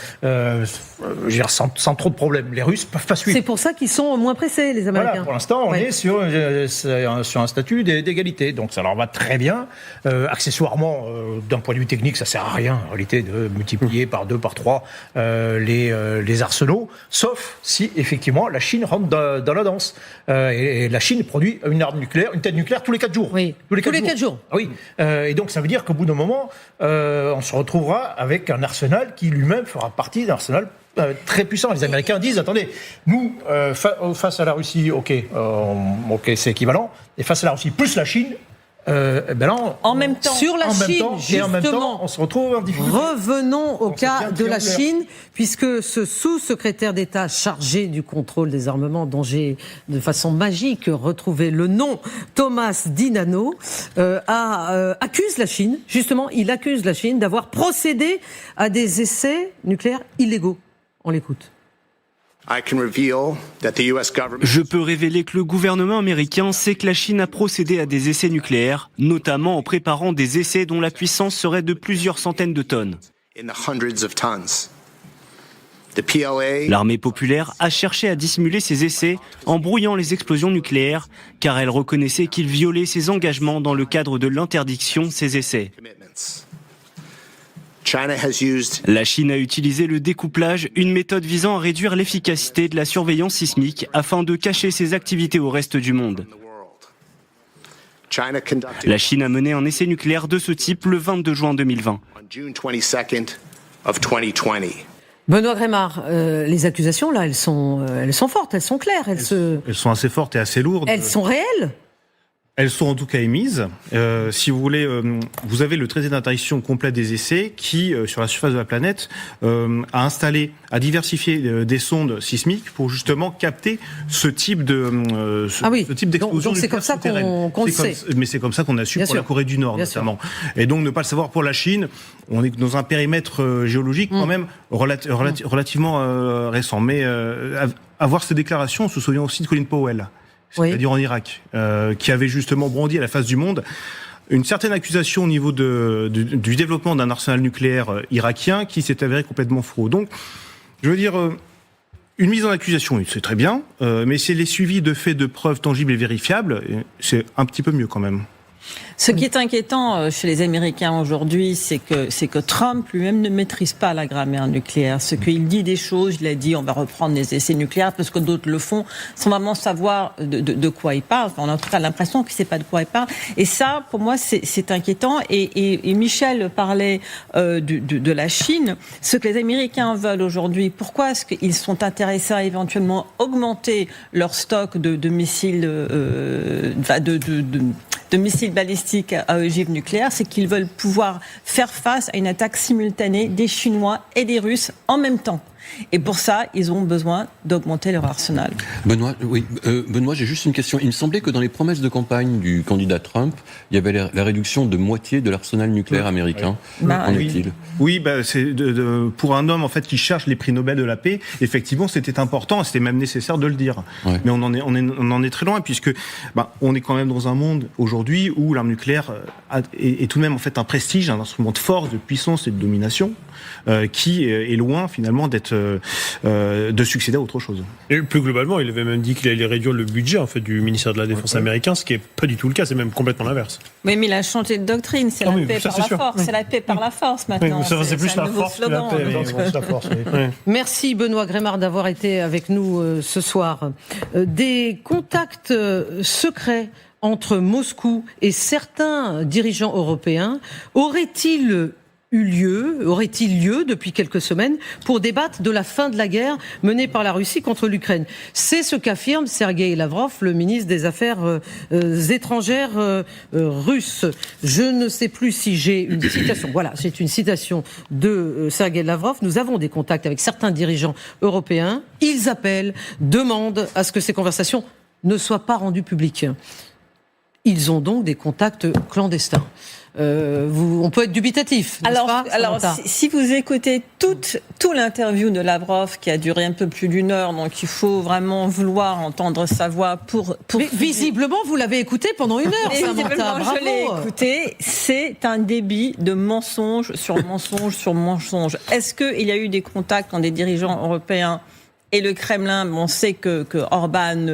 sans trop de problèmes. Les Russes peuvent pas suivre. C'est pour ça qu'ils sont moins pressés, les Américains. Voilà, pour l'instant, on est sur un statut d'égalité. Donc ça leur va très bien. Accessoirement, d'un point de vue technique, ça sert à rien, en réalité, de multiplier par 2, par 3 les arsenaux, sauf si, effectivement, la Chine rentre dans la danse. Et la Chine produit une arme nucléaire, une tête nucléaire tous les 4 jours. Oui. Tous les 4 jours. Oui. Et donc ça veut dire qu'au bout d'un moment, on se retrouvera avec un arsenal qui lui-même fera partie d'un arsenal très puissant. Les Américains disent, attendez, nous, face à la Russie, ok, c'est équivalent, et face à la Russie plus la Chine, en même temps, sur la Chine, justement, en même temps, on se retrouve en difficulté. Revenons au cas de la Chine, puisque ce sous-secrétaire d'État chargé du contrôle des armements, dont j'ai de façon magique retrouvé le nom, Thomas Dinano, accuse la Chine, justement, il accuse la Chine d'avoir procédé à des essais nucléaires illégaux. On l'écoute. Je peux révéler que le gouvernement américain sait que la Chine a procédé à des essais nucléaires, notamment en préparant des essais dont la puissance serait de plusieurs centaines de tonnes. L'armée populaire a cherché à dissimuler ces essais en brouillant les explosions nucléaires, car elle reconnaissait qu'ils violaient ses engagements dans le cadre de l'interdiction de ces essais. La Chine a utilisé le découplage, une méthode visant à réduire l'efficacité de la surveillance sismique afin de cacher ses activités au reste du monde. La Chine a mené un essai nucléaire de ce type le 22 juin 2020. Benoît Grémard, les accusations là, elles sont fortes, elles sont claires, elles sont assez fortes et assez lourdes. Elles sont réelles. Elles sont en tout cas émises. Si vous voulez, vous avez le traité d'interdiction complet des essais qui, sur la surface de la planète, a diversifié des sondes sismiques pour justement capter ce type d'explosion. Donc c'est comme ça qu'on le sait. Mais c'est comme ça qu'on a su pour la Corée du Nord notamment. Et donc ne pas le savoir pour la Chine, on est dans un périmètre géologique quand même relativement récent. Mais avoir ces déclarations, on se souvient aussi de Colin Powell. C'est-à-dire en Irak, qui avait justement brandi à la face du monde une certaine accusation au niveau du développement d'un arsenal nucléaire irakien qui s'est avéré complètement faux. Donc, je veux dire, une mise en accusation, c'est très bien, mais si elle est suivie de faits, de preuves tangibles et vérifiables, c'est un petit peu mieux quand même. Ce qui est inquiétant chez les Américains aujourd'hui, c'est que Trump lui-même ne maîtrise pas la grammaire nucléaire. Ce qu'il dit des choses, il a dit on va reprendre les essais nucléaires parce que d'autres le font, sans vraiment savoir de quoi il parle. Enfin, on a en tout cas l'impression qu'il ne sait pas de quoi il parle. Et ça, pour moi, c'est inquiétant. Et Michel parlait de la Chine. Ce que les Américains veulent aujourd'hui, pourquoi est-ce qu'ils sont intéressés à éventuellement augmenter leur stock de missiles, de missiles balistiques à ogive nucléaire, c'est qu'ils veulent pouvoir faire face à une attaque simultanée des Chinois et des Russes en même temps. Et pour ça, ils ont besoin d'augmenter leur arsenal. Benoît, j'ai juste une question. Il me semblait que dans les promesses de campagne du candidat Trump, il y avait la réduction de moitié de l'arsenal nucléaire américain. Qu'en est-il ? Oui, c'est pour un homme en fait qui cherche les prix Nobel de la paix, effectivement, c'était important, c'était même nécessaire de le dire. Ouais. Mais on en est très loin puisque on est quand même dans un monde aujourd'hui où l'arme nucléaire est tout de même en fait un prestige, un instrument de force, de puissance et de domination qui est loin finalement de succéder à autre chose. Et plus globalement, il avait même dit qu'il allait réduire le budget en fait du ministère de la Défense américain, ce qui est pas du tout le cas, c'est même complètement l'inverse. Oui, mais il a changé de doctrine, c'est la paix par la force, c'est la paix par la force maintenant. Oui, c'est plus la force que la paix. Merci Benoît Grémard d'avoir été avec nous ce soir. Des contacts secrets entre Moscou et certains dirigeants européens auraient-ils lieu depuis quelques semaines pour débattre de la fin de la guerre menée par la Russie contre l'Ukraine. C'est ce qu'affirme Sergueï Lavrov, le ministre des Affaires étrangères russe. Je ne sais plus si j'ai une citation. Voilà, c'est une citation de Sergueï Lavrov. Nous avons des contacts avec certains dirigeants européens. Ils appellent, demandent à ce que ces conversations ne soient pas rendues publiques. Ils ont donc des contacts clandestins. On peut être dubitatif, n'est-ce pas ? Alors, si vous écoutez tout l'interview de Lavrov, qui a duré un peu plus d'1 heure, donc il faut vraiment vouloir entendre sa voix pour Mais visiblement, vous l'avez écouté pendant 1 heure, Samantha. Bravo. Je l'ai écouté. C'est un débit de mensonge sur mensonge sur mensonge. Est-ce qu'il y a eu des contacts entre des dirigeants européens et le Kremlin? On sait que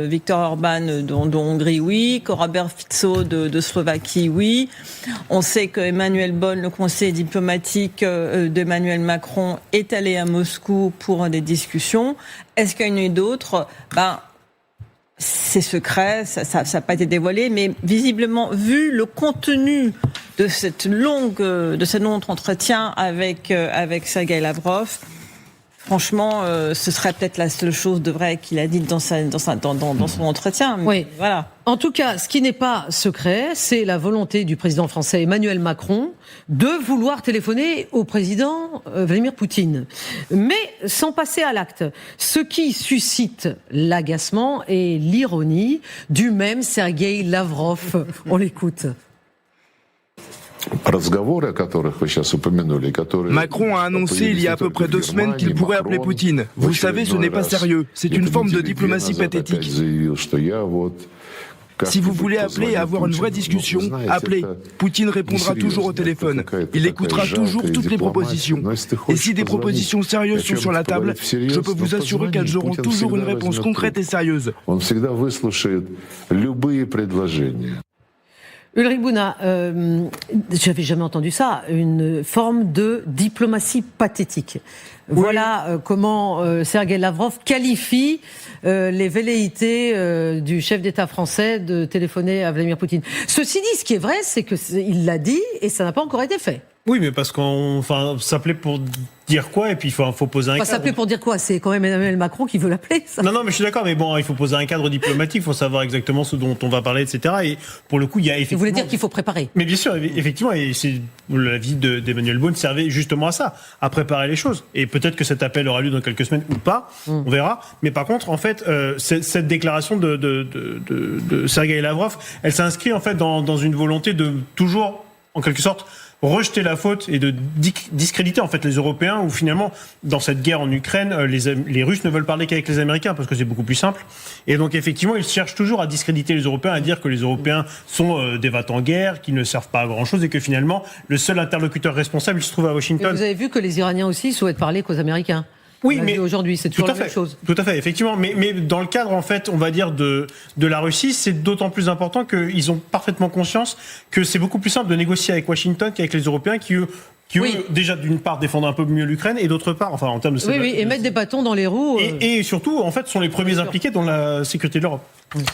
Viktor Orban de Hongrie, oui, que Robert Fico de Slovaquie, oui. On sait que Emmanuel Bonne, le conseiller diplomatique d'Emmanuel Macron, est allé à Moscou pour des discussions. Est-ce qu'il y en a eu d'autres ? C'est secret, ça n'a pas été dévoilé, mais visiblement, vu le contenu de cet long entretien avec Sergueï Lavrov, franchement, ce serait peut-être la seule chose de vrai qu'il a dit dans son entretien. Mais oui. Voilà. En tout cas, ce qui n'est pas secret, c'est la volonté du président français Emmanuel Macron de vouloir téléphoner au président Vladimir Poutine, mais sans passer à l'acte. Ce qui suscite l'agacement et l'ironie du même Sergueï Lavrov. On l'écoute. Macron a annoncé il y a à peu près 2 semaines qu'il pourrait appeler Poutine. Vous savez, ce n'est pas sérieux. C'est une forme de diplomatie pathétique. Si vous voulez appeler et avoir une vraie discussion, appelez. Poutine répondra toujours au téléphone. Il écoutera toujours toutes les propositions. Et si des propositions sérieuses sont sur la table, je peux vous assurer qu'elles auront toujours une réponse concrète et sérieuse. Ulrich Bouna, j'avais jamais entendu ça, une forme de diplomatie pathétique. Voilà comment Sergueï Lavrov qualifie les velléités du chef d'État français de téléphoner à Vladimir Poutine. Ceci dit, ce qui est vrai, c'est qu'il l'a dit et ça n'a pas encore été fait. Oui, mais parce qu'on s'appelait pour dire quoi, et puis il faut poser un cadre. S'appeler pour dire quoi ? C'est quand même Emmanuel Macron qui veut l'appeler, ça. Non, mais je suis d'accord, mais bon, il faut poser un cadre diplomatique, il faut savoir exactement ce dont on va parler, etc. Et pour le coup, il y a effectivement... Vous voulez dire qu'il faut préparer ? Mais bien sûr, effectivement, et c'est l'avis d'Emmanuel Bonne servait justement à ça, à préparer les choses. Et peut-être que cet appel aura lieu dans quelques semaines ou pas, on verra. Mais par contre, en fait, cette déclaration de Sergueï Lavrov, elle s'inscrit en fait dans une volonté de toujours, en quelque sorte, rejeter la faute et de discréditer en fait les Européens, où finalement, dans cette guerre en Ukraine, les Russes ne veulent parler qu'avec les Américains parce que c'est beaucoup plus simple. Et donc effectivement, ils cherchent toujours à discréditer les Européens, à dire que les Européens sont des vats en guerre, qu'ils ne servent pas à grand-chose et que finalement, le seul interlocuteur responsable, il se trouve à Washington. Mais vous avez vu que les Iraniens aussi souhaitent parler qu'aux Américains. Oui, mais aujourd'hui, c'est toujours la même chose. Tout à fait, effectivement. Mais dans le cadre, en fait, on va dire de la Russie, c'est d'autant plus important qu'ils ont parfaitement conscience que c'est beaucoup plus simple de négocier avec Washington qu'avec les Européens qui eux, déjà, d'une part, défendent un peu mieux l'Ukraine, et d'autre part, enfin, en termes de... et mettre des bâtons dans les roues... Et surtout, en fait, sont les premiers impliqués dans la sécurité de l'Europe.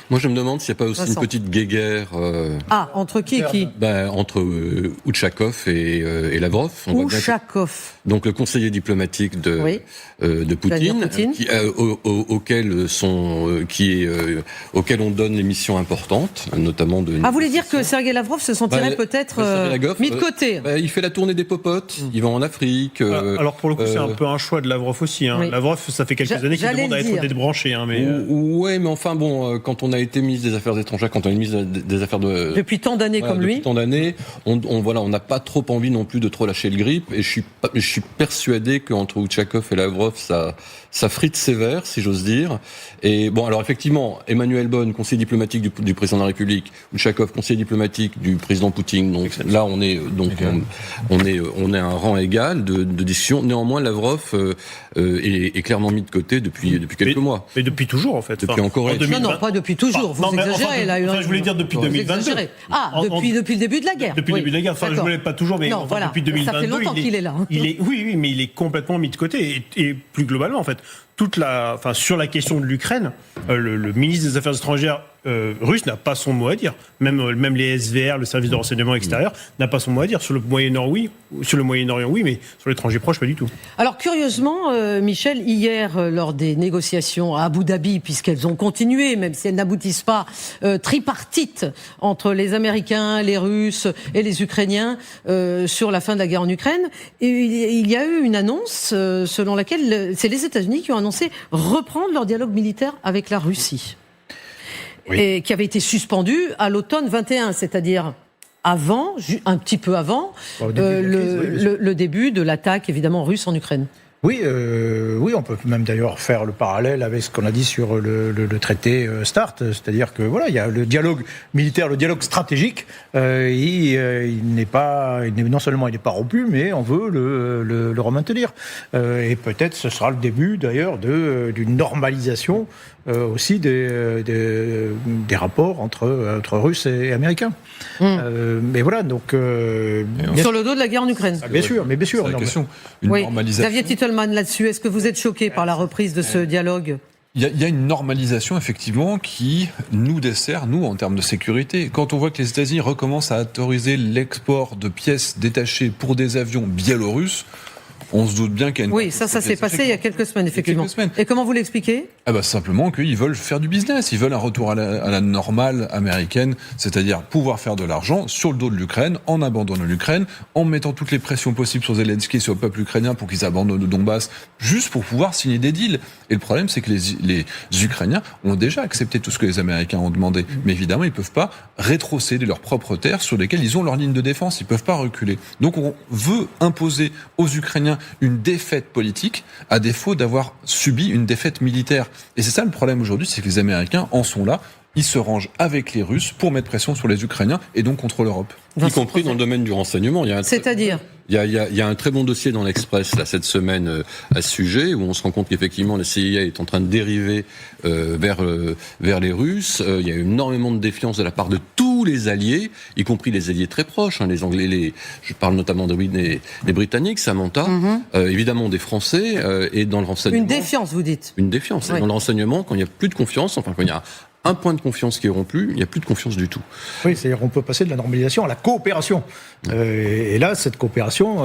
Moi, je me demande s'il n'y a pas aussi une petite guéguerre... entre qui entre Utchakov et Lavrov. Utchakov. Donc, le conseiller diplomatique de Poutine, auquel on donne les missions importantes, notamment de... vous voulez dire que Sergei Lavrov se sentirait peut-être mis de côté il fait la tournée des popotes, il va en Afrique... Alors, pour le coup, c'est un peu un choix de Lavrov aussi. Hein. Oui. Lavrov, ça fait quelques années qu'il demande à être débranché. Hein, mais... Oui, mais enfin, bon... Quand on a été ministre des Affaires étrangères, quand on est ministre des Affaires depuis tant d'années comme lui, on n'a pas trop envie non plus de trop lâcher le grip. Et je suis persuadé qu'entre Utchakov et Lavrov, ça frite sévère, si j'ose dire. Et bon, alors effectivement, Emmanuel Bonne, conseiller diplomatique du président de la République, Utchakov, conseiller diplomatique du président Poutine. Donc là, on est à un rang égal de discussion. Néanmoins, Lavrov est clairement mis de côté depuis quelques mois. Mais depuis toujours, en fait. Depuis encore. Non, pas depuis toujours. Vous exagérez là. Je voulais dire depuis 2022. Depuis le début de la guerre. Depuis le début de la guerre. Enfin, je voulais pas toujours, mais depuis 2022. Ça fait longtemps qu'il est là. Oui, mais il est complètement mis de côté. Et plus globalement, en fait, sur la question de l'Ukraine, le ministre des Affaires étrangères russe n'a pas son mot à dire. Même les SVR, le service de renseignement extérieur, n'a pas son mot à dire. Sur le Moyen-Orient, oui, mais sur l'étranger proche, pas du tout. Alors, curieusement, Michel, hier, lors des négociations à Abu Dhabi, puisqu'elles ont continué, même si elles n'aboutissent pas, tripartites entre les Américains, les Russes et les Ukrainiens sur la fin de la guerre en Ukraine, et il y a eu une annonce selon laquelle c'est les États-Unis qui ont annoncé reprendre leur dialogue militaire avec la Russie. Oui. Et qui avait été suspendu à l'automne 21, c'est-à-dire un petit peu avant le début de l'attaque évidemment russe en Ukraine. Oui, on peut même d'ailleurs faire le parallèle avec ce qu'on a dit sur le traité START, c'est-à-dire que il y a le dialogue militaire, le dialogue stratégique, non seulement il n'est pas rompu, mais on veut le remaintenir. Et peut-être ce sera le début d'ailleurs d'une normalisation aussi des rapports entre Russes et Américains. Mais voilà, donc... sur le dos de la guerre en Ukraine. Bien sûr. C'est la question. Normalisation. Xavier Titelman, là-dessus, est-ce que vous êtes choqué par la reprise de ce dialogue ? Il y a une normalisation, effectivement, qui nous dessert, nous, en termes de sécurité. Quand on voit que les États-Unis recommencent à autoriser l'export de pièces détachées pour des avions biélorusses, on se doute bien qu'il y a une... Oui, ça s'est passé il y a quelques semaines, effectivement. Et comment vous l'expliquez ? Simplement qu'ils veulent faire du business. Ils veulent un retour à la normale américaine, c'est-à-dire pouvoir faire de l'argent sur le dos de l'Ukraine, en abandonnant l'Ukraine, en mettant toutes les pressions possibles sur Zelensky et sur le peuple ukrainien pour qu'ils abandonnent le Donbass, juste pour pouvoir signer des deals. Et le problème, c'est que les Ukrainiens ont déjà accepté tout ce que les Américains ont demandé. Mais évidemment, ils ne peuvent pas rétrocéder leurs propres terres sur lesquelles ils ont leur ligne de défense. Ils ne peuvent pas reculer. Donc on veut imposer aux Ukrainiens une défaite politique, à défaut d'avoir subi une défaite militaire. Et c'est ça le problème aujourd'hui, c'est que les Américains en sont là. Ils se rangent avec les Russes pour mettre pression sur les Ukrainiens et donc contre l'Europe. Y compris dans le domaine du renseignement. C'est-à-dire ? Il y a un très bon dossier dans l'Express là cette semaine à ce sujet où on se rend compte qu'effectivement la CIA est en train de dériver vers les Russes. Il y a énormément de défiance de la part de tous les alliés, y compris les alliés très proches, les Anglais, je parle notamment des Britanniques, Samantha, évidemment des Français et dans le renseignement. Une défiance, vous dites ? Une défiance. Oui. Dans le renseignement, quand il n'y a plus de confiance, quand il y a un point de confiance qui est rompu, il n'y a plus de confiance du tout. Oui, c'est-à-dire qu'on peut passer de la normalisation à la coopération. Et là, cette coopération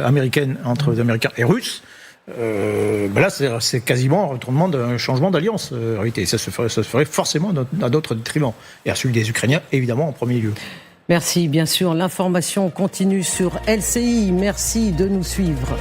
américaine entre les Américains et Russes, là, c'est quasiment un retournement d'un changement d'alliance. En réalité, ça se ferait forcément à d'autres détriments. Et à celui des Ukrainiens, évidemment, en premier lieu. Merci, bien sûr. L'information continue sur LCI. Merci de nous suivre.